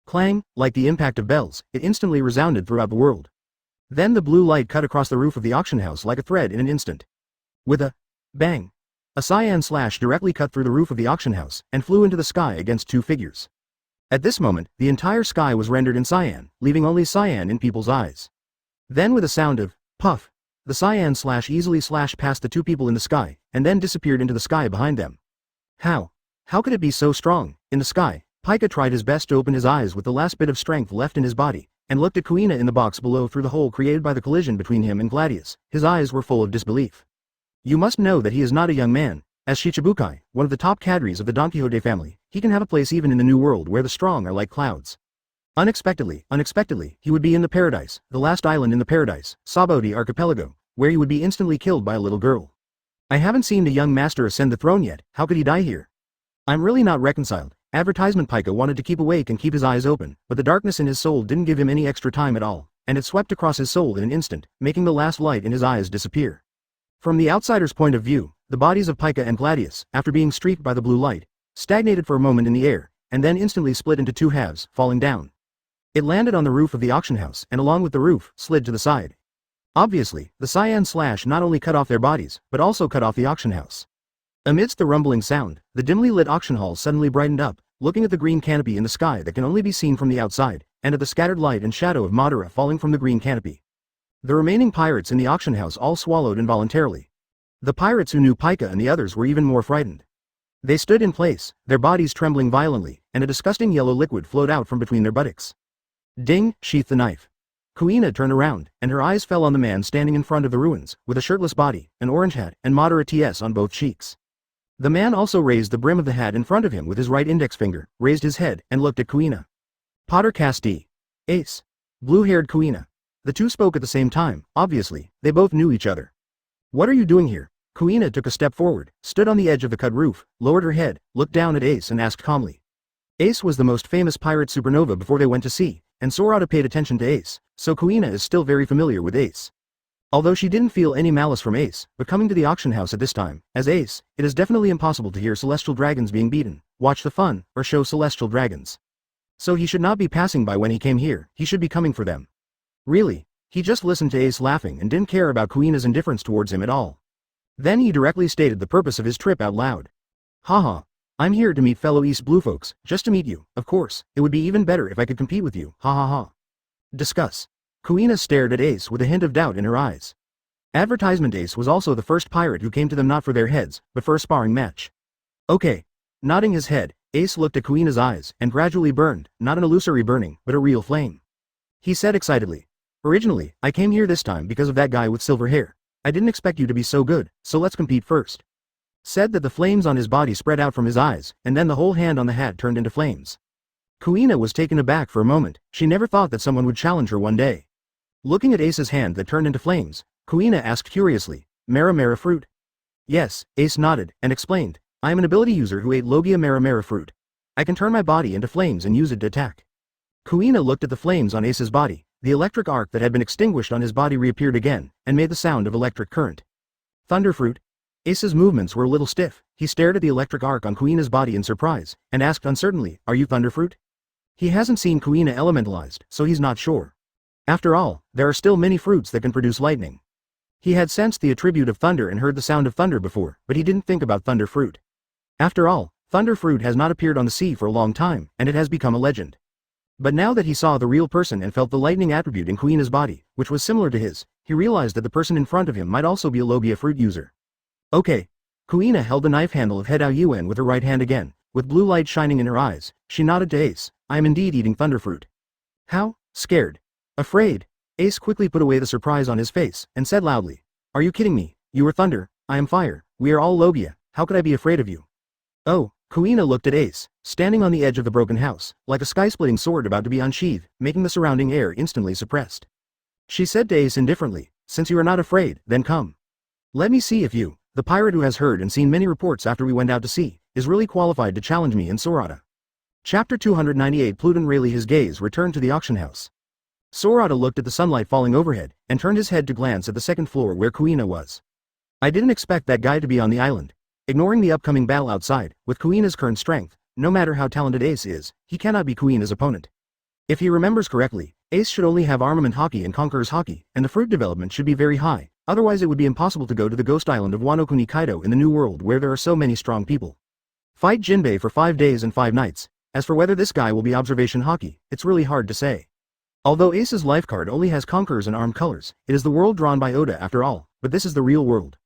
Clang, like the impact of bells, it instantly resounded throughout the world. Then the blue light cut across the roof of the auction house like a thread in an instant. With a bang, a cyan slash directly cut through the roof of the auction house and flew into the sky against two figures. At this moment, the entire sky was rendered in cyan, leaving only cyan in people's eyes. Then with a sound of puff, the cyan slash easily slashed past the two people in the sky, and then disappeared into the sky behind them. How could it be so strong? In the sky, Pika tried his best to open his eyes with the last bit of strength left in his body, and looked at Kuina in the box below through the hole created by the collision between him and Gladius. His eyes were full of disbelief. You must know that he is not a young man. As Shichibukai, one of the top cadres of the Don Quixote family, he can have a place even in the new world where the strong are like clouds. Unexpectedly, he would be in the paradise, the last island in the paradise, Sabaody archipelago, where he would be instantly killed by a little girl. I haven't seen the young master ascend the throne yet. How could he die here? I'm really not reconciled. Advertisement Pika wanted to keep awake and keep his eyes open, but the darkness in his soul didn't give him any extra time at all, and it swept across his soul in an instant, making the last light in his eyes disappear. From the outsider's point of view, the bodies of Pika and Gladius, after being streaked by the blue light, stagnated for a moment in the air, and then instantly split into two halves, falling down. It landed on the roof of the auction house and along with the roof, slid to the side. Obviously, the cyan slash not only cut off their bodies, but also cut off the auction house. Amidst the rumbling sound, the dimly lit auction hall suddenly brightened up, looking at the green canopy in the sky that can only be seen from the outside, and at the scattered light and shadow of Madara falling from the green canopy. The remaining pirates in the auction house all swallowed involuntarily. The pirates who knew Pika and the others were even more frightened. They stood in place, their bodies trembling violently, and a disgusting yellow liquid flowed out from between their buttocks. Ding, sheath the knife. Kuina turned around, and her eyes fell on the man standing in front of the ruins, with a shirtless body, an orange hat, and Madara TS on both cheeks. The man also raised the brim of the hat in front of him with his right index finger, raised his head, and looked at Kuina. Potter Casti. Ace. Blue-haired Kuina. The two spoke at the same time. Obviously, they both knew each other. What are you doing here? Kuina took a step forward, stood on the edge of the cut roof, lowered her head, looked down at Ace and asked calmly. Ace was the most famous pirate supernova before they went to sea, and Sorata paid attention to Ace, so Kuina is still very familiar with Ace. Although she didn't feel any malice from Ace, but coming to the auction house at this time, as Ace, it is definitely impossible to hear celestial dragons being beaten, watch the fun, or show celestial dragons. So he should not be passing by when he came here, he should be coming for them. Really, he just listened to Ace laughing and didn't care about Kuina's indifference towards him at all. Then he directly stated the purpose of his trip out loud. Haha. I'm here to meet fellow East Blue folks, just to meet you, of course, it would be even better if I could compete with you, ha ha ha. Discuss. Kuina stared at Ace with a hint of doubt in her eyes. Advertisement Ace was also the first pirate who came to them not for their heads, but for a sparring match. Okay. Nodding his head, Ace looked at Kuina's eyes, and gradually burned, not an illusory burning, but a real flame. He said excitedly. Originally, I came here this time because of that guy with silver hair. I didn't expect you to be so good, so let's compete first. Said that the flames on his body spread out from his eyes, and then the whole hand on the hat turned into flames. Kuina was taken aback for a moment, she never thought that someone would challenge her one day. Looking at Ace's hand that turned into flames, Kuina asked curiously, Mara fruit? Yes, Ace nodded, and explained, I am an ability user who ate Logia Mara fruit. I can turn my body into flames and use it to attack. Kuina looked at the flames on Ace's body, the electric arc that had been extinguished on his body reappeared again, and made the sound of electric current. Thunderfruit? Ace's movements were a little stiff, he stared at the electric arc on Kuina's body in surprise, and asked uncertainly, are you Thunderfruit? He hasn't seen Kuina elementalized, so he's not sure. After all, there are still many fruits that can produce lightning. He had sensed the attribute of thunder and heard the sound of thunder before, but he didn't think about Thunderfruit. After all, Thunderfruit has not appeared on the sea for a long time, and it has become a legend. But now that he saw the real person and felt the lightning attribute in Kuina's body, which was similar to his, he realized that the person in front of him might also be a Logia fruit user. Okay. Kuina held the knife handle of Hedao Yuan with her right hand again, with blue light shining in her eyes, she nodded to Ace, I am indeed eating Thunderfruit. How? Scared? Afraid? Ace quickly put away the surprise on his face, and said loudly, are you kidding me? You are thunder, I am fire, we are all Logia, how could I be afraid of you? Oh, Kuina looked at Ace, standing on the edge of the broken house, like a sky-splitting sword about to be unsheathed, making the surrounding air instantly suppressed. She said to Ace indifferently, since you are not afraid, then come. Let me see if you, the pirate who has heard and seen many reports after we went out to sea, is really qualified to challenge me in Sorata. Chapter 298 Pluton Rayleigh his gaze returned to the auction house. Sorata looked at the sunlight falling overhead, and turned his head to glance at the second floor where Kuina was. I didn't expect that guy to be on the island. Ignoring the upcoming battle outside, with Kuina's current strength, no matter how talented Ace is, he cannot be Kuina's opponent. If he remembers correctly, Ace should only have armament hockey and conqueror's hockey, and the fruit development should be very high, otherwise it would be impossible to go to the ghost island of Wano Kuni Kaido in the new world where there are so many strong people. Fight Jinbei for 5 days and 5 nights. As for whether this guy will be observation hockey, it's really hard to say. Although Ace's life card only has conquerors and armed colors, it is the world drawn by Oda after all, but this is the real world.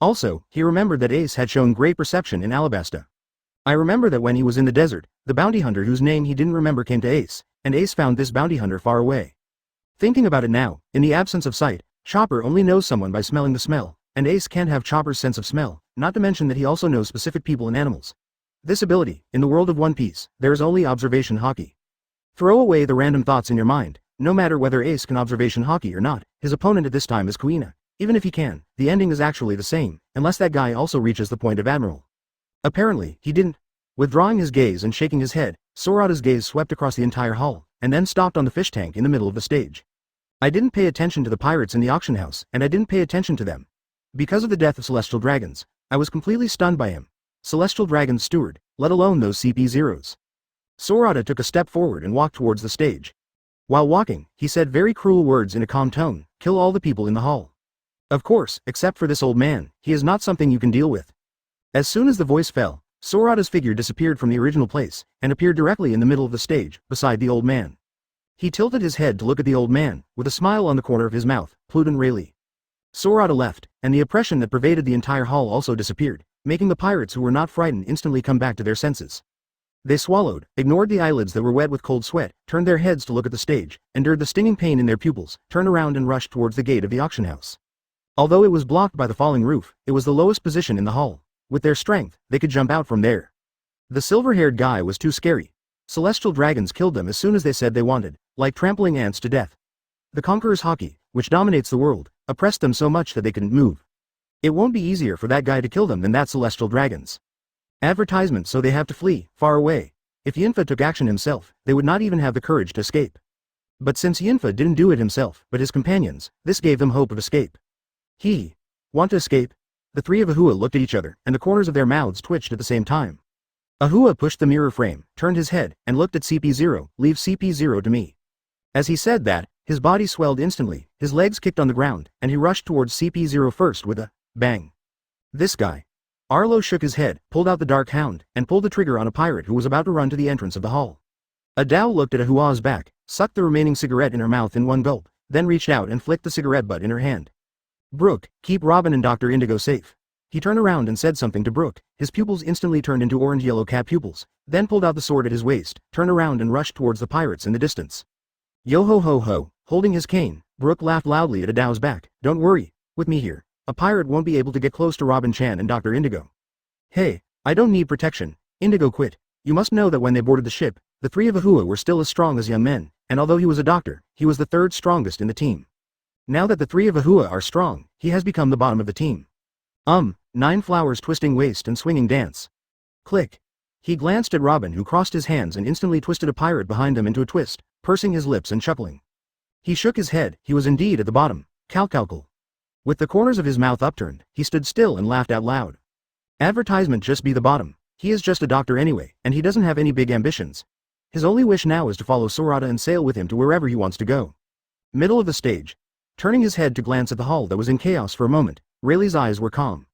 Also, he remembered that Ace had shown great perception in Alabasta. I remember that when he was in the desert, the bounty hunter whose name he didn't remember came to Ace, and Ace found this bounty hunter far away. Thinking about it now, in the absence of sight, Chopper only knows someone by smelling the smell, and Ace can't have Chopper's sense of smell, not to mention that he also knows specific people and animals. This ability, in the world of One Piece, there is only observation hockey. Throw away the random thoughts in your mind, no matter whether Ace can observation hockey or not, his opponent at this time is Kuina. Even if he can, the ending is actually the same, unless that guy also reaches the point of Admiral. Apparently, he didn't. Withdrawing his gaze and shaking his head, Sorata's gaze swept across the entire hall, and then stopped on the fish tank in the middle of the stage. I didn't pay attention to the pirates in the auction house, and I didn't pay attention to them. Because of the death of celestial dragons, I was completely stunned by him. Celestial dragons steward, let alone those CP0s. Sorata took a step forward and walked towards the stage. While walking, he said very cruel words in a calm tone, kill all the people in the hall. Of course, except for this old man, he is not something you can deal with. As soon as the voice fell, Sorata's figure disappeared from the original place, and appeared directly in the middle of the stage, beside the old man. He tilted his head to look at the old man, with a smile on the corner of his mouth, Pluton Rayleigh. Sorata left, and the oppression that pervaded the entire hall also disappeared, making the pirates who were not frightened instantly come back to their senses. They swallowed, ignored the eyelids that were wet with cold sweat, turned their heads to look at the stage, endured the stinging pain in their pupils, turned around and rushed towards the gate of the auction house. Although it was blocked by the falling roof, it was the lowest position in the hall. With their strength, they could jump out from there. The silver-haired guy was too scary. Celestial dragons killed them as soon as they said they wanted, like trampling ants to death. The conqueror's hockey, which dominates the world, oppressed them so much that they couldn't move. It won't be easier for that guy to kill them than that celestial dragons. Advertisement, so they have to flee, far away. If Yinfa took action himself, they would not even have the courage to escape. But since Yinfa didn't do it himself, but his companions, this gave them hope of escape. Want to escape? The three of Ahua looked at each other, and the corners of their mouths twitched at the same time. Ahua pushed the mirror frame, turned his head, and looked at CP0, leave CP0 to me. As he said that, his body swelled instantly, his legs kicked on the ground, and he rushed towards CP0 first with a bang. This guy. Arlo shook his head, pulled out the dark hound, and pulled the trigger on a pirate who was about to run to the entrance of the hall. Adao looked at Ahua's back, sucked the remaining cigarette in her mouth in one gulp, then reached out and flicked the cigarette butt in her hand. Brooke, keep Robin and Dr. Indigo safe. He turned around and said something to Brooke, his pupils instantly turned into orange-yellow cat pupils, then pulled out the sword at his waist, turned around and rushed towards the pirates in the distance. Yo-ho-ho-ho, holding his cane, Brooke laughed loudly at Adao's back. Don't worry, with me here, a pirate won't be able to get close to Robin Chan and Dr. Indigo. Hey, I don't need protection. Indigo quit. You must know that when they boarded the ship, the three of Ahua were still as strong as young men, and although he was a doctor, he was the third strongest in the team. Now that the three of Ahua are strong, he has become the bottom of the team. 9 flowers twisting waist and swinging dance. Click. He glanced at Robin, who crossed his hands and instantly twisted a pirate behind them into a twist, pursing his lips and chuckling. He shook his head, he was indeed at the bottom. Calcalcal. With the corners of his mouth upturned, he stood still and laughed out loud. Advertisement, just be the bottom. He is just a doctor anyway, and he doesn't have any big ambitions. His only wish now is to follow Sorata and sail with him to wherever he wants to go. Middle of the stage. Turning his head to glance at the hall that was in chaos for a moment, Rayleigh's eyes were calm.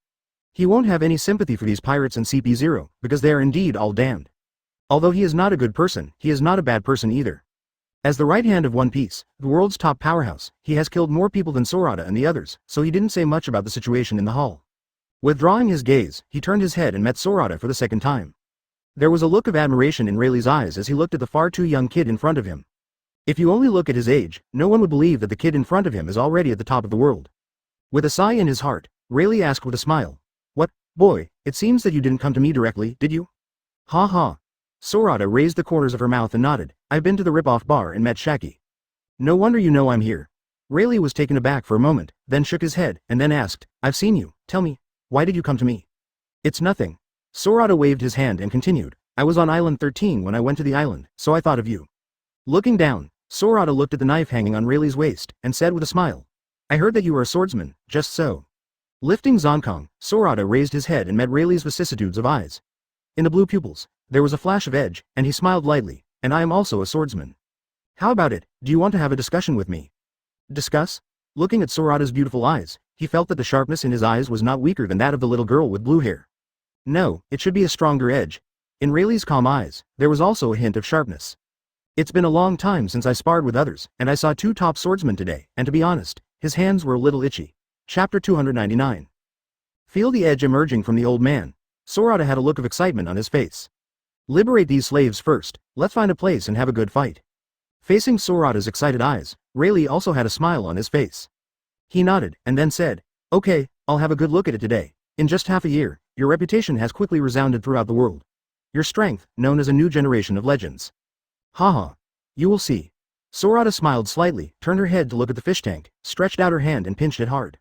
He won't have any sympathy for these pirates and CP0, because they are indeed all damned. Although he is not a good person, he is not a bad person either. As the right hand of One Piece, the world's top powerhouse, he has killed more people than Sorata and the others, so he didn't say much about the situation in the hall. Withdrawing his gaze, he turned his head and met Sorata for the second time. There was a look of admiration in Rayleigh's eyes as he looked at the far too young kid in front of him. If you only look at his age, no one would believe that the kid in front of him is already at the top of the world. With a sigh in his heart, Rayleigh asked with a smile, "What, boy, it seems that you didn't come to me directly, did you?" "Ha ha." Sorata raised the corners of her mouth and nodded. "I've been to the rip-off bar and met Shaki." "No wonder you know I'm here." Rayleigh was taken aback for a moment, then shook his head, and then asked, "I've seen you, tell me, why did you come to me?" "It's nothing." Sorata waved his hand and continued, "I was on Island 13 when I went to the island, so I thought of you." Looking down, Sorata looked at the knife hanging on Rayleigh's waist, and said with a smile, "I heard that you were a swordsman, just so." Lifting Zonkong, Sorata raised his head and met Rayleigh's vicissitudes of eyes. In the blue pupils, there was a flash of edge, and he smiled lightly, "And I am also a swordsman. How about it, do you want to have a discussion with me?" "Discuss?" Looking at Sorata's beautiful eyes, he felt that the sharpness in his eyes was not weaker than that of the little girl with blue hair. No, it should be a stronger edge. In Rayleigh's calm eyes, there was also a hint of sharpness. "It's been a long time since I sparred with others, and I saw 2 top swordsmen today, and to be honest, his hands were a little itchy." Chapter 299. Feel the edge emerging from the old man. Sorata had a look of excitement on his face. "Liberate these slaves first, let's find a place and have a good fight." Facing Sorata's excited eyes, Rayleigh also had a smile on his face. He nodded, and then said, "Okay, I'll have a good look at it today. In just half a year, your reputation has quickly resounded throughout the world. Your strength, known as a new generation of legends. Haha. You will see." Sorata smiled slightly, turned her head to look at the fish tank, stretched out her hand and pinched it hard.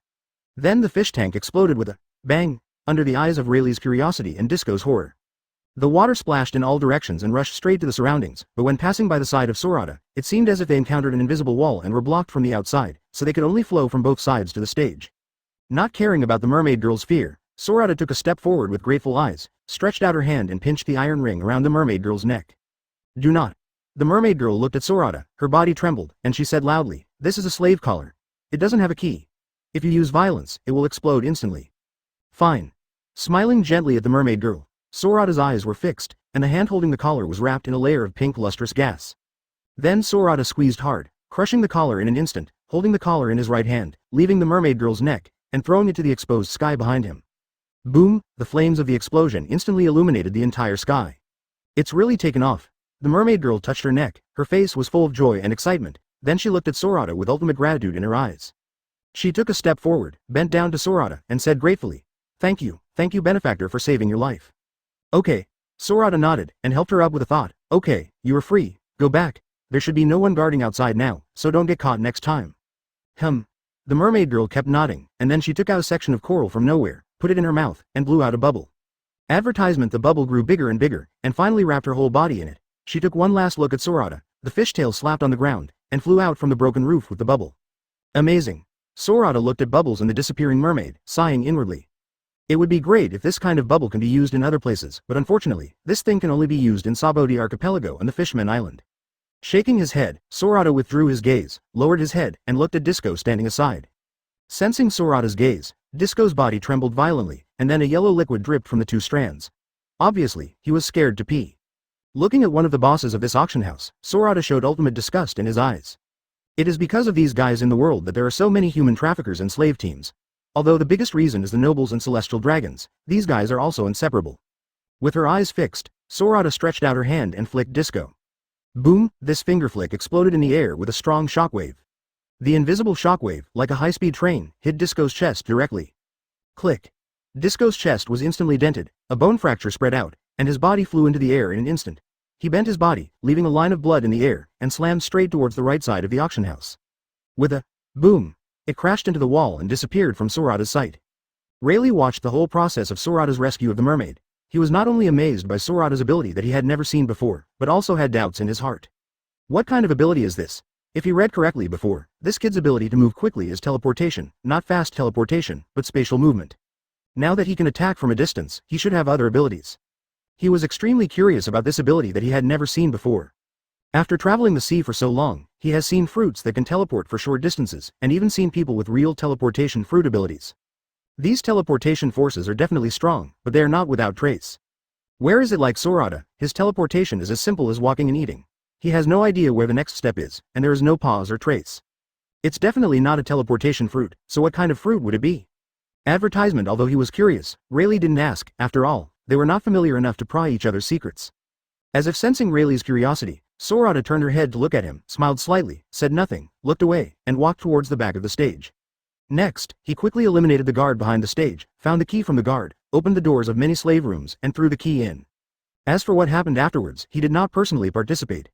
Then the fish tank exploded with a bang, under the eyes of Rayleigh's curiosity and Disco's horror. The water splashed in all directions and rushed straight to the surroundings, but when passing by the side of Sorata, it seemed as if they encountered an invisible wall and were blocked from the outside, so they could only flow from both sides to the stage. Not caring about the mermaid girl's fear, Sorata took a step forward with grateful eyes, stretched out her hand and pinched the iron ring around the mermaid girl's neck. "Do not." The mermaid girl looked at Sorata, her body trembled, and she said loudly, "This is a slave collar. It doesn't have a key. If you use violence, it will explode instantly." "Fine." Smiling gently at the mermaid girl, Sorata's eyes were fixed, and the hand holding the collar was wrapped in a layer of pink lustrous gas. Then Sorata squeezed hard, crushing the collar in an instant, holding the collar in his right hand, leaving the mermaid girl's neck, and throwing it to the exposed sky behind him. Boom, the flames of the explosion instantly illuminated the entire sky. "It's really taken off." The mermaid girl touched her neck, her face was full of joy and excitement, then she looked at Sorata with ultimate gratitude in her eyes. She took a step forward, bent down to Sorata, and said gratefully, thank you, benefactor, for saving your life." "Okay." Sorata nodded, and helped her up with a thought. "Okay, you are free, go back. There should be no one guarding outside now, so don't get caught next time." The mermaid girl kept nodding, and then she took out a section of coral from nowhere, put it in her mouth, and blew out a bubble. Advertisement. The bubble grew bigger and bigger, and finally wrapped her whole body in it. She took one last look at Sorata. The fishtail slapped on the ground, and flew out from the broken roof with the bubble. Amazing. Sorata looked at Bubbles and the disappearing mermaid, sighing inwardly. It would be great if this kind of bubble can be used in other places, but unfortunately, this thing can only be used in Sabodi Archipelago and the Fishman Island. Shaking his head, Sorata withdrew his gaze, lowered his head, and looked at Disco standing aside. Sensing Sorata's gaze, Disco's body trembled violently, and then a yellow liquid dripped from the two strands. Obviously, he was scared to pee. Looking at one of the bosses of this auction house, Sorata showed ultimate disgust in his eyes. It is because of these guys in the world that there are so many human traffickers and slave teams. Although the biggest reason is the nobles and celestial dragons, these guys are also inseparable. With her eyes fixed, Sorata stretched out her hand and flicked Disco. Boom! This finger flick exploded in the air with a strong shockwave. The invisible shockwave, like a high-speed train, hit Disco's chest directly. Click. Disco's chest was instantly dented, a bone fracture spread out, and his body flew into the air in an instant. He bent his body, leaving a line of blood in the air, and slammed straight towards the right side of the auction house. With a boom, it crashed into the wall and disappeared from Sorata's sight. Rayleigh watched the whole process of Sorata's rescue of the mermaid. He was not only amazed by Sorata's ability that he had never seen before, but also had doubts in his heart. What kind of ability is this? If he read correctly before, this kid's ability to move quickly is teleportation, not fast teleportation, but spatial movement. Now that he can attack from a distance, he should have other abilities. He was extremely curious about this ability that he had never seen before. After traveling the sea for so long, he has seen fruits that can teleport for short distances, and even seen people with real teleportation fruit abilities. These teleportation forces are definitely strong, but they are not without trace. Where is it like Sorata? His teleportation is as simple as walking and eating. He has no idea where the next step is, and there is no pause or trace. It's definitely not a teleportation fruit, so what kind of fruit would it be? Advertisement. Although he was curious, Rayleigh didn't ask. After all, they were not familiar enough to pry each other's secrets. As if sensing Rayleigh's curiosity, Sorata turned her head to look at him, smiled slightly, said nothing, looked away, and walked towards the back of the stage. Next, he quickly eliminated the guard behind the stage, found the key from the guard, opened the doors of many slave rooms, and threw the key in. As for what happened afterwards, he did not personally participate.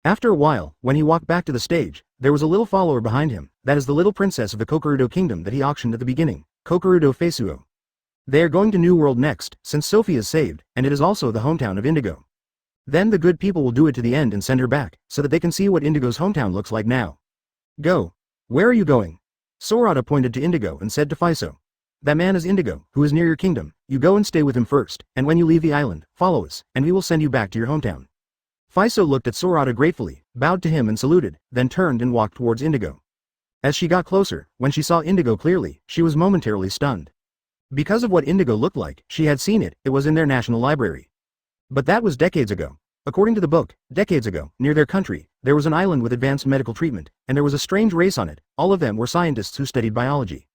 After a while, when he walked back to the stage, there was a little follower behind him. That is the little princess of the Kokurudo kingdom that he auctioned at the beginning, Kokurudo Feisuo. They are going to New World next, since Sophie is saved, and it is also the hometown of Indigo. Then the good people will do it to the end and send her back, so that they can see what Indigo's hometown looks like now. Go. Where are you going? Sorata pointed to Indigo and said to Faiso. That man is Indigo, who is near your kingdom. You go and stay with him first, and when you leave the island, follow us, and we will send you back to your hometown. Faiso looked at Sorata gratefully, bowed to him and saluted, then turned and walked towards Indigo. As she got closer, when she saw Indigo clearly, she was momentarily stunned. Because of what Indigo looked like, she had seen it. It was in their national library. But that was decades ago. According to the book, decades ago, near their country, there was an island with advanced medical treatment, and there was a strange race on it. All of them were scientists who studied biology.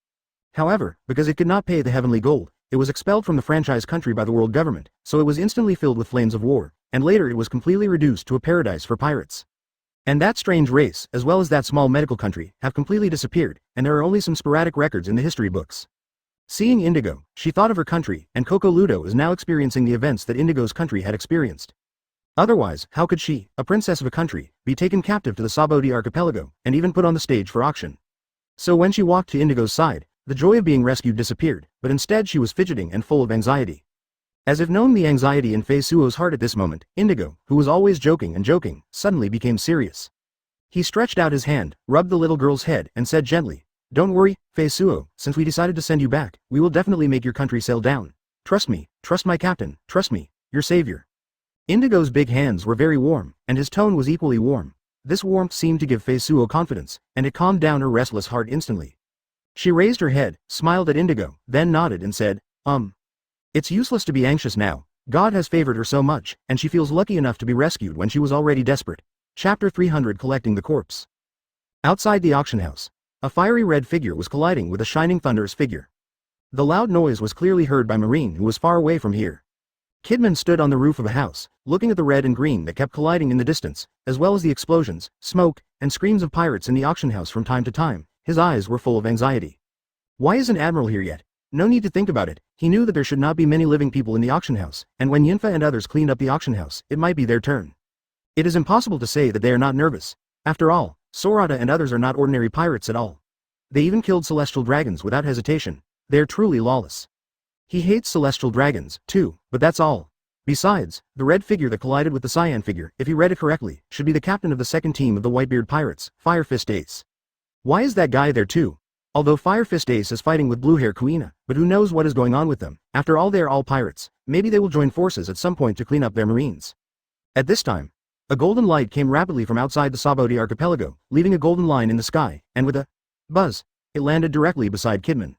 However, because it could not pay the heavenly gold, it was expelled from the franchise country by the world government, so it was instantly filled with flames of war, and later it was completely reduced to a paradise for pirates. And that strange race, as well as that small medical country, have completely disappeared, and there are only some sporadic records in the history books. Seeing Indigo, she thought of her country, and Coco Ludo is now experiencing the events that Indigo's country had experienced. Otherwise, how could she, a princess of a country, be taken captive to the Sabodi Archipelago, and even put on the stage for auction? So when she walked to Indigo's side, the joy of being rescued disappeared, but instead she was fidgeting and full of anxiety. As if knowing the anxiety in Feisuo's heart at this moment, Indigo, who was always joking and joking, suddenly became serious. He stretched out his hand, rubbed the little girl's head, and said gently, Don't worry, Feisuo, since we decided to send you back, we will definitely make your country sail down. Trust me, trust my captain, trust me, your savior. Indigo's big hands were very warm, and his tone was equally warm. This warmth seemed to give Feisuo confidence, and it calmed down her restless heart instantly. She raised her head, smiled at Indigo, then nodded and said, It's useless to be anxious now. God has favored her so much, and she feels lucky enough to be rescued when she was already desperate. Chapter 300 Collecting the Corpse. Outside the auction house, a fiery red figure was colliding with a shining thunderous figure. The loud noise was clearly heard by Marine, who was far away from here. Kidman stood on the roof of a house, looking at the red and green that kept colliding in the distance, as well as the explosions, smoke, and screams of pirates in the auction house from time to time. His eyes were full of anxiety. Why isn't Admiral here yet? No need to think about it. He knew that there should not be many living people in the auction house, and when Yinfa and others cleaned up the auction house, it might be their turn. It is impossible to say that they are not nervous. After all, Sorata and others are not ordinary pirates at all. They even killed celestial dragons without hesitation. They are truly lawless. He hates celestial dragons, too, but that's all. Besides, the red figure that collided with the cyan figure, if he read it correctly, should be the captain of the second team of the Whitebeard Pirates, Fire Fist Ace. Why is that guy there too? Although Fire Fist Ace is fighting with Blue Hair Kuina, but who knows what is going on with them? After all, they are all pirates. Maybe they will join forces at some point to clean up their marines. At this time, a golden light came rapidly from outside the Saboti archipelago, leaving a golden line in the sky, and with a buzz, it landed directly beside Kidman.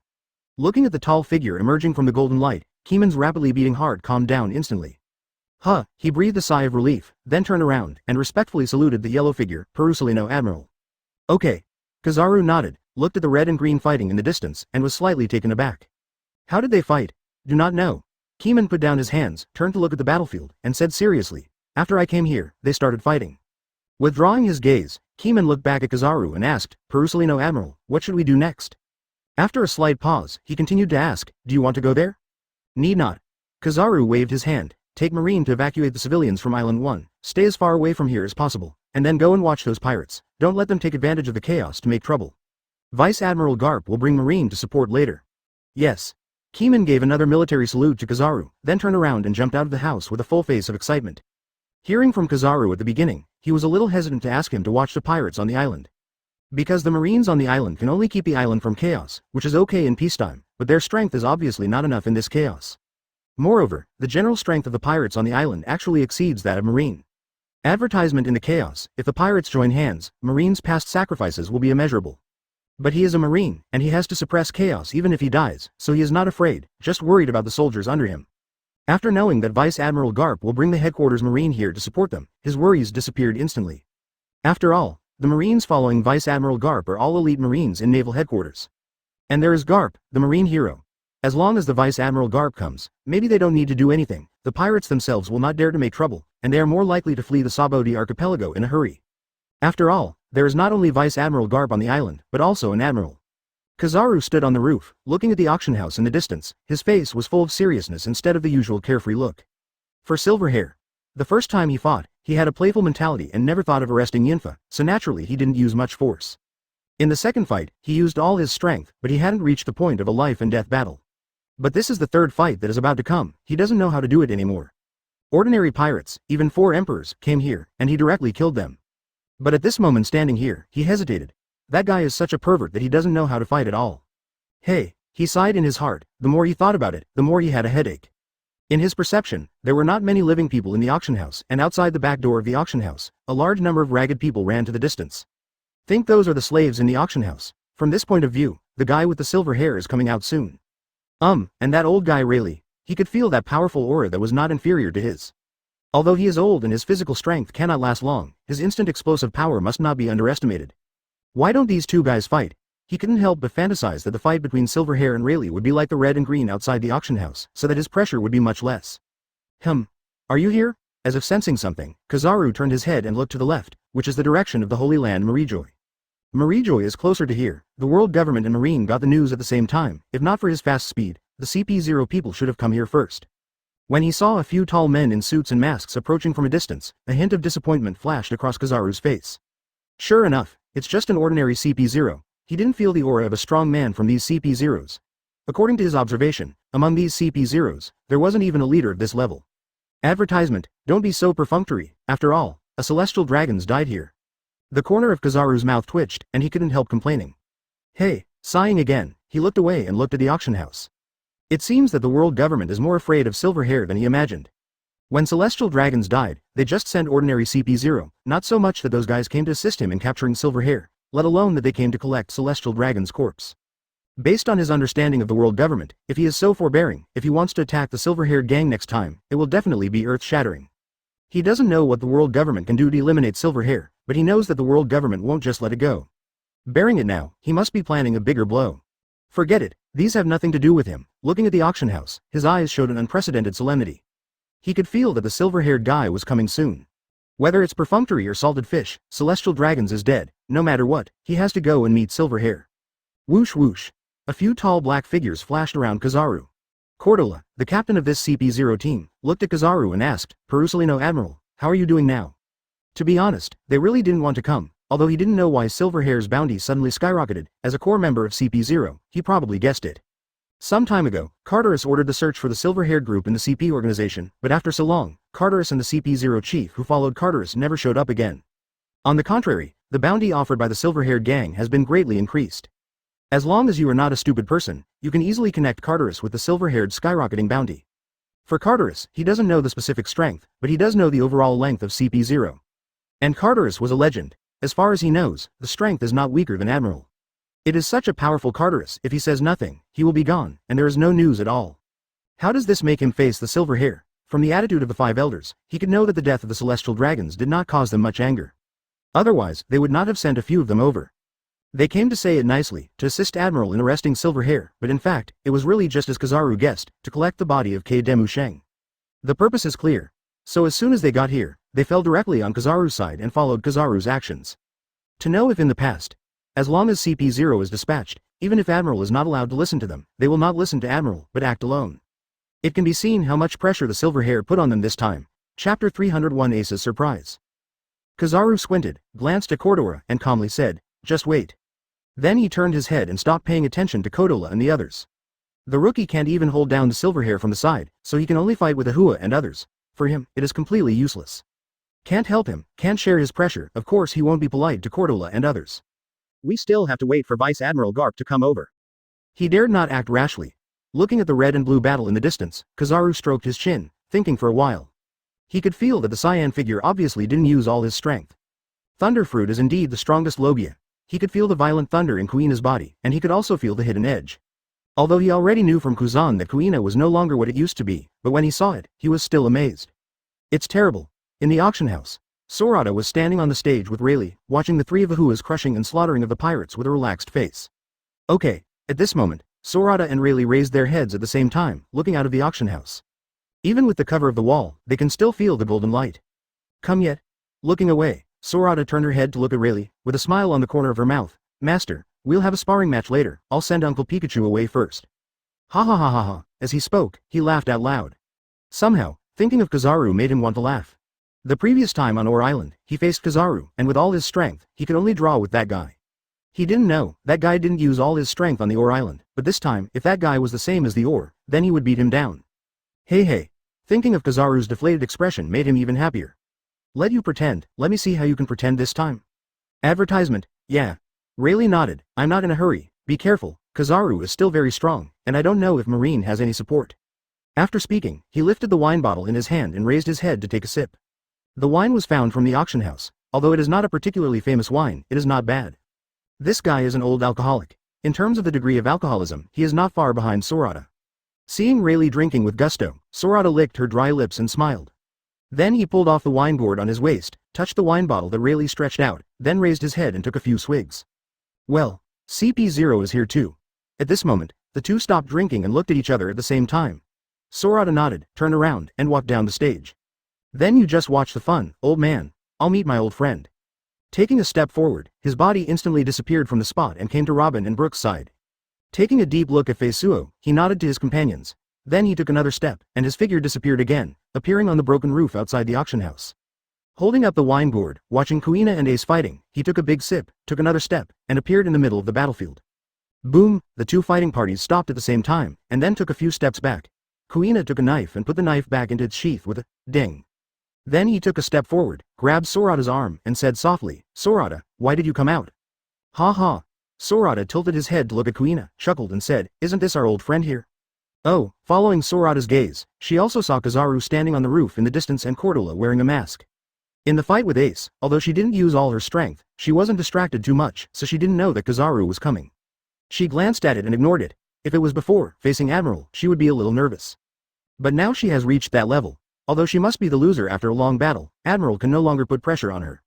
Looking at the tall figure emerging from the golden light, Kidman's rapidly beating heart calmed down instantly. Huh, he breathed a sigh of relief, then turned around and respectfully saluted the yellow figure, Perusalino Admiral. Okay. Kizaru nodded, looked at the red and green fighting in the distance, and was slightly taken aback. How did they fight? Do not know. Kidman put down his hands, turned to look at the battlefield, and said seriously, after I came here, they started fighting. Withdrawing his gaze, Kidman looked back at Kizaru and asked, Perusalino Admiral, what should we do next? After a slight pause, he continued to ask, do you want to go there? Need not. Kizaru waved his hand. Take Marine to evacuate the civilians from Island 1, stay as far away from here as possible, and then go and watch those pirates. Don't let them take advantage of the chaos to make trouble. Vice Admiral Garp will bring Marine to support later. Yes. Kidman gave another military salute to Kizaru, then turned around and jumped out of the house with a full face of excitement. Hearing from Kizaru at the beginning, he was a little hesitant to ask him to watch the pirates on the island. Because the Marines on the island can only keep the island from chaos, which is okay in peacetime, but their strength is obviously not enough in this chaos. Moreover, the general strength of the pirates on the island actually exceeds that of Marine. Advertisement in the chaos, if the pirates join hands, Marine's past sacrifices will be immeasurable. But he is a Marine, and he has to suppress chaos even if he dies, so he is not afraid, just worried about the soldiers under him. After knowing that Vice Admiral Garp will bring the headquarters Marine here to support them, his worries disappeared instantly. After all, the Marines following Vice Admiral Garp are all elite Marines in naval headquarters. And there is Garp, the Marine hero. As long as the Vice Admiral Garp comes, maybe they don't need to do anything, the pirates themselves will not dare to make trouble, and they are more likely to flee the Saboti archipelago in a hurry. After all, there is not only Vice Admiral Garp on the island, but also an admiral. Kizaru stood on the roof, looking at the auction house in the distance. His face was full of seriousness instead of the usual carefree look. For Silverhair. The first time he fought, he had a playful mentality and never thought of arresting Yinfa, so naturally he didn't use much force. In the second fight, he used all his strength, but he hadn't reached the point of a life and death battle. But this is the third fight that is about to come, he doesn't know how to do it anymore. Ordinary pirates, even 4 emperors, came here, and he directly killed them. But at this moment standing here, he hesitated. That guy is such a pervert that he doesn't know how to fight at all. Hey, he sighed in his heart. The more he thought about it, the more he had a headache. In his perception, there were not many living people in the auction house, and outside the back door of the auction house, a large number of ragged people ran to the distance. Think those are the slaves in the auction house. From this point of view, the guy with the silver hair is coming out soon. And that old guy Rayleigh, he could feel that powerful aura that was not inferior to his. Although he is old and his physical strength cannot last long, his instant explosive power must not be underestimated. Why don't these two guys fight? He couldn't help but fantasize that the fight between Silverhair and Rayleigh would be like the red and green outside the auction house, so that his pressure would be much less. Are you here? As if sensing something, Kizaru turned his head and looked to the left, which is the direction of the Holy Land Marijoy. Marijoy is closer to here. The world government and Marine got the news at the same time. If not for his fast speed, the CP0 people should have come here first. When he saw a few tall men in suits and masks approaching from a distance, a hint of disappointment flashed across Kizaru's face. Sure enough, it's just an ordinary CP0. He didn't feel the aura of a strong man from these CP0s. According to his observation, among these CP0s, there wasn't even a leader of this level. Advertisement, don't be so perfunctory. After all, a celestial dragons died here. The corner of Kizaru's mouth twitched, and he couldn't help complaining. Hey, sighing again, he looked away and looked at the auction house. It seems that the world government is more afraid of Silverhair than he imagined. When celestial dragons died, they just sent ordinary CP0, not so much that those guys came to assist him in capturing Silverhair, let alone that they came to collect celestial dragon's corpse. Based on his understanding of the world government, if he is so forbearing, if he wants to attack the Silverhair gang next time, it will definitely be earth-shattering. He doesn't know what the world government can do to eliminate Silverhair, but he knows that the world government won't just let it go. Bearing it now, he must be planning a bigger blow. Forget it, these have nothing to do with him. Looking at the auction house, his eyes showed an unprecedented solemnity. He could feel that the silver-haired guy was coming soon. Whether it's perfunctory or salted fish, Celestial Dragons is dead. No matter what, he has to go and meet Silverhair. Whoosh whoosh. A few tall black figures flashed around Kizaru. Cordola, the captain of this CP0 team, looked at Kizaru and asked, Perusalino Admiral, how are you doing now? To be honest, they really didn't want to come, Although he didn't know why Silverhair's bounty suddenly skyrocketed, as a core member of CP0, he probably guessed it. Some time ago, Carterus ordered the search for the silver-haired group in the CP organization, but after so long, Carterus and the CP0 chief who followed Carterus never showed up again. On the contrary, the bounty offered by the silver-haired gang has been greatly increased. As long as you are not a stupid person, you can easily connect Carterus with the silver-haired skyrocketing bounty. For Carterus, he doesn't know the specific strength, but he does know the overall length of CP0. And Carterus was a legend. As far as he knows, the strength is not weaker than Admiral. It is such a powerful Carterus, if he says nothing, he will be gone, and there is no news at all. How does this make him face the silver hair? From the attitude of the 5 elders, he could know that the death of the celestial dragons did not cause them much anger. Otherwise, they would not have sent a few of them over. They came to say it nicely, to assist Admiral in arresting silver hair, but in fact, it was really just as Kizaru guessed, to collect the body of K. Demu Sheng. The purpose is clear. So as soon as they got here, they fell directly on Kizaru's side and followed Kizaru's actions. To know if in the past, as long as CP0 is dispatched, even if Admiral is not allowed to listen to them, they will not listen to Admiral, but act alone. It can be seen how much pressure the silver hair put on them this time. Chapter 301 Ace's Surprise. Kizaru squinted, glanced at Cordora, and calmly said, "Just wait." Then he turned his head and stopped paying attention to Kodola and the others. The rookie can't even hold down the silver hair from the side, so he can only fight with Ahua and others. For him, it is completely useless. Can't help him, can't share his pressure, of course he won't be polite to Cordola and others. We still have to wait for Vice Admiral Garp to come over. He dared not act rashly. Looking at the red and blue battle in the distance, Kizaru stroked his chin, thinking for a while. He could feel that the cyan figure obviously didn't use all his strength. Thunderfruit is indeed the strongest Logia. He could feel the violent thunder in Kuina's body, and he could also feel the hidden edge. Although he already knew from Kuzan that Kuina was no longer what it used to be, but when he saw it, he was still amazed. It's terrible. In the auction house, Sorata was standing on the stage with Rayleigh, watching the 3 of Ahua's crushing and slaughtering of the pirates with a relaxed face. Okay, at this moment, Sorata and Rayleigh raised their heads at the same time, looking out of the auction house. Even with the cover of the wall, they can still feel the golden light. Come yet? Looking away, Sorata turned her head to look at Rayleigh, with a smile on the corner of her mouth. Master, we'll have a sparring match later, I'll send Uncle Pikachu away first. Ha ha ha ha ha. As he spoke, he laughed out loud. Somehow, thinking of Kizaru made him want to laugh. The previous time on Ore Island, he faced Kizaru, and with all his strength, he could only draw with that guy. He didn't know, that guy didn't use all his strength on the Ore Island, but this time, if that guy was the same as the Ore, then he would beat him down. Hey. Thinking of Kizaru's deflated expression made him even happier. Let you pretend, let me see how you can pretend this time. Advertisement, yeah. Rayleigh nodded, I'm not in a hurry, be careful, Kizaru is still very strong, and I don't know if Marine has any support. After speaking, he lifted the wine bottle in his hand and raised his head to take a sip. The wine was found from the auction house. Although it is not a particularly famous wine, it is not bad. This guy is an old alcoholic. In terms of the degree of alcoholism, he is not far behind Sorata. Seeing Rayleigh drinking with gusto, Sorata licked her dry lips and smiled. Then he pulled off the wine gourd on his waist, touched the wine bottle that Rayleigh stretched out, then raised his head and took a few swigs. Well, CP0 is here too. At this moment, the two stopped drinking and looked at each other at the same time. Sorata nodded, turned around, and walked down the stage. Then you just watch the fun, old man. I'll meet my old friend. Taking a step forward, his body instantly disappeared from the spot and came to Robin and Brooke's side. Taking a deep look at Feisuo, he nodded to his companions. Then he took another step, and his figure disappeared again, appearing on the broken roof outside the auction house. Holding up the wine gourd, watching Kuina and Ace fighting, he took a big sip, took another step, and appeared in the middle of the battlefield. Boom, the two fighting parties stopped at the same time, and then took a few steps back. Kuina took a knife and put the knife back into its sheath with a ding. Then he took a step forward, grabbed Sorata's arm, and said softly, Sorata, why did you come out? Ha ha. Sorata tilted his head to look at Kuina, chuckled and said, isn't this our old friend here? Oh, following Sorata's gaze, she also saw Kizaru standing on the roof in the distance and Cordola wearing a mask. In the fight with Ace, although she didn't use all her strength, she wasn't distracted too much, so she didn't know that Kizaru was coming. She glanced at it and ignored it. If it was before, facing Admiral, she would be a little nervous. But now she has reached that level. Although she must be the loser after a long battle, Admiral can no longer put pressure on her.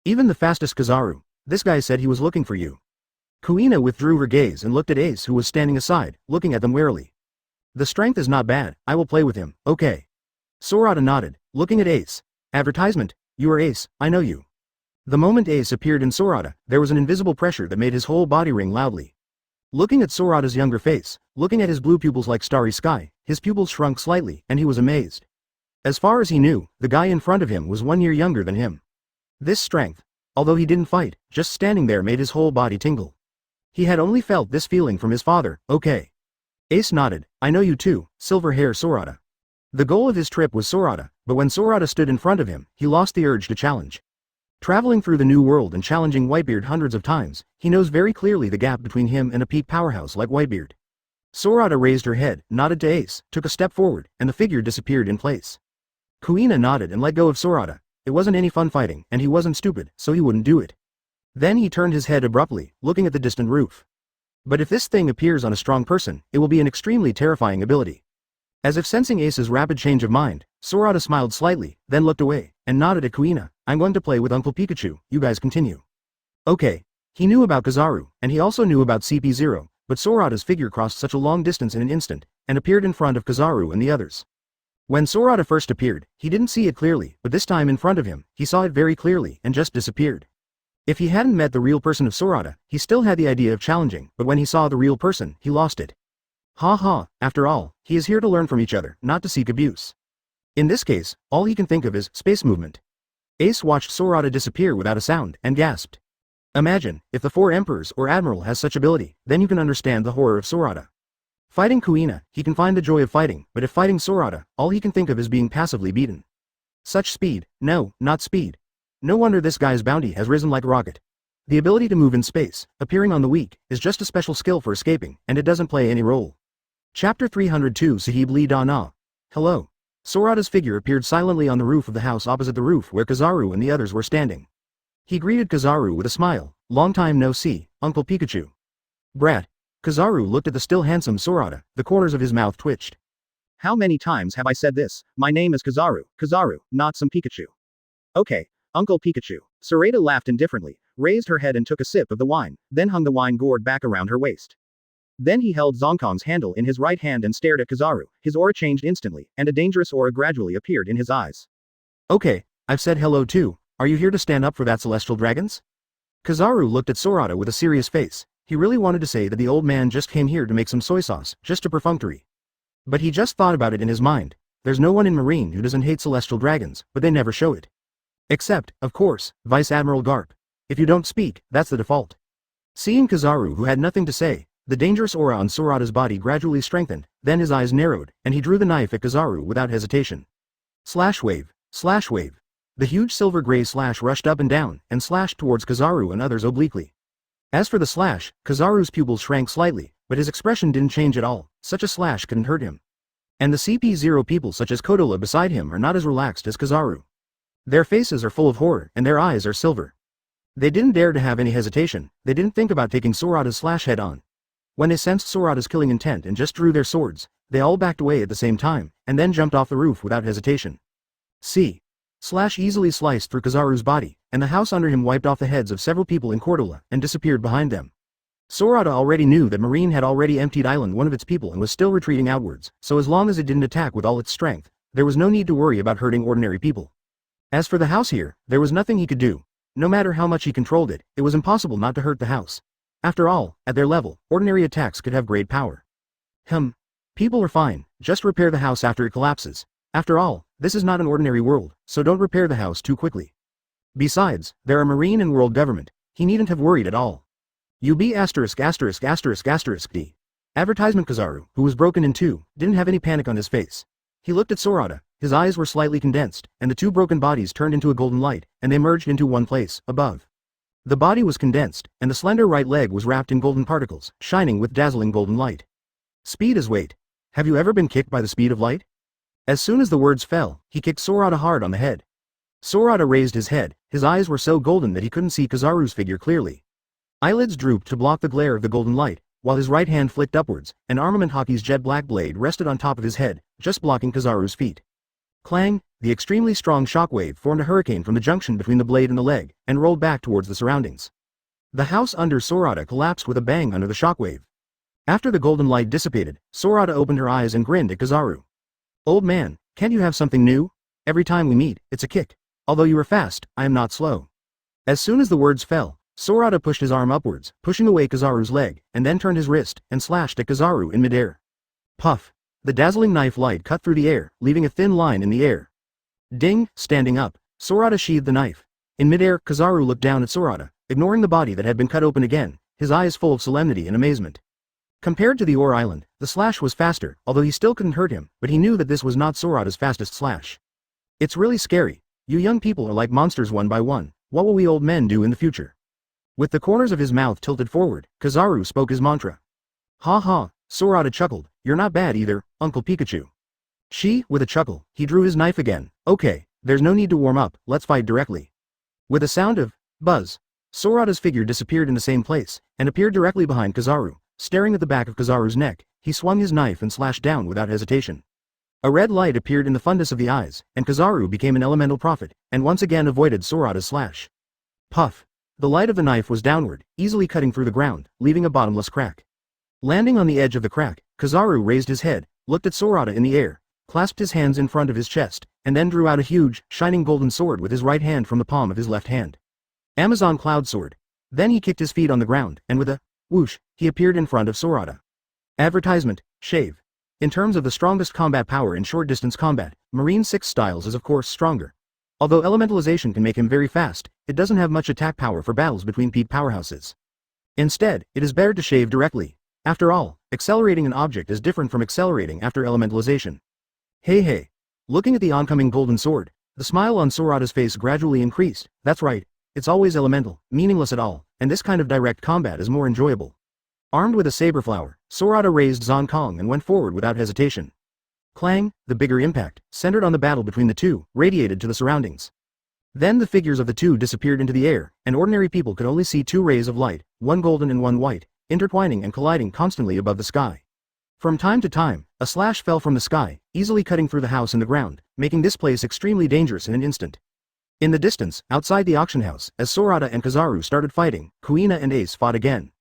Even the fastest Kizaru, this guy said he was looking for you. Kuina withdrew her gaze and looked at Ace who was standing aside, looking at them warily. The strength is not bad, I will play with him, okay. Sorata nodded, looking at Ace. Advertisement, you are Ace, I know you. The moment Ace appeared in Sorata, there was an invisible pressure that made his whole body ring loudly. Looking at Sorata's younger face, looking at his blue pupils like starry sky, his pupils shrunk slightly, and he was amazed. As far as he knew, the guy in front of him was 1 year younger than him. This strength. Although he didn't fight, just standing there made his whole body tingle. He had only felt this feeling from his father. Okay. Ace nodded. I know you too, silver hair Sorata. The goal of his trip was Sorata, but when Sorata stood in front of him, he lost the urge to challenge. Traveling through the new world and challenging Whitebeard hundreds of times, he knows very clearly the gap between him and a peak powerhouse like Whitebeard. Sorata raised her head, nodded to Ace, took a step forward, and the figure disappeared in place. Kuina nodded and let go of Sorata. It wasn't any fun fighting, and he wasn't stupid, so he wouldn't do it. Then he turned his head abruptly, looking at the distant roof. But if this thing appears on a strong person, it will be an extremely terrifying ability. As if sensing Ace's rapid change of mind, Sorata smiled slightly, then looked away, and nodded at Kuina. I'm going to play with Uncle Pikachu, you guys continue. Okay. He knew about Kizaru, and he also knew about CP0, but Sorata's figure crossed such a long distance in an instant, and appeared in front of Kizaru and the others. When Sorata first appeared, he didn't see it clearly, but this time in front of him, he saw it very clearly, and just disappeared. If he hadn't met the real person of Sorata, he still had the idea of challenging, but when he saw the real person, he lost it. Ha ha, after all, he is here to learn from each other, not to seek abuse. In this case, all he can think of is space movement. Ace watched Sorata disappear without a sound, and gasped. Imagine, if the 4 Emperors or Admiral has such ability, then you can understand the horror of Sorata. Fighting Kuina, he can find the joy of fighting, but if fighting Sorata, all he can think of is being passively beaten. Such speed, no, not speed. No wonder this guy's bounty has risen like a rocket. The ability to move in space, appearing on the weak, is just a special skill for escaping, and it doesn't play any role. Chapter 302 Sahib Lee Da Na. Hello. Sorata's figure appeared silently on the roof of the house opposite the roof where Kizaru and the others were standing. He greeted Kizaru with a smile. Long time no see, Uncle Pikachu. Brat. Kizaru looked at the still handsome Sorata, the corners of his mouth twitched. How many times have I said this? My name is Kizaru, not some Pikachu. Okay, Uncle Pikachu. Sorata laughed indifferently, raised her head and took a sip of the wine, then hung the wine gourd back around her waist. Then he held Zonkong's handle in his right hand and stared at Kizaru. His aura changed instantly, and a dangerous aura gradually appeared in his eyes. Okay, I've said hello too. Are you here to stand up for that celestial dragons? Kizaru looked at Sorata with a serious face. He really wanted to say that the old man just came here to make some soy sauce, just a perfunctory. But he just thought about it in his mind. There's no one in Marine who doesn't hate celestial dragons, but they never show it. Except, of course, Vice Admiral Garp. If you don't speak, that's the default. Seeing Kizaru who had nothing to say, the dangerous aura on Sorata's body gradually strengthened, then his eyes narrowed, and he drew the knife at Kizaru without hesitation. Slash wave, slash wave. The huge silver-gray slash rushed up and down, and slashed towards Kizaru and others obliquely. As for the slash, Kizaru's pupils shrank slightly, but his expression didn't change at all. Such a slash couldn't hurt him. And the CP0 people such as Kodola beside him are not as relaxed as Kizaru. Their faces are full of horror, and their eyes are silver. They didn't dare to have any hesitation. They didn't think about taking Sorata's slash head on. When they sensed Sorata's killing intent and just drew their swords, they all backed away at the same time, and then jumped off the roof without hesitation. See. Slash easily sliced through Kizaru's body, and the house under him wiped off the heads of several people in Kodola, and disappeared behind them. Sorata already knew that Marine had already emptied Island one of its people and was still retreating outwards, so as long as it didn't attack with all its strength, there was no need to worry about hurting ordinary people. As for the house here, there was nothing he could do. No matter how much he controlled it, it was impossible not to hurt the house. After all, at their level, ordinary attacks could have great power. People are fine, just repair the house after it collapses. After all, this is not an ordinary world, so don't repair the house too quickly. Besides, there are Marine and world government. He needn't have worried at all. UB ************. D. Advertisement Kizaru, who was broken in two, didn't have any panic on his face. He looked at Sorata, his eyes were slightly condensed, and the two broken bodies turned into a golden light, and they merged into one place, above. The body was condensed, and the slender right leg was wrapped in golden particles, shining with dazzling golden light. Speed is weight. Have you ever been kicked by the speed of light? As soon as the words fell, he kicked Sorata hard on the head. Sorata raised his head, his eyes were so golden that he couldn't see Kizaru's figure clearly. Eyelids drooped to block the glare of the golden light, while his right hand flicked upwards, and Armament Hockey's jet black blade rested on top of his head, just blocking Kizaru's feet. Clang, the extremely strong shockwave formed a hurricane from the junction between the blade and the leg, and rolled back towards the surroundings. The house under Sorata collapsed with a bang under the shockwave. After the golden light dissipated, Sorata opened her eyes and grinned at Kizaru. Old man, can't you have something new? Every time we meet, it's a kick. Although you are fast, I am not slow. As soon as the words fell, Sorata pushed his arm upwards, pushing away Kizaru's leg, and then turned his wrist, and slashed at Kizaru in midair. Puff! The dazzling knife light cut through the air, leaving a thin line in the air. Ding! Standing up, Sorata sheathed the knife. In midair, Kizaru looked down at Sorata, ignoring the body that had been cut open again, his eyes full of solemnity and amazement. Compared to the Ore Island, the slash was faster, although he still couldn't hurt him, but he knew that this was not Sorata's fastest slash. It's really scary. You young people are like monsters one by one. What will we old men do in the future? With the corners of his mouth tilted forward, Kizaru spoke his mantra. Ha ha, Sorata chuckled, you're not bad either, Uncle Pikachu. With a chuckle, he drew his knife again. Okay, there's no need to warm up, let's fight directly. With a sound of buzz, Sorata's figure disappeared in the same place, and appeared directly behind Kizaru. Staring at the back of Kizaru's neck, he swung his knife and slashed down without hesitation. A red light appeared in the fundus of the eyes, and Kizaru became an elemental prophet, and once again avoided Sorata's slash. Puff! The light of the knife was downward, easily cutting through the ground, leaving a bottomless crack. Landing on the edge of the crack, Kizaru raised his head, looked at Sorata in the air, clasped his hands in front of his chest, and then drew out a huge, shining golden sword with his right hand from the palm of his left hand. Amazon Cloud Sword. Then he kicked his feet on the ground, and with a whoosh, he appeared in front of Sorata. Advertisement, shave. In terms of the strongest combat power in short-distance combat, Marine 6 Styles is of course stronger. Although elementalization can make him very fast, it doesn't have much attack power for battles between peak powerhouses. Instead, it is better to shave directly. After all, accelerating an object is different from accelerating after elementalization. Hey. Looking at the oncoming golden sword, the smile on Sorata's face gradually increased. That's right, it's always elemental, meaningless at all, and this kind of direct combat is more enjoyable. Armed with a saber flower, Sorata raised Zonkong and went forward without hesitation. Clang, the bigger impact, centered on the battle between the two, radiated to the surroundings. Then the figures of the two disappeared into the air, and ordinary people could only see two rays of light, one golden and one white, intertwining and colliding constantly above the sky. From time to time, a slash fell from the sky, easily cutting through the house and the ground, making this place extremely dangerous in an instant. In the distance, outside the auction house, as Sorata and Kizaru started fighting, Kuina and Ace fought again.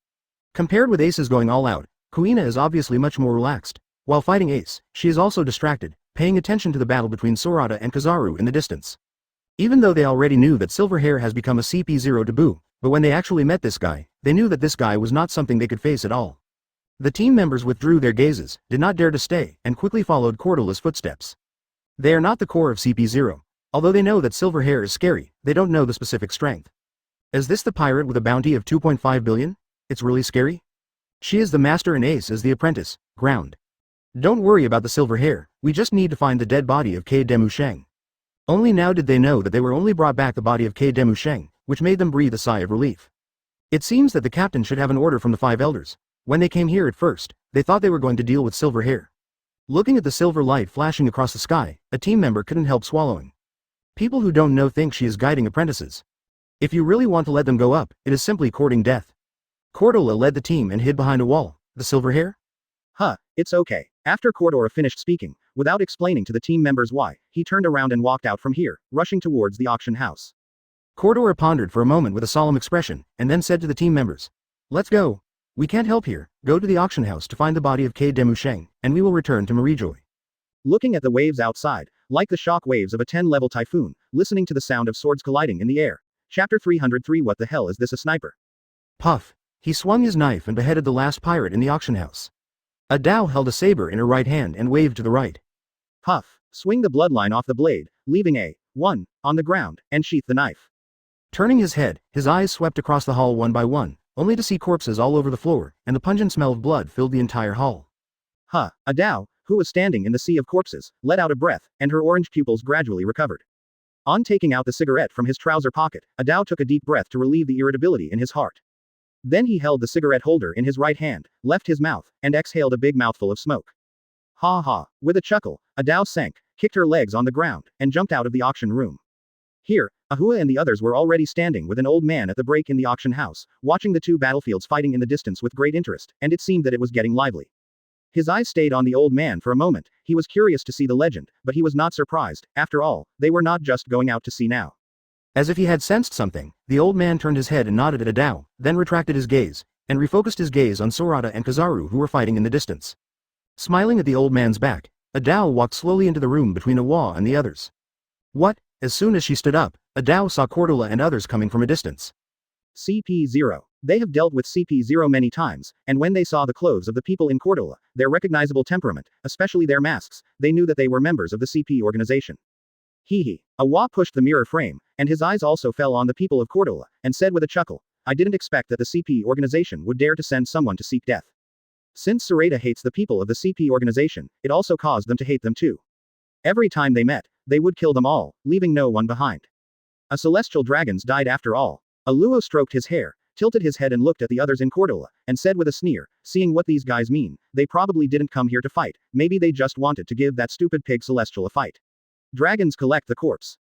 Compared with Ace's going all out, Kuina is obviously much more relaxed. While fighting Ace, she is also distracted, paying attention to the battle between Sorata and Kizaru in the distance. Even though they already knew that Silver Hair has become a CP0 debut, but when they actually met this guy, they knew that this guy was not something they could face at all. The team members withdrew their gazes, did not dare to stay, and quickly followed Cordula's footsteps. They are not the core of CP0. Although they know that Silver Hair is scary, they don't know the specific strength. Is this the pirate with a bounty of 2.5 billion? It's really scary? She is the master and Ace is the apprentice, ground. Don't worry about the Silver Hair, we just need to find the dead body of K. Demusheng. Only now did they know that they were only brought back the body of K. Demusheng, which made them breathe a sigh of relief. It seems that the captain should have an order from the 5 elders. When they came here at first, they thought they were going to deal with Silver Hair. Looking at the silver light flashing across the sky, a team member couldn't help swallowing. People who don't know think she is guiding apprentices. If you really want to let them go up, it is simply courting death. Cordula led the team and hid behind a wall. The Silver Hair? It's okay. After Cordura finished speaking, without explaining to the team members why, he turned around and walked out from here, rushing towards the auction house. Cordura pondered for a moment with a solemn expression, and then said to the team members, "Let's go. We can't help here, go to the auction house to find the body of K. Demusheng, and we will return to Marijoy." Looking at the waves outside, like the shock waves of a 10-level typhoon, listening to the sound of swords colliding in the air. Chapter 303 What the hell is this, a sniper? Puff. He swung his knife and beheaded the last pirate in the auction house. Adao held a saber in her right hand and waved to the right. Puff. Swing the bloodline off the blade, leaving a 1 on the ground, and sheath the knife. Turning his head, his eyes swept across the hall one by one, only to see corpses all over the floor, and the pungent smell of blood filled the entire hall. Adao, who was standing in the sea of corpses, let out a breath, and her orange pupils gradually recovered. On taking out the cigarette from his trouser pocket, Adao took a deep breath to relieve the irritability in his heart. Then he held the cigarette holder in his right hand, left his mouth, and exhaled a big mouthful of smoke. Ha ha. With a chuckle, Adao sank, kicked her legs on the ground, and jumped out of the auction room. Here, Ahua and the others were already standing with an old man at the break in the auction house, watching the two battlefields fighting in the distance with great interest, and it seemed that it was getting lively. His eyes stayed on the old man for a moment. He was curious to see the legend, but he was not surprised. After all, they were not just going out to sea now. As if he had sensed something, the old man turned his head and nodded at Adao, then retracted his gaze, and refocused his gaze on Sorata and Kizaru who were fighting in the distance. Smiling at the old man's back, Adao walked slowly into the room between Awa and the others. What? As soon as she stood up, Adao saw Cordula and others coming from a distance. CP0. They have dealt with CP0 many times, and when they saw the clothes of the people in Cordula, their recognizable temperament, especially their masks, they knew that they were members of the CP organization. Hee hee. Awa pushed the mirror frame, and his eyes also fell on the people of Cordola, and said with a chuckle, I didn't expect that the CP organization would dare to send someone to seek death. Since Sorata hates the people of the CP organization, it also caused them to hate them too. Every time they met, they would kill them all, leaving no one behind. A celestial dragons died after all. Aluo stroked his hair, tilted his head and looked at the others in Cordola, and said with a sneer, seeing what these guys mean, they probably didn't come here to fight, maybe they just wanted to give that stupid pig celestial a fight. Dragons collect the corpse.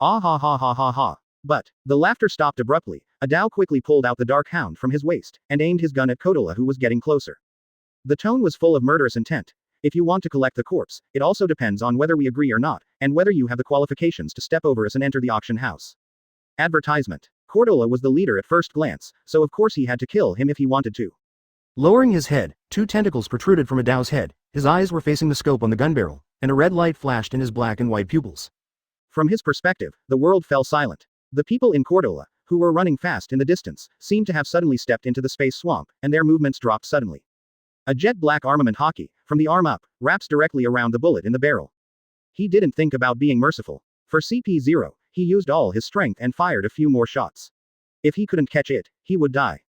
Ah ha ha ha ha ha. But, the laughter stopped abruptly. Adao quickly pulled out the dark hound from his waist, and aimed his gun at Cordola who was getting closer. The tone was full of murderous intent. If you want to collect the corpse, it also depends on whether we agree or not, and whether you have the qualifications to step over us and enter the auction house. Advertisement. Cordola was the leader at first glance, so of course he had to kill him if he wanted to. Lowering his head, two tentacles protruded from Adao's head, his eyes were facing the scope on the gun barrel, and a red light flashed in his black and white pupils. From his perspective, the world fell silent. The people in Cordola, who were running fast in the distance, seemed to have suddenly stepped into the space swamp, and their movements dropped suddenly. A jet black armament hockey, from the arm up, wraps directly around the bullet in the barrel. He didn't think about being merciful. For CP0, he used all his strength and fired a few more shots. If he couldn't catch it, he would die.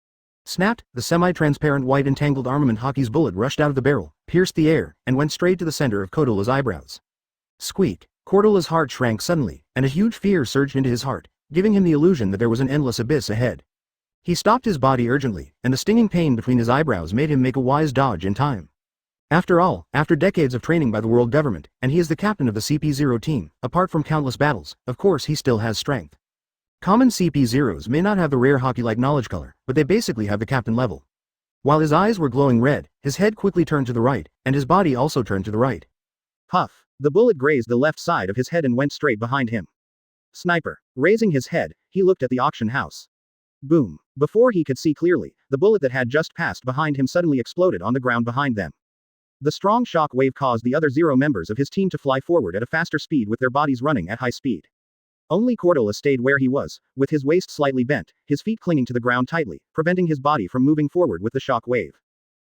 Snapped, the semi-transparent white entangled armament hockey's bullet rushed out of the barrel, pierced the air, and went straight to the center of Cordola's eyebrows. Squeak. Cordola's heart shrank suddenly, and a huge fear surged into his heart, giving him the illusion that there was an endless abyss ahead. He stopped his body urgently, and the stinging pain between his eyebrows made him make a wise dodge in time. After all, after decades of training by the world government, and he is the captain of the CP0 team, apart from countless battles, of course he still has strength. Common CP0s may not have the rare hockey-like knowledge color, but they basically have the captain level. While his eyes were glowing red, his head quickly turned to the right, and his body also turned to the right. Puff. The bullet grazed the left side of his head and went straight behind him. Sniper. Raising his head, he looked at the auction house. Boom. Before he could see clearly, the bullet that had just passed behind him suddenly exploded on the ground behind them. The strong shock wave caused the other 0 members of his team to fly forward at a faster speed with their bodies running at high speed. Only Cordola stayed where he was, with his waist slightly bent, his feet clinging to the ground tightly, preventing his body from moving forward with the shock wave.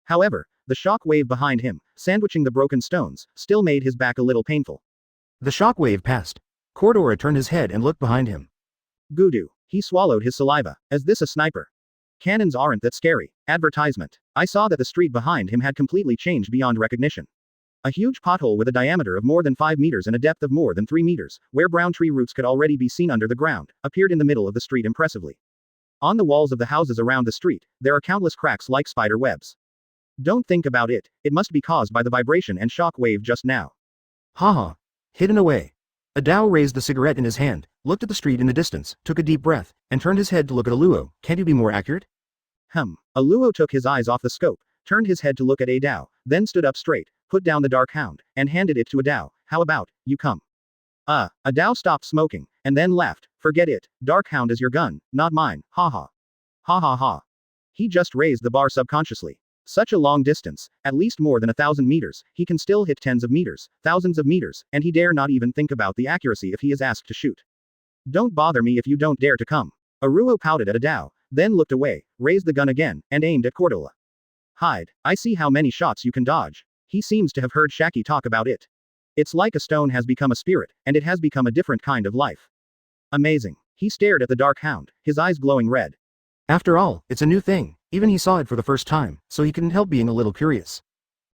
However, the shock wave behind him, sandwiching the broken stones, still made his back a little painful. The shock wave passed. Cordora turned his head and looked behind him. Gudu. He swallowed his saliva. Is this a sniper? Cannons aren't that scary. Advertisement. I saw that the street behind him had completely changed beyond recognition. A huge pothole with a diameter of more than 5 meters and a depth of more than 3 meters, where brown tree roots could already be seen under the ground, appeared in the middle of the street impressively. On the walls of the houses around the street, there are countless cracks like spider webs. Don't think about it, it must be caused by the vibration and shock wave just now. Haha. Hidden away. Adao raised the cigarette in his hand, looked at the street in the distance, took a deep breath, and turned his head to look at Aluo. Can't you be more accurate? Aluo took his eyes off the scope, turned his head to look at Adao, then stood up straight, put down the dark hound, and handed it to Adao. How about, you come? Adao stopped smoking, and then laughed. Forget it, dark hound is your gun, not mine, haha. Ha ha ha. He just raised the bar subconsciously. Such a long distance, at least more than 1,000 meters, he can still hit tens of meters, thousands of meters, and he dare not even think about the accuracy if he is asked to shoot. Don't bother me if you don't dare to come. Aruo pouted at Adao, then looked away, raised the gun again, and aimed at Cordola. Hide, I see how many shots you can dodge. He seems to have heard Shaki talk about it. It's like a stone has become a spirit, and it has become a different kind of life. Amazing. He stared at the dark hound, his eyes glowing red. After all, it's a new thing. Even he saw it for the first time, so he couldn't help being a little curious.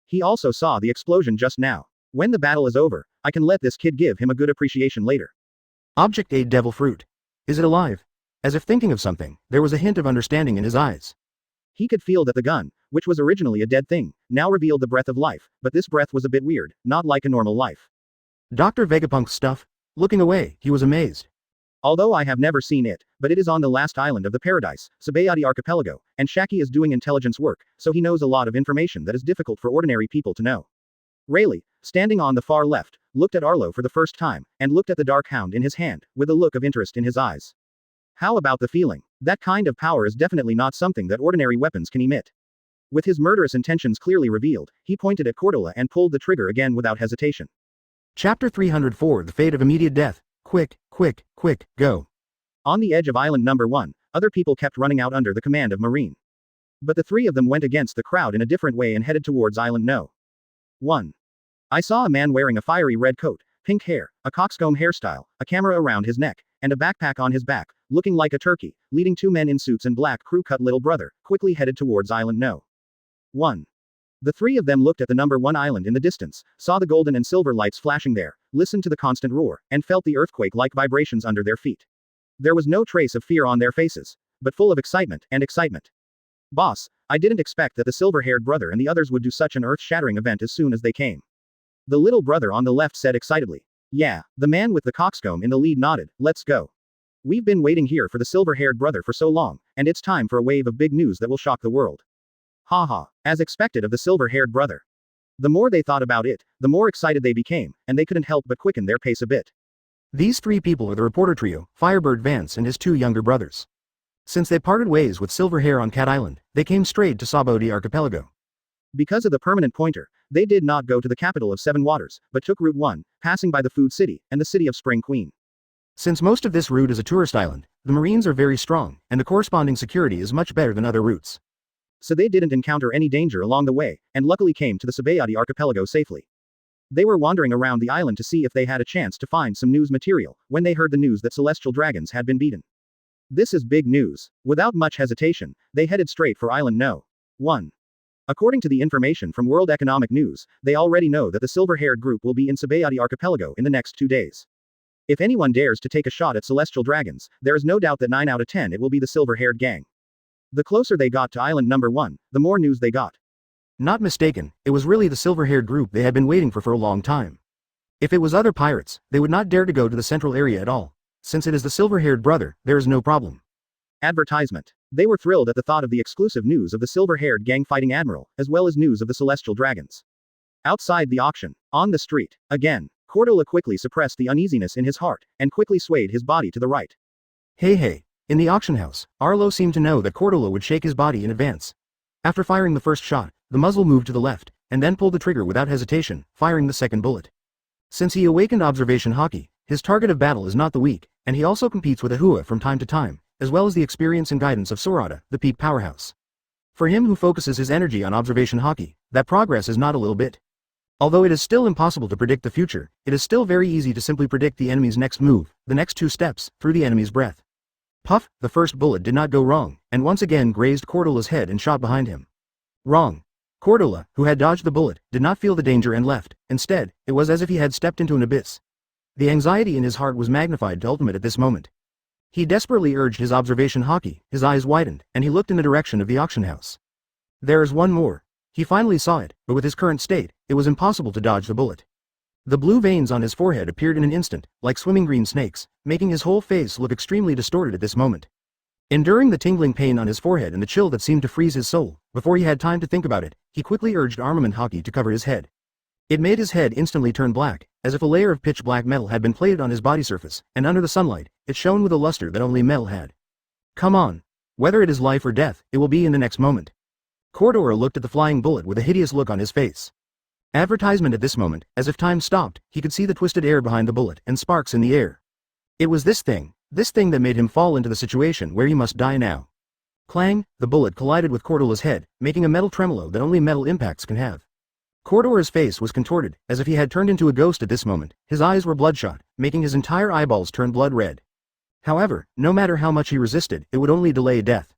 He also saw the explosion just now. When the battle is over, I can let this kid give him a good appreciation later. Object A devil fruit. Is it alive? As if thinking of something, there was a hint of understanding in his eyes. He could feel that the gun, which was originally a dead thing, now revealed the breath of life, but this breath was a bit weird, not like a normal life. Dr. Vegapunk's stuff? Looking away, he was amazed. Although I have never seen it, but it is on the last island of the paradise, Sabayati Archipelago, and Shaki is doing intelligence work, so he knows a lot of information that is difficult for ordinary people to know. Rayleigh, standing on the far left, looked at Arlo for the first time, and looked at the dark hound in his hand, with a look of interest in his eyes. How about the feeling? That kind of power is definitely not something that ordinary weapons can emit. With his murderous intentions clearly revealed, he pointed at Cordola and pulled the trigger again without hesitation. Chapter 304 The Fate of Immediate Death. Quick, quick, quick, go. On the edge of island number 1, other people kept running out under the command of Marine. But the 3 of them went against the crowd in a different way and headed towards island No. 1. I saw a man wearing a fiery red coat, pink hair, a coxcomb hairstyle, a camera around his neck, and a backpack on his back, looking like a turkey, leading two men in suits and black crew-cut little brother, quickly headed towards Island No. 1. The three of them looked at the number 1 island in the distance, saw the golden and silver lights flashing there, listened to the constant roar, and felt the earthquake-like vibrations under their feet. There was no trace of fear on their faces, but full of excitement. Boss, I didn't expect that the silver-haired brother and the others would do such an earth-shattering event as soon as they came. The little brother on the left said excitedly. Yeah, the man with the coxcomb in the lead nodded. Let's go. We've been waiting here for the silver-haired brother for so long, and it's time for a wave of big news that will shock the world. Haha, as expected of the silver-haired brother. The more they thought about it, the more excited they became, and they couldn't help but quicken their pace a bit. These three people are the reporter trio, Firebird Vance and his two younger brothers. Since they parted ways with Silverhair on Cat Island, they came straight to Sabodi Archipelago. Because of the permanent pointer, they did not go to the capital of Seven Waters, but took Route 1, passing by the Food City, and the city of Spring Queen. Since most of this route is a tourist island, the Marines are very strong, and the corresponding security is much better than other routes. So they didn't encounter any danger along the way, and luckily came to the Sabayati Archipelago safely. They were wandering around the island to see if they had a chance to find some news material, when they heard the news that celestial dragons had been beaten. This is big news. Without much hesitation, they headed straight for Island No. 1. According to the information from World Economic News, they already know that the silver-haired group will be in Sabayati Archipelago in the next 2 days. If anyone dares to take a shot at celestial dragons, there is no doubt that 9 out of 10 it will be the silver-haired gang. The closer they got to Island number 1, the more news they got. Not mistaken, it was really the silver-haired group they had been waiting for a long time. If it was other pirates, they would not dare to go to the central area at all. Since it is the silver-haired brother, there is no problem. Advertisement. They were thrilled at the thought of the exclusive news of the silver-haired gang fighting Admiral, as well as news of the celestial dragons. Outside the auction, on the street, again, Cordola quickly suppressed the uneasiness in his heart, and quickly swayed his body to the right. Hey. In the auction house, Arlo seemed to know that Cordola would shake his body in advance. After firing the first shot, the muzzle moved to the left, and then pulled the trigger without hesitation, firing the second bullet. Since he awakened observation hockey, his target of battle is not the weak, and he also competes with Ahua from time to time, as well as the experience and guidance of Sorata, the peak powerhouse. For him who focuses his energy on observation hockey, that progress is not a little bit. Although it is still impossible to predict the future, it is still very easy to simply predict the enemy's next move, the next 2 steps, through the enemy's breath. Puff, the first bullet did not go wrong, and once again grazed Cordola's head and shot behind him. Wrong. Cordola, who had dodged the bullet, did not feel the danger and left. Instead, it was as if he had stepped into an abyss. The anxiety in his heart was magnified to ultimate at this moment. He desperately urged his observation hockey, his eyes widened, and he looked in the direction of the auction house. There is one more. He finally saw it, but with his current state, it was impossible to dodge the bullet. The blue veins on his forehead appeared in an instant, like swimming green snakes, making his whole face look extremely distorted at this moment. Enduring the tingling pain on his forehead and the chill that seemed to freeze his soul, before he had time to think about it, he quickly urged armament hockey to cover his head. It made his head instantly turn black, as if a layer of pitch black metal had been plated on his body surface, and under the sunlight, it shone with a luster that only metal had. Come on. Whether it is life or death, it will be in the next moment. Cordora looked at the flying bullet with a hideous look on his face. Advertisement at this moment, as if time stopped, he could see the twisted air behind the bullet and sparks in the air. It was this thing that made him fall into the situation where he must die now. Clang, the bullet collided with Cordola's head, making a metal tremolo that only metal impacts can have. Cordora's face was contorted, as if he had turned into a ghost at this moment. His eyes were bloodshot, making his entire eyeballs turn blood red. However, no matter how much he resisted, it would only delay death.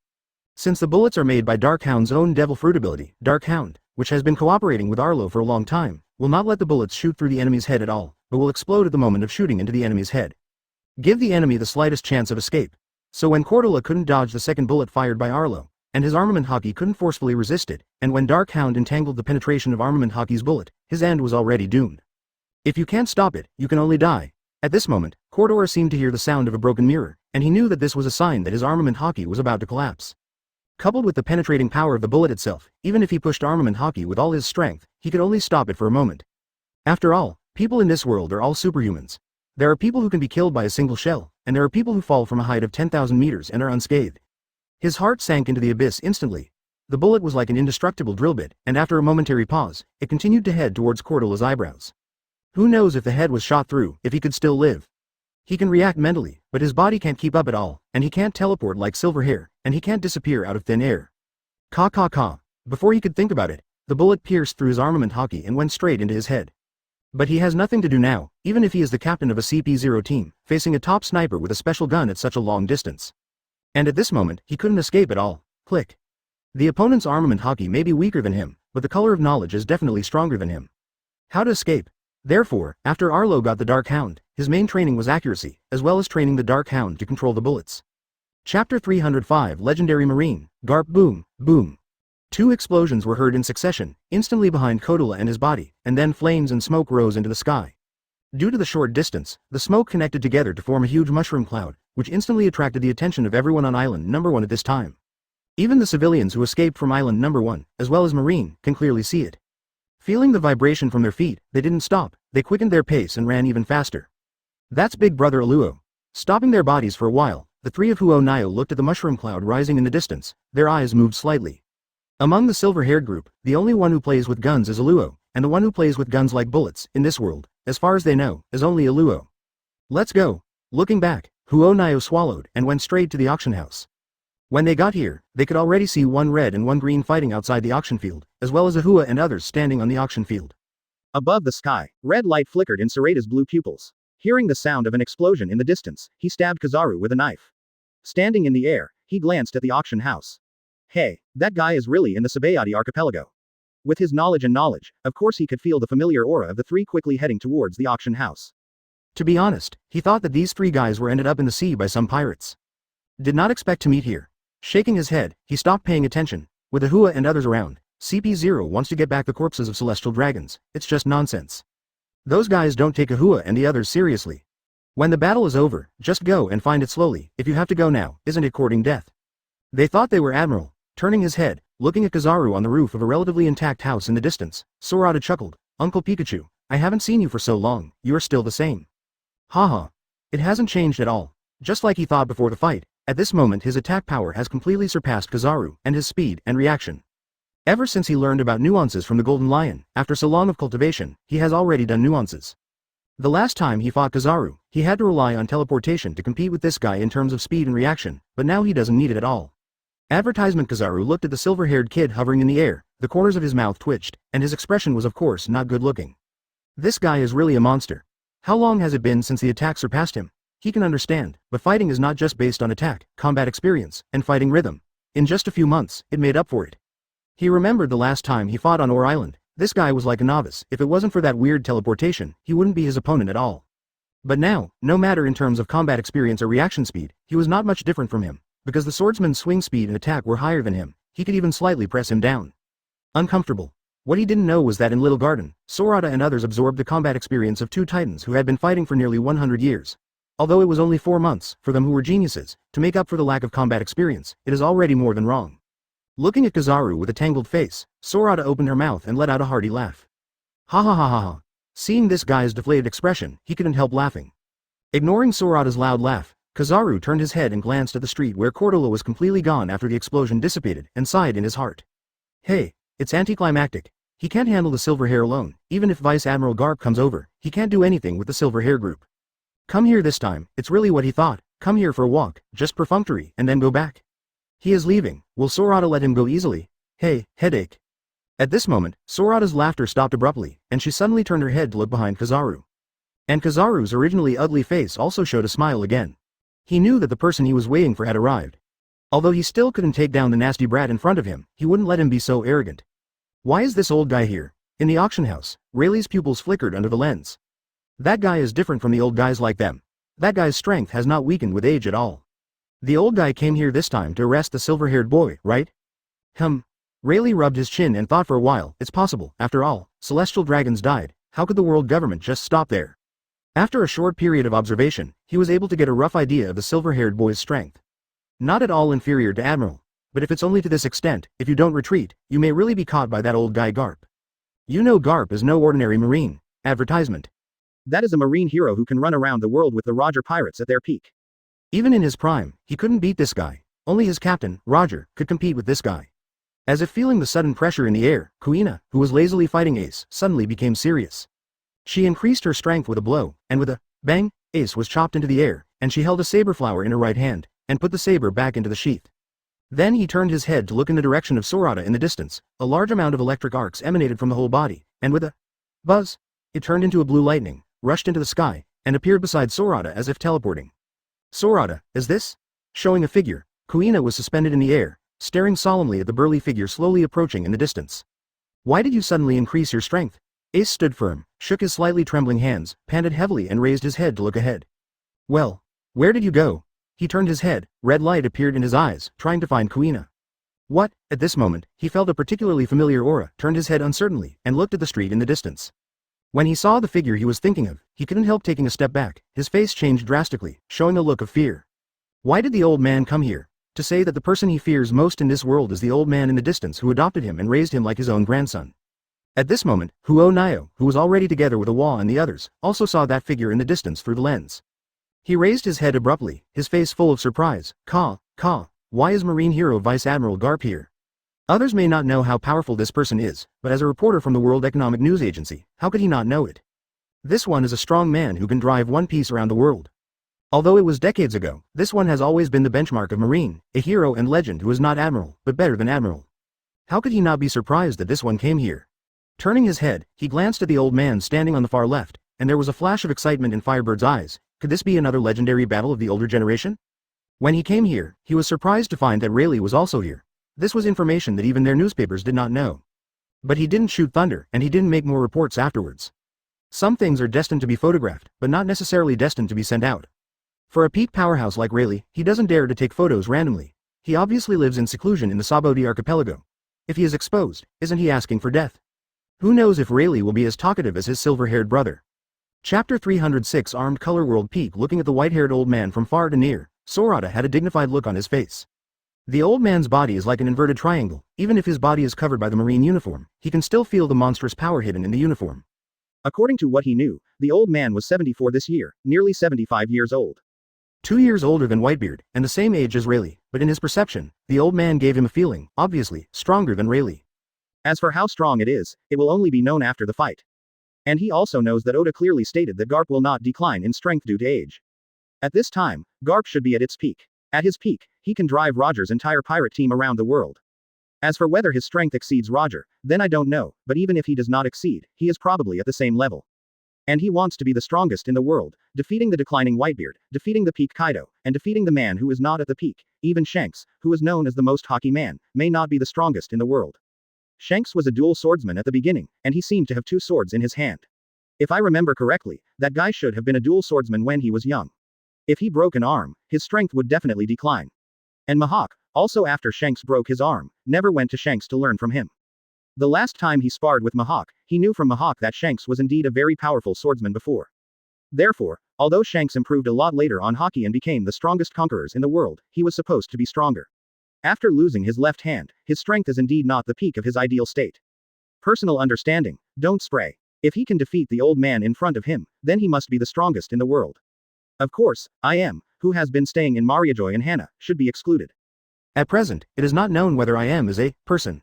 Since the bullets are made by Darkhound's own Devil Fruit ability, Darkhound, which has been cooperating with Arlo for a long time, will not let the bullets shoot through the enemy's head at all, but will explode at the moment of shooting into the enemy's head. Give the enemy the slightest chance of escape. So when Cordola couldn't dodge the second bullet fired by Arlo, and his armament hockey couldn't forcefully resist it, and when Darkhound entangled the penetration of armament hockey's bullet, his end was already doomed. If you can't stop it, you can only die. At this moment, Cordora seemed to hear the sound of a broken mirror, and he knew that this was a sign that his armament hockey was about to collapse. Coupled with the penetrating power of the bullet itself, even if he pushed armament hockey with all his strength, he could only stop it for a moment. After all, people in this world are all superhumans. There are people who can be killed by a single shell, and there are people who fall from a height of 10,000 meters and are unscathed. His heart sank into the abyss instantly. The bullet was like an indestructible drill bit, and after a momentary pause, it continued to head towards Cordola's eyebrows. Who knows if the head was shot through, if he could still live. He can react mentally, but his body can't keep up at all, and he can't teleport like Silverhair, and he can't disappear out of thin air. Caw. Before he could think about it, the bullet pierced through his armament hockey and went straight into his head. But he has nothing to do now, even if he is the captain of a CP0 team, facing a top sniper with a special gun at such a long distance. And at this moment, he couldn't escape at all. Click. The opponent's armament hockey may be weaker than him, but the color of knowledge is definitely stronger than him. How to escape? Therefore, after Arlo got the Dark Hound, his main training was accuracy, as well as training the Dark Hound to control the bullets. Chapter 305 Legendary Marine, Garp Boom, Boom. Two explosions were heard in succession, instantly behind Kodula and his body, and then flames and smoke rose into the sky. Due to the short distance, the smoke connected together to form a huge mushroom cloud, which instantly attracted the attention of everyone on Island Number 1 at this time. Even the civilians who escaped from Island Number 1, as well as Marine, can clearly see it. Feeling the vibration from their feet, they didn't stop, they quickened their pace and ran even faster. That's Big Brother Aluo. Stopping their bodies for a while, the three of Huo Nio looked at the mushroom cloud rising in the distance, their eyes moved slightly. Among the silver-haired group, the only one who plays with guns is Aluo, and the one who plays with guns like bullets, in this world, as far as they know, is only Aluo. Let's go. Looking back, Huo Nio swallowed and went straight to the auction house. When they got here, they could already see one red and one green fighting outside the auction field, as well as Ahua and others standing on the auction field. Above the sky, red light flickered in Sorata's blue pupils. Hearing the sound of an explosion in the distance, he stabbed Kizaru with a knife. Standing in the air, he glanced at the auction house. Hey, that guy is really in the Sabayati archipelago. With his knowledge, of course he could feel the familiar aura of the three quickly heading towards the auction house. To be honest, he thought that these three guys were ended up in the sea by some pirates. Did not expect to meet here. Shaking his head, he stopped paying attention. With Ahua and others around, CP0 wants to get back the corpses of celestial dragons. It's just nonsense. Those guys don't take Ahua and the others seriously. When the battle is over, just go and find it slowly. If you have to go now, isn't it courting death? They thought they were Admiral. Turning his head, looking at Kizaru on the roof of a relatively intact house in the distance, Sorata chuckled. Uncle Pikachu, I haven't seen you for so long, you're still the same. Haha. It hasn't changed at all. Just like he thought before the fight, at this moment his attack power has completely surpassed Kizaru and his speed and reaction. Ever since he learned about nuances from the Golden Lion, after so long of cultivation, he has already done nuances. The last time he fought Kizaru, he had to rely on teleportation to compete with this guy in terms of speed and reaction, but now he doesn't need it at all. Advertisement. Kizaru looked at the silver-haired kid hovering in the air, the corners of his mouth twitched, and his expression was of course not good looking. This guy is really a monster. How long has it been since the attack surpassed him? He can understand, but fighting is not just based on attack, combat experience, and fighting rhythm. In just a few months, it made up for it. He remembered the last time he fought on Ore Island. This guy was like a novice. If it wasn't for that weird teleportation, he wouldn't be his opponent at all. But now, no matter in terms of combat experience or reaction speed, he was not much different from him. Because the swordsman's swing speed and attack were higher than him, he could even slightly press him down. Uncomfortable. What he didn't know was that in Little Garden, Sorata and others absorbed the combat experience of two titans who had been fighting for nearly 100 years. Although it was only 4 months, for them who were geniuses, to make up for the lack of combat experience, it is already more than wrong. Looking at Kizaru with a tangled face, Sorata opened her mouth and let out a hearty laugh. Ha ha ha ha ha. Seeing this guy's deflated expression, he couldn't help laughing. Ignoring Sorata's loud laugh, Kizaru turned his head and glanced at the street where Cordula was completely gone after the explosion dissipated, and sighed in his heart. Hey, it's anticlimactic. He can't handle the silver hair alone. Even if Vice Admiral Garp comes over, he can't do anything with the silver hair group. Come here this time. It's really what he thought. Come here for a walk, just perfunctory, and then go back. He is leaving. Will Sorata let him go easily? Hey, headache. At this moment, Sorata's laughter stopped abruptly, and she suddenly turned her head to look behind Kizaru. And Kizaru's originally ugly face also showed a smile again. He knew that the person he was waiting for had arrived. Although he still couldn't take down the nasty brat in front of him, he wouldn't let him be so arrogant. Why is this old guy here? In the auction house, Rayleigh's pupils flickered under the lens. That guy is different from the old guys like them. That guy's strength has not weakened with age at all. The old guy came here this time to arrest the silver-haired boy, right? Rayleigh rubbed his chin and thought for a while. It's possible, after all, celestial dragons died. How could the world government just stop there? After a short period of observation, he was able to get a rough idea of the silver-haired boy's strength. Not at all inferior to Admiral. But if it's only to this extent, if you don't retreat, you may really be caught by that old guy Garp. You know Garp is no ordinary marine. Advertisement. That is a marine hero who can run around the world with the Roger pirates at their peak. Even in his prime, he couldn't beat this guy. Only his captain, Roger, could compete with this guy. As if feeling the sudden pressure in the air, Kuina, who was lazily fighting Ace, suddenly became serious. She increased her strength with a blow, and with a bang, Ace was chopped into the air, and she held a saber flower in her right hand, and put the saber back into the sheath. Then he turned his head to look in the direction of Sorata in the distance. A large amount of electric arcs emanated from the whole body, and with a buzz, It turned into a blue lightning, rushed into the sky, and appeared beside Sorata as if teleporting. Sorata, is this? Showing a figure, Kuina was suspended in the air, staring solemnly at the burly figure slowly approaching in the distance. Why did you suddenly increase your strength? Ace stood firm, shook his slightly trembling hands, panted heavily and raised his head to look ahead. Well, where did you go? He turned his head, red light appeared in his eyes, trying to find Kuina. What? At this moment, he felt a particularly familiar aura, turned his head uncertainly, and looked at the street in the distance. When he saw the figure he was thinking of, he couldn't help taking a step back, his face changed drastically, showing a look of fear. Why did the old man come here? To say that the person he fears most in this world is the old man in the distance who adopted him and raised him like his own grandson. At this moment, Huo Nio, who was already together with Awa and the others, also saw that figure in the distance through the lens. He raised his head abruptly, his face full of surprise. Why is Marine Hero Vice Admiral Garp here? Others may not know how powerful this person is, but as a reporter from the World Economic News Agency, how could he not know it? This one is a strong man who can drive One Piece around the world. Although it was decades ago, this one has always been the benchmark of Marine, a hero and legend who is not Admiral, but better than Admiral. How could he not be surprised that this one came here? Turning his head, he glanced at the old man standing on the far left, and there was a flash of excitement in Firebird's eyes. Could this be another legendary battle of the older generation? When he came here, he was surprised to find that Rayleigh was also here. This was information that even their newspapers did not know. But he didn't shoot thunder, and he didn't make more reports afterwards. Some things are destined to be photographed, but not necessarily destined to be sent out. For a peak powerhouse like Rayleigh, he doesn't dare to take photos randomly. He obviously lives in seclusion in the Sabodi archipelago. If he is exposed, isn't he asking for death? Who knows if Rayleigh will be as talkative as his silver-haired brother. Chapter 306 Armed Color World Peak. Looking at the white-haired old man from far to near, Sorata had a dignified look on his face. The old man's body is like an inverted triangle. Even if his body is covered by the marine uniform, he can still feel the monstrous power hidden in the uniform. According to what he knew, the old man was 74 this year, nearly 75 years old. 2 years older than Whitebeard, and the same age as Rayleigh, but in his perception, the old man gave him a feeling, obviously, stronger than Rayleigh. As for how strong it is, it will only be known after the fight. And he also knows that Oda clearly stated that Garp will not decline in strength due to age. At this time, Garp should be at its peak. At his peak, he can drive Roger's entire pirate team around the world. As for whether his strength exceeds Roger, then I don't know, but even if he does not exceed, he is probably at the same level. And he wants to be the strongest in the world, defeating the declining Whitebeard, defeating the peak Kaido, and defeating the man who is not at the peak. Even Shanks, who is known as the most hockey man, may not be the strongest in the world. Shanks was a dual swordsman at the beginning, and he seemed to have 2 swords in his hand. If I remember correctly, that guy should have been a dual swordsman when he was young. If he broke an arm, his strength would definitely decline. And Mihawk, also after Shanks broke his arm, never went to Shanks to learn from him. The last time he sparred with Mihawk, he knew from Mihawk that Shanks was indeed a very powerful swordsman before. Therefore, although Shanks improved a lot later on hockey and became the strongest conquerors in the world, he was supposed to be stronger. After losing his left hand, his strength is indeed not the peak of his ideal state. Personal understanding, don't spray. If he can defeat the old man in front of him, then he must be the strongest in the world. Of course, I am, who has been staying in Mariajoy and Hana, should be excluded. At present, it is not known whether I am as a person.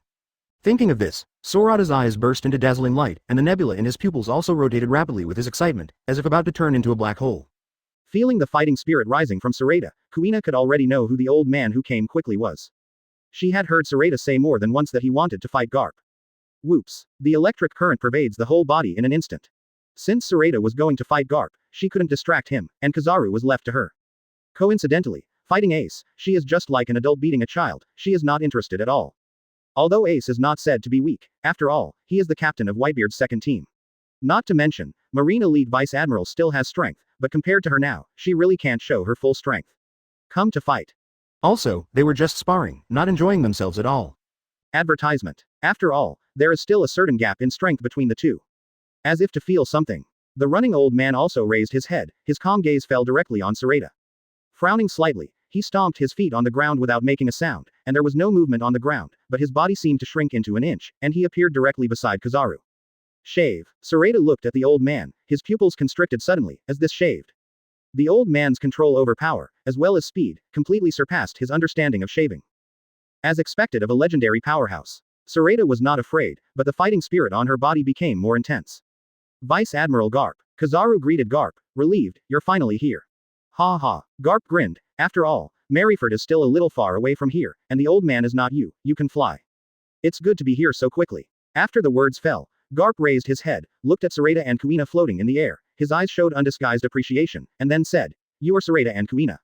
Thinking of this, Sorata's eyes burst into dazzling light, and the nebula in his pupils also rotated rapidly with his excitement, as if about to turn into a black hole. Feeling the fighting spirit rising from Sorata, Kuina could already know who the old man who came quickly was. She had heard Sorata say more than once that he wanted to fight Garp. Whoops. The electric current pervades the whole body in an instant. Since Sorata was going to fight Garp, she couldn't distract him, and Kizaru was left to her. Coincidentally, fighting Ace, she is just like an adult beating a child, she is not interested at all. Although Ace is not said to be weak, after all, he is the captain of Whitebeard's second team. Not to mention, Marine Elite Vice Admiral still has strength, but compared to her now, she really can't show her full strength. Come to fight. Also, they were just sparring, not enjoying themselves at all. Advertisement. After all, there is still a certain gap in strength between the two. As if to feel something. The running old man also raised his head, his calm gaze fell directly on Sorata. Frowning slightly, he stomped his feet on the ground without making a sound, and there was no movement on the ground, but his body seemed to shrink into an inch, and he appeared directly beside Kizaru. Shave. Sorata looked at the old man, his pupils constricted suddenly, as this shaved. The old man's control over power, as well as speed, completely surpassed his understanding of shaving. As expected of a legendary powerhouse, Sorata was not afraid, but the fighting spirit on her body became more intense. Vice Admiral Garp. Kizaru greeted Garp, relieved, you're finally here. Ha ha. Garp grinned, after all, Maryford is still a little far away from here, and the old man is not you, you can fly. It's good to be here so quickly. After the words fell, Garp raised his head, looked at Sorata and Kuina floating in the air, his eyes showed undisguised appreciation, and then said, "You are Sorata and Kuina."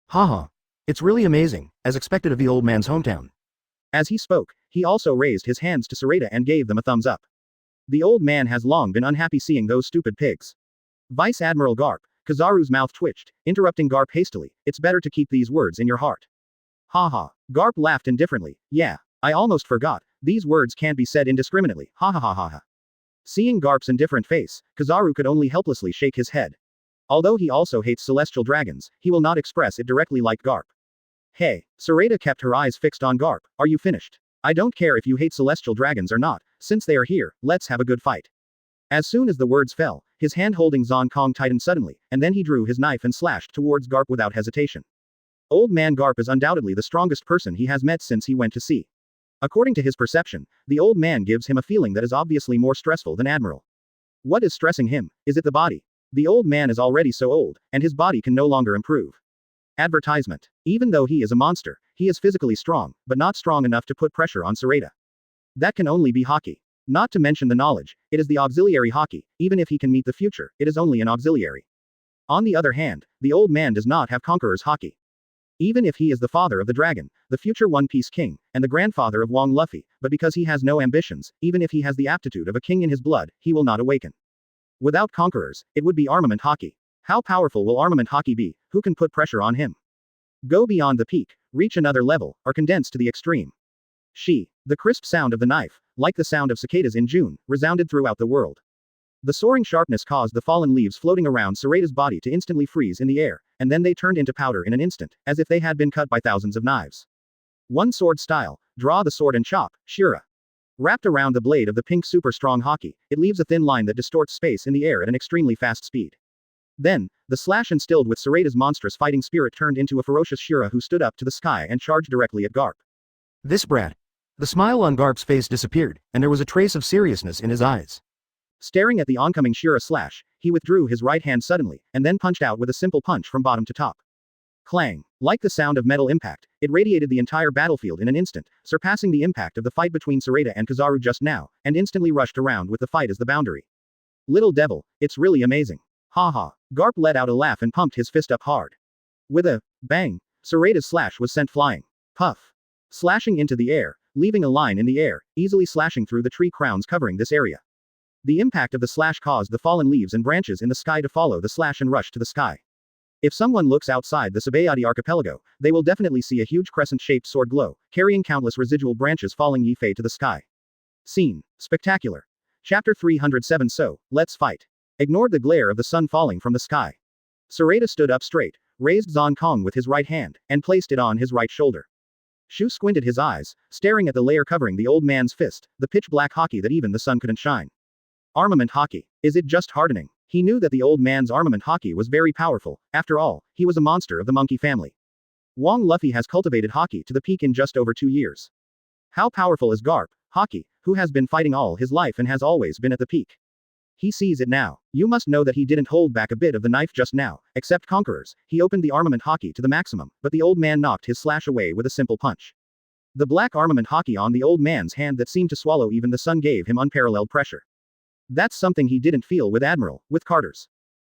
Haha. It's really amazing, as expected of the old man's hometown. As he spoke, he also raised his hands to Sorata and gave them a thumbs up. The old man has long been unhappy seeing those stupid pigs. Vice Admiral Garp, Kizaru's mouth twitched, interrupting Garp hastily, "It's better to keep these words in your heart." Haha. Garp laughed indifferently, "Yeah, I almost forgot, these words can't be said indiscriminately, ha ha ha ha ha." Seeing Garp's indifferent face, Kizaru could only helplessly shake his head. Although he also hates celestial dragons, he will not express it directly like Garp. Hey, Sorata kept her eyes fixed on Garp, "Are you finished? I don't care if you hate celestial dragons or not, since they are here, let's have a good fight." As soon as the words fell, his hand holding Zon Kong tightened suddenly, and then he drew his knife and slashed towards Garp without hesitation. Old man Garp is undoubtedly the strongest person he has met since he went to sea. According to his perception, the old man gives him a feeling that is obviously more stressful than Admiral. What is stressing him? Is it the body? The old man is already so old, and his body can no longer improve. Advertisement. Even though he is a monster, he is physically strong, but not strong enough to put pressure on Sorata. That can only be Haki. Not to mention the knowledge, it is the auxiliary Haki, even if he can meet the future, it is only an auxiliary. On the other hand, the old man does not have Conqueror's Haki. Even if he is the father of the dragon, the future One Piece king, and the grandfather of Wong Luffy, but because he has no ambitions, even if he has the aptitude of a king in his blood, he will not awaken. Without conquerors, it would be armament Haki. How powerful will armament Haki be? Who can put pressure on him? Go beyond the peak, reach another level, or condense to the extreme. The crisp sound of the knife, like the sound of cicadas in June, resounded throughout the world. The soaring sharpness caused the fallen leaves floating around Sorata's body to instantly freeze in the air, and then they turned into powder in an instant, as if they had been cut by thousands of knives. One sword style, draw the sword and chop, Shira. Wrapped around the blade of the pink super strong Haki, it leaves a thin line that distorts space in the air at an extremely fast speed. Then, the slash instilled with Sorata's monstrous fighting spirit turned into a ferocious Shira who stood up to the sky and charged directly at Garp. This brat. The smile on Garp's face disappeared, and there was a trace of seriousness in his eyes. Staring at the oncoming Shira slash, he withdrew his right hand suddenly, and then punched out with a simple punch from bottom to top. Clang. Like the sound of metal impact, it radiated the entire battlefield in an instant, surpassing the impact of the fight between Sorata and Kizaru just now, and instantly rushed around with the fight as the boundary. Little devil, it's really amazing. Haha. Garp let out a laugh and pumped his fist up hard. With a bang, Sorata's slash was sent flying. Puff. Slashing into the air, leaving a line in the air, easily slashing through the tree crowns covering this area. The impact of the slash caused the fallen leaves and branches in the sky to follow the slash and rush to the sky. If someone looks outside the Sabayati archipelago, they will definitely see a huge crescent-shaped sword glow, carrying countless residual branches falling Yifei to the sky. Scene. Spectacular. Chapter 307. So, let's fight. Ignored the glare of the sun falling from the sky. Sorata stood up straight, raised Zon Kong with his right hand, and placed it on his right shoulder. Shu squinted his eyes, staring at the layer covering the old man's fist, the pitch-black Haki that even the sun couldn't shine. Armament Haki. Is it just hardening? He knew that the old man's armament Haki was very powerful, after all, he was a monster of the monkey family. Wong Luffy has cultivated Haki to the peak in just over 2 years. How powerful is Garp, Haki, who has been fighting all his life and has always been at the peak? He sees it now. You must know that he didn't hold back a bit of the knife just now, except conquerors, he opened the armament Haki to the maximum, but the old man knocked his slash away with a simple punch. The black armament Haki on the old man's hand that seemed to swallow even the sun gave him unparalleled pressure. That's something he didn't feel with Admiral, with Carter's.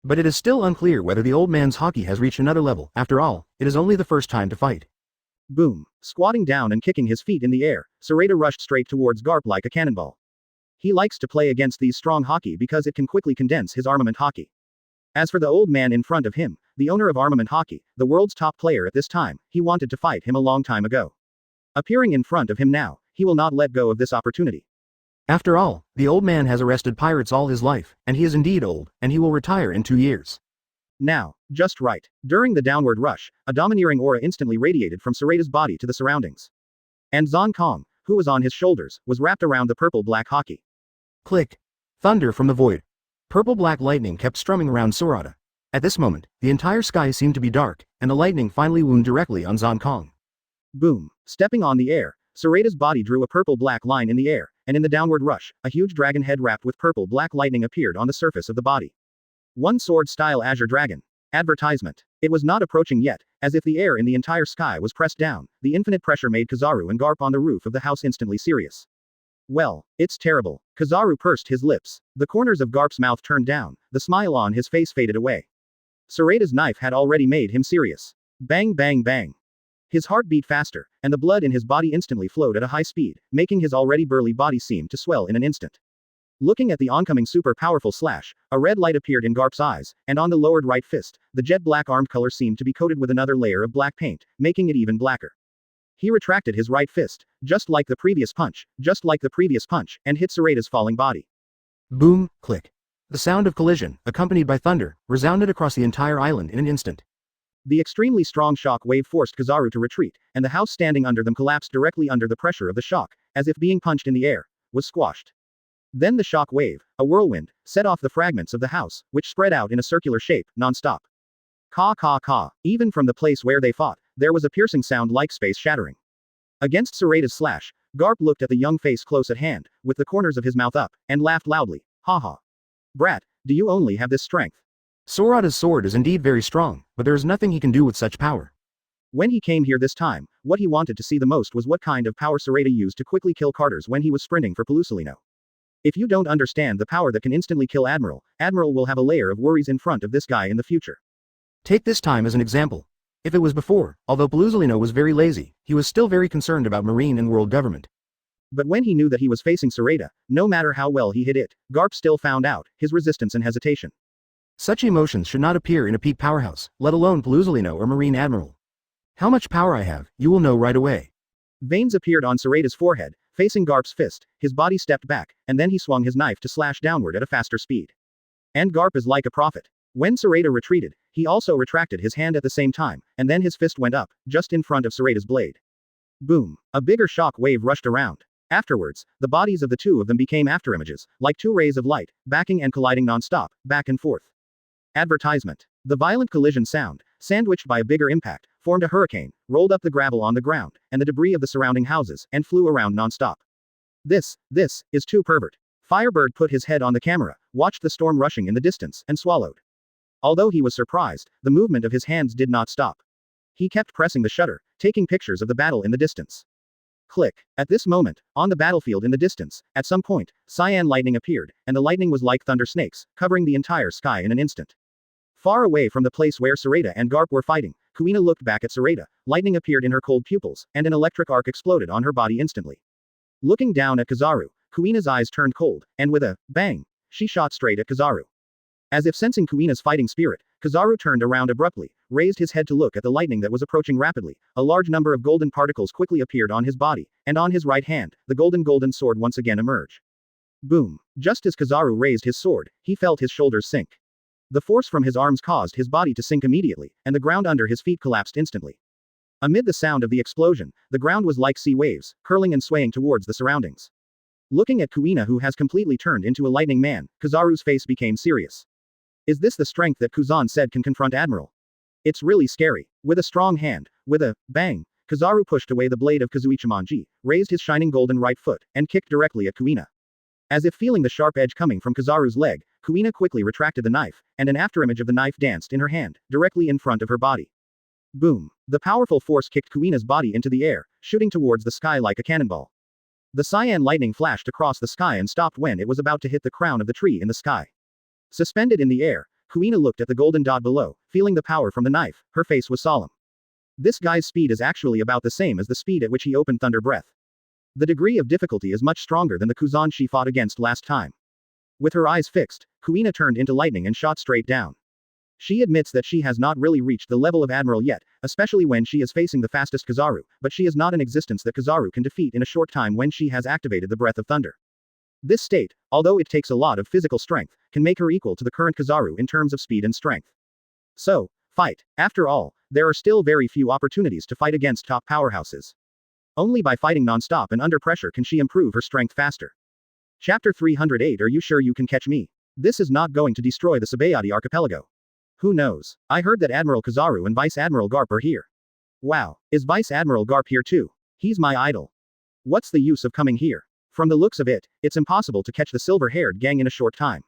But it is still unclear whether the old man's Haki has reached another level. After all, it is only the first time to fight. Boom. Squatting down and kicking his feet in the air, Sorata rushed straight towards Garp like a cannonball. He likes to play against these strong Haki because it can quickly condense his armament Haki. As for the old man in front of him, the owner of armament Haki, the world's top player at this time, he wanted to fight him a long time ago. Appearing in front of him now, he will not let go of this opportunity. After all, the old man has arrested pirates all his life, and he is indeed old, and he will retire in 2 years. Now, just right. During the downward rush, a domineering aura instantly radiated from Sorata's body to the surroundings. And Zon Kong, who was on his shoulders, was wrapped around the purple-black Haki. Click. Thunder from the void. Purple-black lightning kept strumming around Sorata. At this moment, the entire sky seemed to be dark, and the lightning finally wound directly on Zon Kong. Boom. Stepping on the air, Sorata's body drew a purple-black line in the air, and in the downward rush, a huge dragon head wrapped with purple-black lightning appeared on the surface of the body. One sword-style azure dragon. Advertisement. It was not approaching yet, as if the air in the entire sky was pressed down, the infinite pressure made Kizaru and Garp on the roof of the house instantly serious. Well, it's terrible. Kizaru pursed his lips. The corners of Garp's mouth turned down, the smile on his face faded away. Sorata's knife had already made him serious. Bang bang bang. His heart beat faster, and the blood in his body instantly flowed at a high speed, making his already burly body seem to swell in an instant. Looking at the oncoming super powerful slash, a red light appeared in Garp's eyes, and on the lowered right fist, the jet black armed color seemed to be coated with another layer of black paint, making it even blacker. He retracted his right fist, just like the previous punch, and hit Sorata's falling body. Boom, click. The sound of collision, accompanied by thunder, resounded across the entire island in an instant. The extremely strong shock wave forced Kizaru to retreat, and the house standing under them collapsed directly under the pressure of the shock, as if being punched in the air, was squashed. Then the shock wave, a whirlwind, set off the fragments of the house, which spread out in a circular shape, non-stop. Caw caw caw. Even from the place where they fought, there was a piercing sound like space shattering. Against Sorata's slash, Garp looked at the young face close at hand, with the corners of his mouth up, and laughed loudly. Ha ha. Brat, do you only have this strength? Sorata's sword is indeed very strong, but there is nothing he can do with such power. When he came here this time, what he wanted to see the most was what kind of power Sorata used to quickly kill Carters when he was sprinting for Pelusolino. If you don't understand the power that can instantly kill Admiral will have a layer of worries in front of this guy in the future. Take this time as an example. If it was before, although Pelusolino was very lazy, he was still very concerned about marine and world government. But when he knew that he was facing Sorata, no matter how well he hit it, Garp still found out his resistance and hesitation. Such emotions should not appear in a peak powerhouse, let alone Pelusolino or Marine Admiral. How much power I have, you will know right away. Veins appeared on Sorata's forehead, facing Garp's fist, his body stepped back, and then he swung his knife to slash downward at a faster speed. And Garp is like a prophet. When Sorata retreated, he also retracted his hand at the same time, and then his fist went up, just in front of Sorata's blade. Boom. A bigger shock wave rushed around. Afterwards, the bodies of the two of them became afterimages, like two rays of light, backing and colliding non-stop, back and forth. Advertisement. The violent collision sound, sandwiched by a bigger impact, formed a hurricane, rolled up the gravel on the ground, and the debris of the surrounding houses, and flew around non-stop. This is too pervert. Firebird put his head on the camera, watched the storm rushing in the distance, and swallowed. Although he was surprised, the movement of his hands did not stop. He kept pressing the shutter, taking pictures of the battle in the distance. Click. At this moment, on the battlefield in the distance, at some point, cyan lightning appeared, and the lightning was like thunder snakes, covering the entire sky in an instant. Far away from the place where Sorata and Garp were fighting, Kuina looked back at Sorata, lightning appeared in her cold pupils, and an electric arc exploded on her body instantly. Looking down at Kizaru, Kuina's eyes turned cold, and with a bang, she shot straight at Kizaru. As if sensing Kuina's fighting spirit, Kizaru turned around abruptly, raised his head to look at the lightning that was approaching rapidly. A large number of golden particles quickly appeared on his body, and on his right hand, the golden sword once again emerged. Boom. Just as Kizaru raised his sword, he felt his shoulders sink. The force from his arms caused his body to sink immediately, and the ground under his feet collapsed instantly. Amid the sound of the explosion, the ground was like sea waves, curling and swaying towards the surroundings. Looking at Kuina, who has completely turned into a lightning man, Kizaru's face became serious. Is this the strength that Kuzan said can confront Admiral? It's really scary. With a strong hand, with a bang, Kizaru pushed away the blade of Kazuichimonji, raised his shining golden right foot, and kicked directly at Kuina. As if feeling the sharp edge coming from Kizaru's leg, Kuina quickly retracted the knife, and an afterimage of the knife danced in her hand, directly in front of her body. Boom. The powerful force kicked Kuina's body into the air, shooting towards the sky like a cannonball. The cyan lightning flashed across the sky and stopped when it was about to hit the crown of the tree in the sky. Suspended in the air, Kuina looked at the golden dot below, feeling the power from the knife. Her face was solemn. This guy's speed is actually about the same as the speed at which he opened Thunder Breath. The degree of difficulty is much stronger than the Kuzan she fought against last time. With her eyes fixed, Kuina turned into lightning and shot straight down. She admits that she has not really reached the level of Admiral yet, especially when she is facing the fastest Kizaru, but she is not an existence that Kizaru can defeat in a short time when she has activated the Breath of Thunder. This state, although it takes a lot of physical strength, can make her equal to the current Kizaru in terms of speed and strength. So, fight. After all, there are still very few opportunities to fight against top powerhouses. Only by fighting non-stop and under pressure can she improve her strength faster. Chapter 308. Are you sure you can catch me? This is not going to destroy the Sabayati archipelago. Who knows? I heard that Admiral Kizaru and Vice Admiral Garp are here. Wow, is Vice Admiral Garp here too? He's my idol. What's the use of coming here? From the looks of it, it's impossible to catch the silver-haired gang in a short time.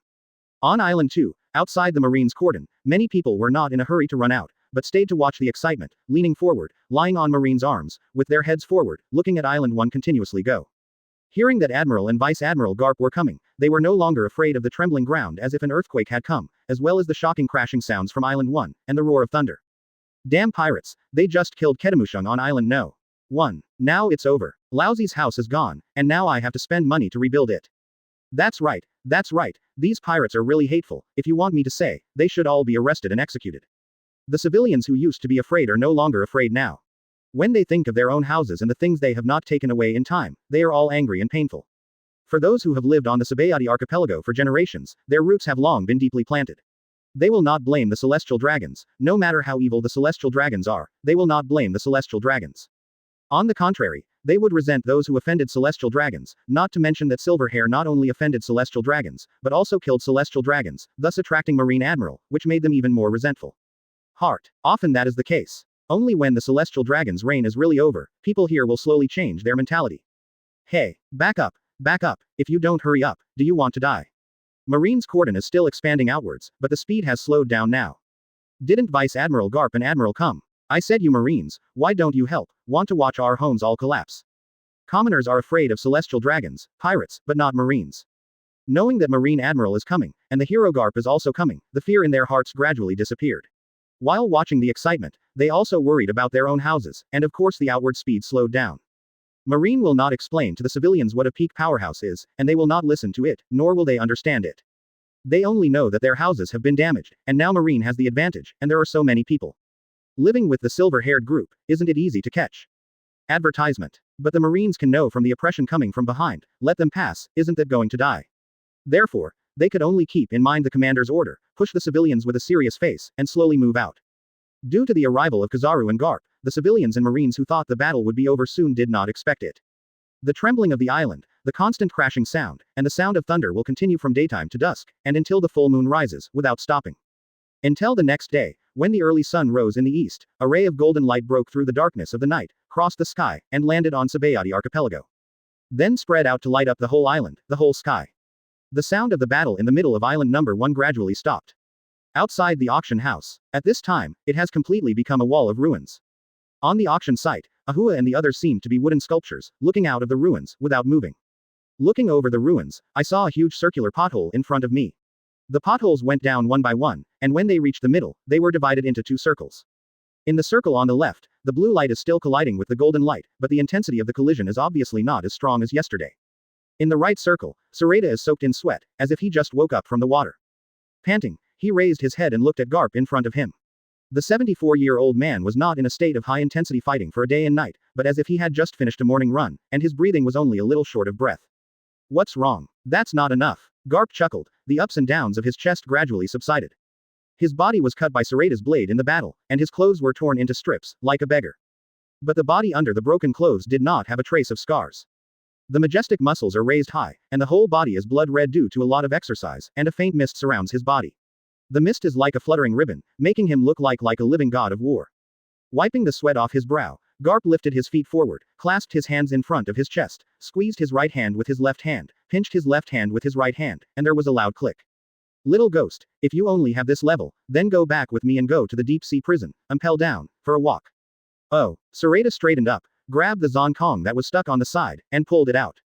On Island 2, outside the Marine's cordon, many people were not in a hurry to run out, but stayed to watch the excitement, leaning forward, lying on Marine's arms, with their heads forward, looking at Island 1 continuously go. Hearing that Admiral and Vice Admiral Garp were coming, they were no longer afraid of the trembling ground as if an earthquake had come, as well as the shocking crashing sounds from Island 1, and the roar of thunder. Damn pirates, they just killed Ketemushung on Island No. 1. Now it's over. Laozi's house is gone, and now I have to spend money to rebuild it. That's right, these pirates are really hateful, if you want me to say, they should all be arrested and executed. The civilians who used to be afraid are no longer afraid now. When they think of their own houses and the things they have not taken away in time, they are all angry and painful. For those who have lived on the Sabayati archipelago for generations, their roots have long been deeply planted. They will not blame the celestial dragons, no matter how evil the celestial dragons are, they will not blame the celestial dragons. On the contrary, they would resent those who offended celestial dragons, not to mention that Silverhair not only offended celestial dragons, but also killed celestial dragons, thus attracting Marine Admiral, which made them even more resentful. Heart. Often that is the case. Only when the celestial dragon's reign is really over, people here will slowly change their mentality. Hey, back up, if you don't hurry up, do you want to die? Marine's cordon is still expanding outwards, but the speed has slowed down now. Didn't Vice Admiral Garp and Admiral come? I said you Marines, why don't you help? Want to watch our homes all collapse? Commoners are afraid of celestial dragons, pirates, but not Marines. Knowing that Marine Admiral is coming, and the hero Garp is also coming, the fear in their hearts gradually disappeared. While watching the excitement, they also worried about their own houses, and of course the outward speed slowed down. Marine will not explain to the civilians what a peak powerhouse is, and they will not listen to it, nor will they understand it. They only know that their houses have been damaged, and now Marine has the advantage, and there are so many people. Living with the silver-haired group, isn't it easy to catch? Advertisement. But the Marines can know from the oppression coming from behind, let them pass, isn't that going to die? Therefore, they could only keep in mind the commander's order, push the civilians with a serious face, and slowly move out. Due to the arrival of Kizaru and Garp, the civilians and Marines who thought the battle would be over soon did not expect it. The trembling of the island, the constant crashing sound, and the sound of thunder will continue from daytime to dusk, and until the full moon rises, without stopping. Until the next day, when the early sun rose in the east, a ray of golden light broke through the darkness of the night, crossed the sky, and landed on Sabayati archipelago. Then spread out to light up the whole island, the whole sky. The sound of the battle in the middle of Island Number 1 gradually stopped. Outside the auction house, at this time, it has completely become a wall of ruins. On the auction site, Ahua and the others seemed to be wooden sculptures, looking out of the ruins, without moving. Looking over the ruins, I saw a huge circular pothole in front of me. The potholes went down one by one, and when they reached the middle, they were divided into two circles. In the circle on the left, the blue light is still colliding with the golden light, but the intensity of the collision is obviously not as strong as yesterday. In the right circle, Sorata is soaked in sweat, as if he just woke up from the water. Panting, he raised his head and looked at Garp in front of him. The 74-year-old man was not in a state of high-intensity fighting for a day and night, but as if he had just finished a morning run, and his breathing was only a little short of breath. What's wrong? That's not enough. Garp chuckled, the ups and downs of his chest gradually subsided. His body was cut by Sorata's blade in the battle, and his clothes were torn into strips, like a beggar. But the body under the broken clothes did not have a trace of scars. The majestic muscles are raised high, and the whole body is blood red due to a lot of exercise, and a faint mist surrounds his body. The mist is like a fluttering ribbon, making him look like a living god of war. Wiping the sweat off his brow, Garp lifted his feet forward, clasped his hands in front of his chest, squeezed his right hand with his left hand, pinched his left hand with his right hand, and there was a loud click. Little ghost, if you only have this level, then go back with me and go to the deep sea prison, impel down, for a walk. Oh, Sorata straightened up, grabbed the Zonkong that was stuck on the side, and pulled it out.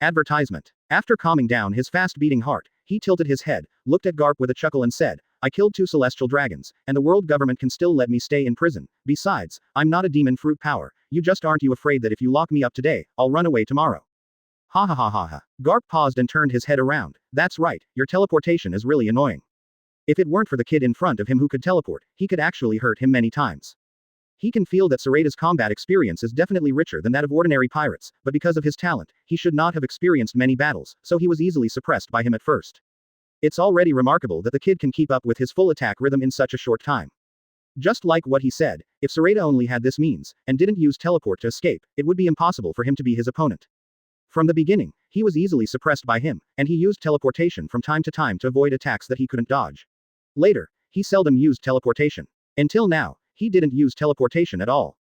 Advertisement. After calming down his fast-beating heart, he tilted his head, looked at Garp with a chuckle and said, I killed 2 celestial dragons, and the world government can still let me stay in prison. Besides, I'm not a demon fruit power, you just aren't you afraid that if you lock me up today, I'll run away tomorrow. Ha ha ha ha ha. Garp paused and turned his head around. That's right, your teleportation is really annoying. If it weren't for the kid in front of him who could teleport, he could actually hurt him many times. He can feel that Sorata's combat experience is definitely richer than that of ordinary pirates, but because of his talent, he should not have experienced many battles, so he was easily suppressed by him at first. It's already remarkable that the kid can keep up with his full attack rhythm in such a short time. Just like what he said, if Sorata only had this means, and didn't use teleport to escape, it would be impossible for him to be his opponent. From the beginning, he was easily suppressed by him, and he used teleportation from time to time to avoid attacks that he couldn't dodge. Later, he seldom used teleportation. Until now, he didn't use teleportation at all.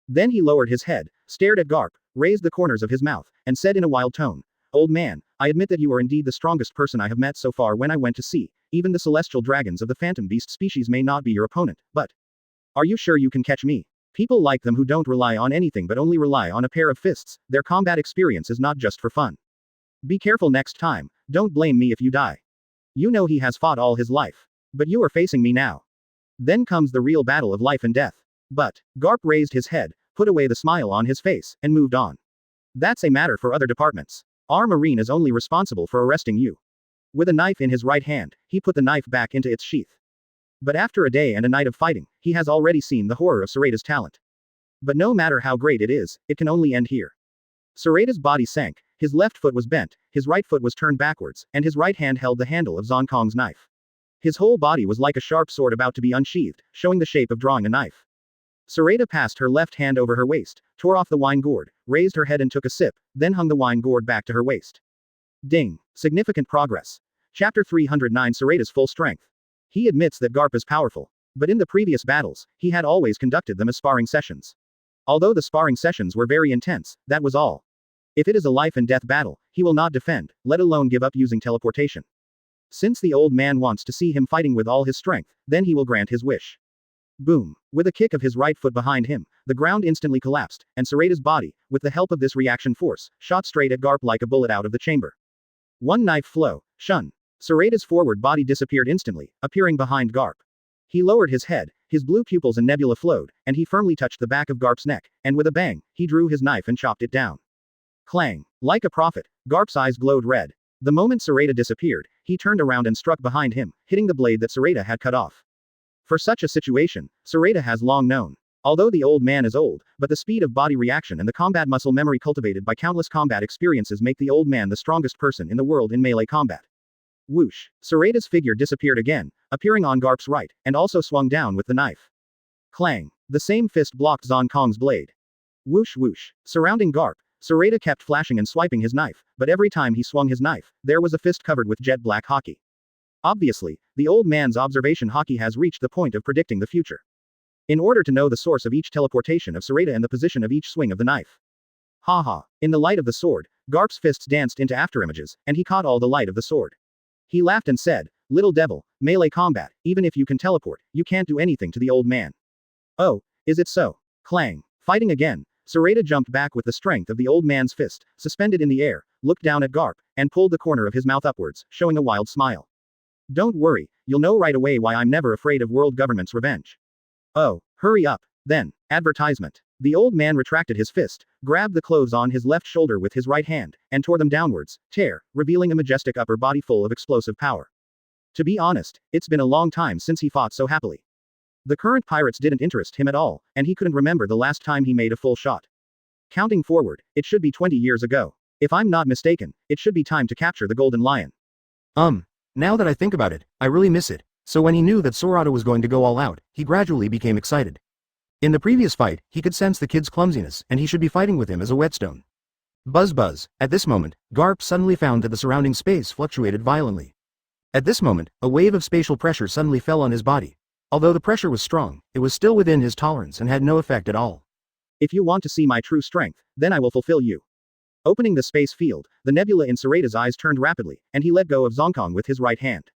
Then he lowered his head, stared at Garp, raised the corners of his mouth, and said in a wild tone, Old man, I admit that you are indeed the strongest person I have met so far when I went to sea. Even the celestial dragons of the phantom beast species may not be your opponent, but are you sure you can catch me? People like them who don't rely on anything but only rely on a pair of fists. Their combat experience is not just for fun. Be careful next time, don't blame me if you die. You know he has fought all his life. But you are facing me now. Then comes the real battle of life and death. But, Garp raised his head, put away the smile on his face, and moved on. That's a matter for other departments. Our Marine is only responsible for arresting you. With a knife in his right hand, he put the knife back into its sheath. But after a day and a night of fighting, he has already seen the horror of Sorata's talent. But no matter how great it is, it can only end here. Sorata's body sank, his left foot was bent, his right foot was turned backwards, and his right hand held the handle of Zong Kong's knife. His whole body was like a sharp sword about to be unsheathed, showing the shape of drawing a knife. Sorata passed her left hand over her waist, tore off the wine gourd, raised her head and took a sip, then hung the wine gourd back to her waist. Ding. Significant progress. Chapter 309 Sorata's full strength. He admits that Garp is powerful. But in the previous battles, he had always conducted them as sparring sessions. Although the sparring sessions were very intense, that was all. If it is a life and death battle, he will not defend, let alone give up using teleportation. Since the old man wants to see him fighting with all his strength, then he will grant his wish. Boom. With a kick of his right foot behind him, the ground instantly collapsed, and Sorata's body, with the help of this reaction force, shot straight at Garp like a bullet out of the chamber. One knife flow, shun. Sorata's forward body disappeared instantly, appearing behind Garp. He lowered his head, his blue pupils and nebula flowed, and he firmly touched the back of Garp's neck, and with a bang, he drew his knife and chopped it down. Clang. Like a prophet, Garp's eyes glowed red. The moment Sorata disappeared, he turned around and struck behind him, hitting the blade that Sorata had cut off. For such a situation, Sorata has long known. Although the old man is old, but the speed of body reaction and the combat muscle memory cultivated by countless combat experiences make the old man the strongest person in the world in melee combat. Whoosh. Sorata's figure disappeared again, appearing on Garp's right, and also swung down with the knife. Clang. The same fist blocked Zong Kong's blade. Whoosh whoosh. Surrounding Garp, Sorata kept flashing and swiping his knife, but every time he swung his knife, there was a fist covered with jet black hockey. Obviously, the old man's observation hockey has reached the point of predicting the future. In order to know the source of each teleportation of Sorata and the position of each swing of the knife. Haha. In the light of the sword, Garp's fists danced into afterimages, and he caught all the light of the sword. He laughed and said, "Little devil, melee combat, even if you can teleport, you can't do anything to the old man." Oh, is it so? Clang. Fighting again, Sorata jumped back with the strength of the old man's fist, suspended in the air, looked down at Garp, and pulled the corner of his mouth upwards, showing a wild smile. Don't worry, you'll know right away why I'm never afraid of world government's revenge. Oh, hurry up. Then, advertisement. The old man retracted his fist, grabbed the clothes on his left shoulder with his right hand, and tore them downwards, revealing a majestic upper body full of explosive power. To be honest, it's been a long time since he fought so happily. The current pirates didn't interest him at all, and he couldn't remember the last time he made a full shot. Counting forward, it should be 20 years ago. If I'm not mistaken, it should be time to capture the Golden Lion. Now that I think about it, I really miss it. So when he knew that Sorata was going to go all out, he gradually became excited. In the previous fight, he could sense the kid's clumsiness, and he should be fighting with him as a whetstone. Buzz buzz. At this moment, Garp suddenly found that the surrounding space fluctuated violently. At this moment, a wave of spatial pressure suddenly fell on his body. Although the pressure was strong, it was still within his tolerance and had no effect at all. If you want to see my true strength, then I will fulfill you. Opening the space field, the nebula in Sorata's eyes turned rapidly, and he let go of Zong Kong with his right hand.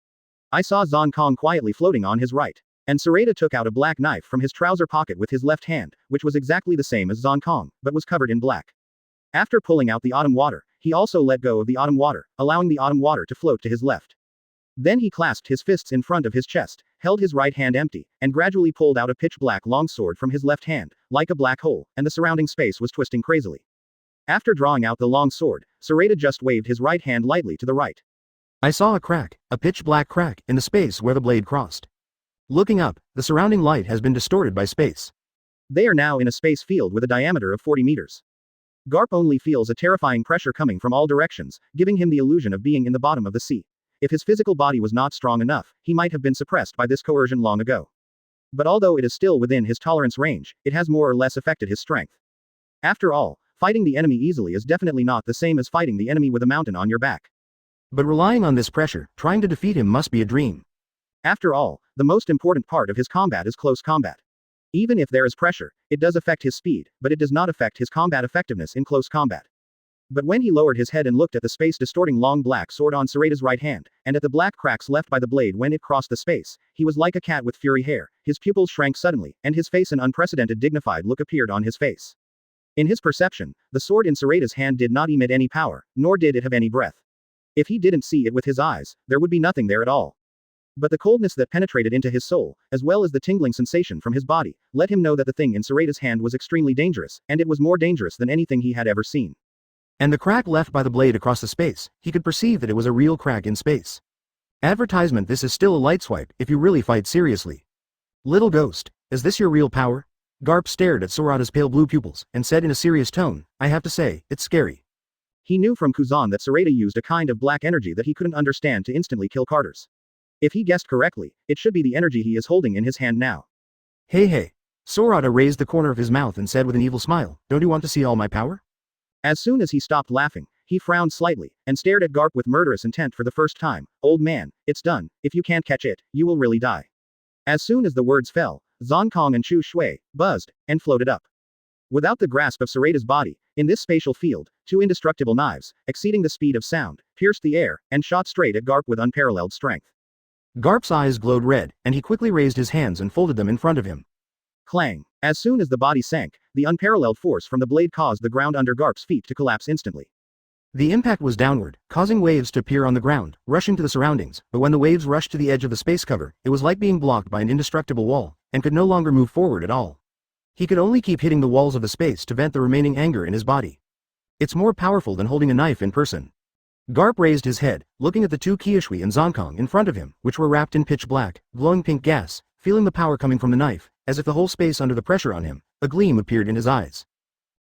I saw Zong Kong quietly floating on his right. And Sorata took out a black knife from his trouser pocket with his left hand, which was exactly the same as Zong Kong, but was covered in black. After pulling out the autumn water, he also let go of the autumn water, allowing the autumn water to float to his left. Then he clasped his fists in front of his chest, held his right hand empty, and gradually pulled out a pitch-black longsword from his left hand, like a black hole, and the surrounding space was twisting crazily. After drawing out the long sword, Sorata just waved his right hand lightly to the right. I saw a crack, a pitch-black crack, in the space where the blade crossed. Looking up, the surrounding light has been distorted by space. They are now in a space field with a diameter of 40 meters. Garp only feels a terrifying pressure coming from all directions, giving him the illusion of being in the bottom of the sea. If his physical body was not strong enough, he might have been suppressed by this coercion long ago. But although it is still within his tolerance range, it has more or less affected his strength. After all, fighting the enemy easily is definitely not the same as fighting the enemy with a mountain on your back. But relying on this pressure, trying to defeat him must be a dream. After all, the most important part of his combat is close combat. Even if there is pressure, it does affect his speed, but it does not affect his combat effectiveness in close combat. But when he lowered his head and looked at the space-distorting long black sword on Sorata's right hand, and at the black cracks left by the blade when it crossed the space, he was like a cat with fury hair, his pupils shrank suddenly, and his face an unprecedented dignified look appeared on his face. In his perception, the sword in Sorata's hand did not emit any power, nor did it have any breath. If he didn't see it with his eyes, there would be nothing there at all. But the coldness that penetrated into his soul, as well as the tingling sensation from his body, let him know that the thing in Sorata's hand was extremely dangerous, and it was more dangerous than anything he had ever seen. And the crack left by the blade across the space, he could perceive that it was a real crack in space. Advertisement: this is still a light swipe, if you really fight seriously. Little ghost, is this your real power? Garp stared at Sorata's pale blue pupils, and said in a serious tone, I have to say, it's scary. He knew from Kuzan that Sorata used a kind of black energy that he couldn't understand to instantly kill Carters. If he guessed correctly, it should be the energy he is holding in his hand now. Hey. Sorata raised the corner of his mouth and said with an evil smile, don't you want to see all my power? As soon as he stopped laughing, he frowned slightly, and stared at Garp with murderous intent for the first time. Old man, it's done, if you can't catch it, you will really die. As soon as the words fell, Zonkong and Chu Shui buzzed, and floated up. Without the grasp of Sorata's body, in this spatial field, two indestructible knives, exceeding the speed of sound, pierced the air, and shot straight at Garp with unparalleled strength. Garp's eyes glowed red, and he quickly raised his hands and folded them in front of him. Clang! As soon as the body sank, the unparalleled force from the blade caused the ground under Garp's feet to collapse instantly. The impact was downward, causing waves to appear on the ground, rushing to the surroundings, but when the waves rushed to the edge of the space cover, it was like being blocked by an indestructible wall, and could no longer move forward at all. He could only keep hitting the walls of the space to vent the remaining anger in his body. It's more powerful than holding a knife in person. Garp raised his head, looking at the two Kiyoshi and Zonkong in front of him, which were wrapped in pitch black, glowing pink gas, feeling the power coming from the knife, as if the whole space under the pressure on him. A gleam appeared in his eyes.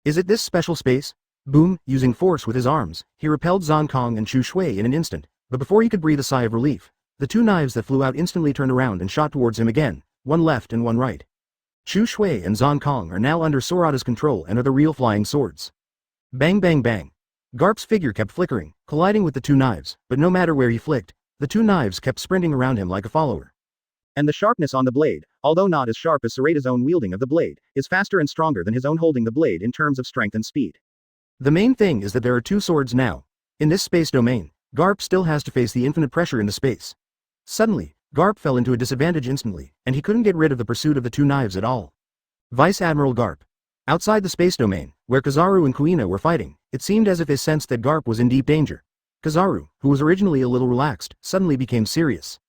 Is it this special space? Boom! Using force with his arms, he repelled Zonkong and Chu Shui in an instant, but before he could breathe a sigh of relief, the two knives that flew out instantly turned around and shot towards him again, one left and one right. Chu Shui and Zonkong are now under Sorata's control and are the real flying swords. Bang bang bang. Garp's figure kept flickering, colliding with the two knives, but no matter where he flicked, the two knives kept sprinting around him like a follower. And the sharpness on the blade, although not as sharp as Sorata's own wielding of the blade, is faster and stronger than his own holding the blade in terms of strength and speed. The main thing is that there are two swords now. In this space domain, Garp still has to face the infinite pressure in the space. Suddenly, Garp fell into a disadvantage instantly, and he couldn't get rid of the pursuit of the two knives at all. Vice Admiral Garp. Outside the space domain, where Kizaru and Kuina were fighting, it seemed as if they sensed that Garp was in deep danger. Kizaru, who was originally a little relaxed, suddenly became serious.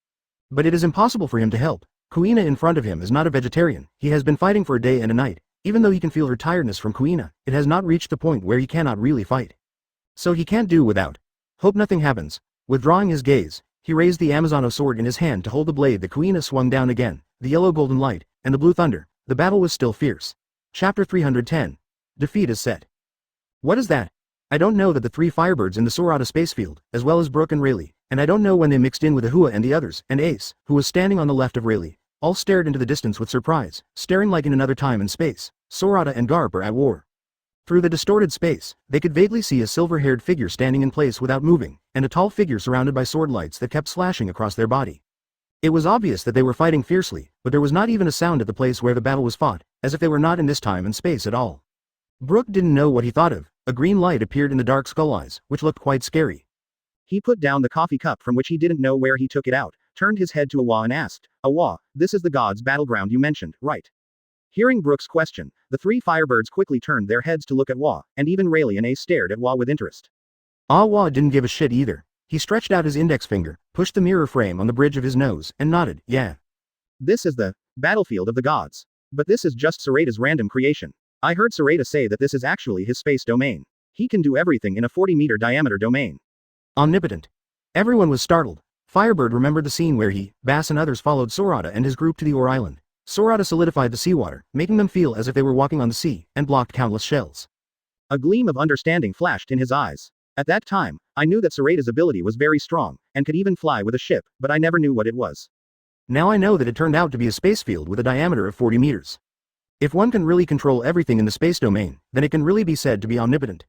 But it is impossible for him to help. Kuina in front of him is not a vegetarian, he has been fighting for a day and a night. Even though he can feel her tiredness from Kuina, it has not reached the point where he cannot really fight. So he can't do without. Hope nothing happens. Withdrawing his gaze, he raised the Amazono sword in his hand to hold the blade that Kuina swung down again, the yellow golden light, and the blue thunder. The battle was still fierce. Chapter 310. Defeat is set. What is that? I don't know that the three Firebirds in the Sorata space field, as well as Brooke and Rayleigh, and I don't know when they mixed in with Ahua and the others, and Ace, who was standing on the left of Rayleigh, all stared into the distance with surprise, staring like in another time and space. Sorata and Garp are at war. Through the distorted space, they could vaguely see a silver-haired figure standing in place without moving, and a tall figure surrounded by sword lights that kept slashing across their body. It was obvious that they were fighting fiercely, but there was not even a sound at the place where the battle was fought, as if they were not in this time and space at all. Brooke didn't know what he thought of. A green light appeared in the dark skull eyes, which looked quite scary. He put down the coffee cup from which he didn't know where he took it out, turned his head to Awa and asked, Awa, this is the gods' battleground you mentioned, right? Hearing Brooke's question, the three Firebirds quickly turned their heads to look at Wa, and even Rayleigh and Ace stared at Wa with interest. Awa didn't give a shit either. He stretched out his index finger, pushed the mirror frame on the bridge of his nose, and nodded, yeah. This is the battlefield of the gods. But this is just Sorata's random creation. I heard Sorata say that this is actually his space domain. He can do everything in a 40-meter diameter domain. Omnipotent. Everyone was startled. Firebird remembered the scene where he, Bass and others followed Sorata and his group to the Ore Island. Sorata solidified the seawater, making them feel as if they were walking on the sea, and blocked countless shells. A gleam of understanding flashed in his eyes. At that time, I knew that Sorata's ability was very strong, and could even fly with a ship, but I never knew what it was. Now I know that it turned out to be a space field with a diameter of 40 meters. If one can really control everything in the space domain, then it can really be said to be omnipotent.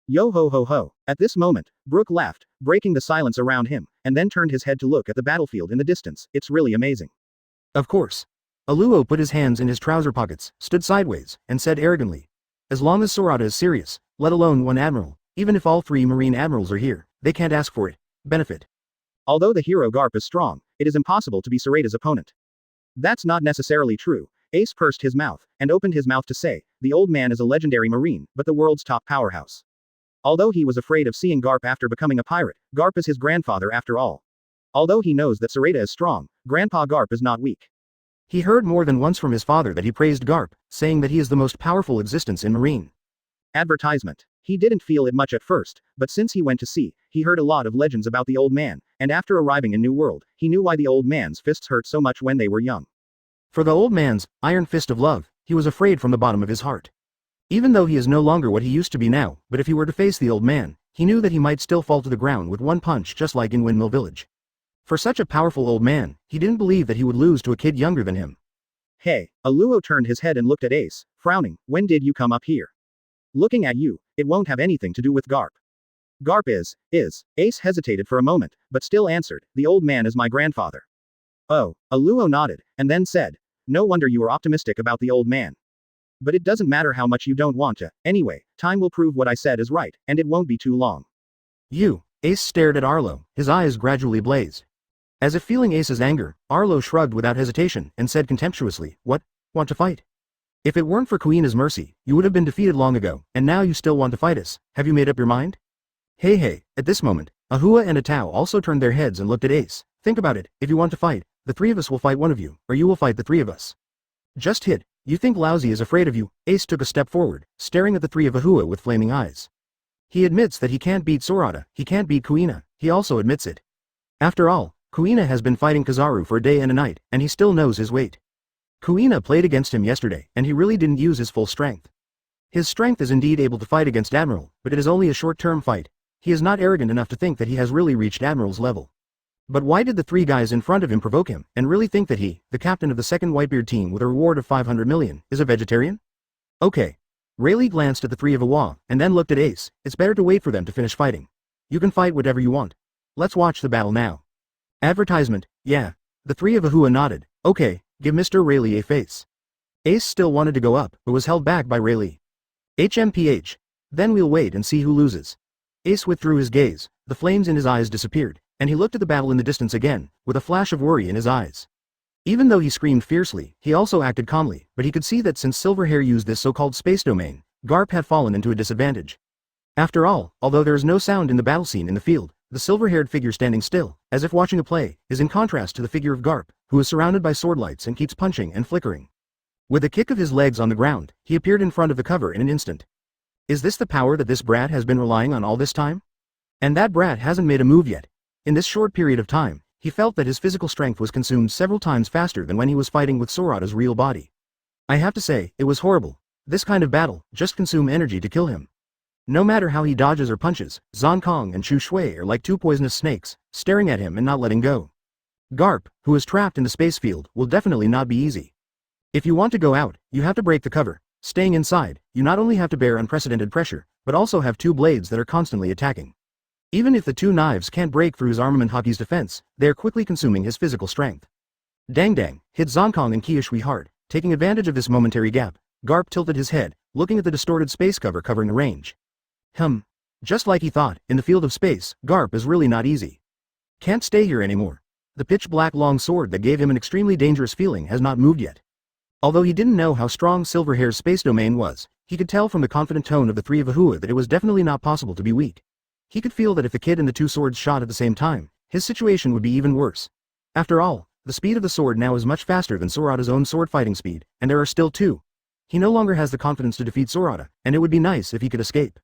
Yo ho ho ho. At this moment, Brooke laughed, breaking the silence around him, and then turned his head to look at the battlefield in the distance. It's really amazing. Of course. Aluo put his hands in his trouser pockets, stood sideways, and said arrogantly, as long as Sorata is serious, let alone one admiral, Even if all 3 Marine Admirals are here, they can't ask for it. Benefit. Although the hero Garp is strong, it is impossible to be Sorata's opponent. That's not necessarily true. Ace pursed his mouth, and opened his mouth to say, the old man is a legendary Marine, but the world's top powerhouse. Although he was afraid of seeing Garp after becoming a pirate, Garp is his grandfather after all. Although he knows that Sorata is strong, Grandpa Garp is not weak. He heard more than once from his father that he praised Garp, saying that he is the most powerful existence in Marine advertisement. He didn't feel it much at first, but since he went to sea, he heard a lot of legends about the old man, and after arriving in New World, he knew why the old man's fists hurt so much when they were young. For the old man's iron fist of love, he was afraid from the bottom of his heart. Even though he is no longer what he used to be now, but if he were to face the old man, he knew that he might still fall to the ground with one punch just like in Windmill Village. For such a powerful old man, he didn't believe that he would lose to a kid younger than him. Hey, Aluo turned his head and looked at Ace, frowning, when did you come up here? Looking at you, it won't have anything to do with Garp. Garp is. Ace hesitated for a moment, but still answered, the old man is my grandfather. Oh, Aluo nodded, and then said, no wonder you are optimistic about the old man. But it doesn't matter how much you don't want to, anyway, time will prove what I said is right, and it won't be too long. Ace stared at Arlo, his eyes gradually blazed. As if feeling Ace's anger, Arlo shrugged without hesitation, and said contemptuously, what, want to fight? If it weren't for Kuina's mercy, you would have been defeated long ago, and now you still want to fight us, have you made up your mind? Hey, at this moment, Ahua and Atao also turned their heads and looked at Ace. Think about it, if you want to fight, the 3 of us will fight one of you, or you will fight the 3 of us. Just hit, you think Lousy is afraid of you? Ace took a step forward, staring at the 3 of Ahua with flaming eyes. He admits that he can't beat Sorata, he can't beat Kuina, he also admits it. After all, Kuina has been fighting Kizaru for a day and a night, and he still knows his weight. Kuina played against him yesterday, and he really didn't use his full strength. His strength is indeed able to fight against Admiral, but it is only a short-term fight. He is not arrogant enough to think that he has really reached Admiral's level. But why did the 3 guys in front of him provoke him, and really think that he, the captain of the second Whitebeard team with a reward of 500 million, is a vegetarian? Okay. Rayleigh glanced at the 3 of Awa, and then looked at Ace. It's better to wait for them to finish fighting. You can fight whatever you want. Let's watch the battle now. Advertisement, yeah. The 3 of Ahua nodded. Okay, give Mr. Rayleigh a face. Ace still wanted to go up, but was held back by Rayleigh. HMPH. Then we'll wait and see who loses. Ace withdrew his gaze, the flames in his eyes disappeared, and he looked at the battle in the distance again, with a flash of worry in his eyes. Even though he screamed fiercely, he also acted calmly, but he could see that since Silverhair used this so-called space domain, Garp had fallen into a disadvantage. After all, although there is no sound in the battle scene in the field, the silver-haired figure standing still, as if watching a play, is in contrast to the figure of Garp, who is surrounded by sword lights and keeps punching and flickering. With a kick of his legs on the ground, he appeared in front of the cover in an instant. Is this the power that this brat has been relying on all this time? And that brat hasn't made a move yet. In this short period of time, he felt that his physical strength was consumed several times faster than when he was fighting with Sorata's real body. I have to say, it was horrible. This kind of battle just consumed energy to kill him. No matter how he dodges or punches, Zhang Kong and Chu Shui are like 2 poisonous snakes, staring at him and not letting go. Garp, who is trapped in the space field, will definitely not be easy. If you want to go out, you have to break the cover. Staying inside, you not only have to bear unprecedented pressure, but also have 2 blades that are constantly attacking. Even if the 2 knives can't break through his armament hockey's defense, they are quickly consuming his physical strength. Dang hit Zhang Kong and Kia Shui hard. Taking advantage of this momentary gap, Garp tilted his head, looking at the distorted space cover covering the range. Just like he thought, in the field of space, Garp is really not easy. Can't stay here anymore. The pitch-black long sword that gave him an extremely dangerous feeling has not moved yet. Although he didn't know how strong Silverhair's space domain was, he could tell from the confident tone of the 3 of Ahua that it was definitely not possible to be weak. He could feel that if the kid and the 2 swords shot at the same time, his situation would be even worse. After all, the speed of the sword now is much faster than Sorata's own sword fighting speed, and there are still 2. He no longer has the confidence to defeat Sorata, and it would be nice if he could escape.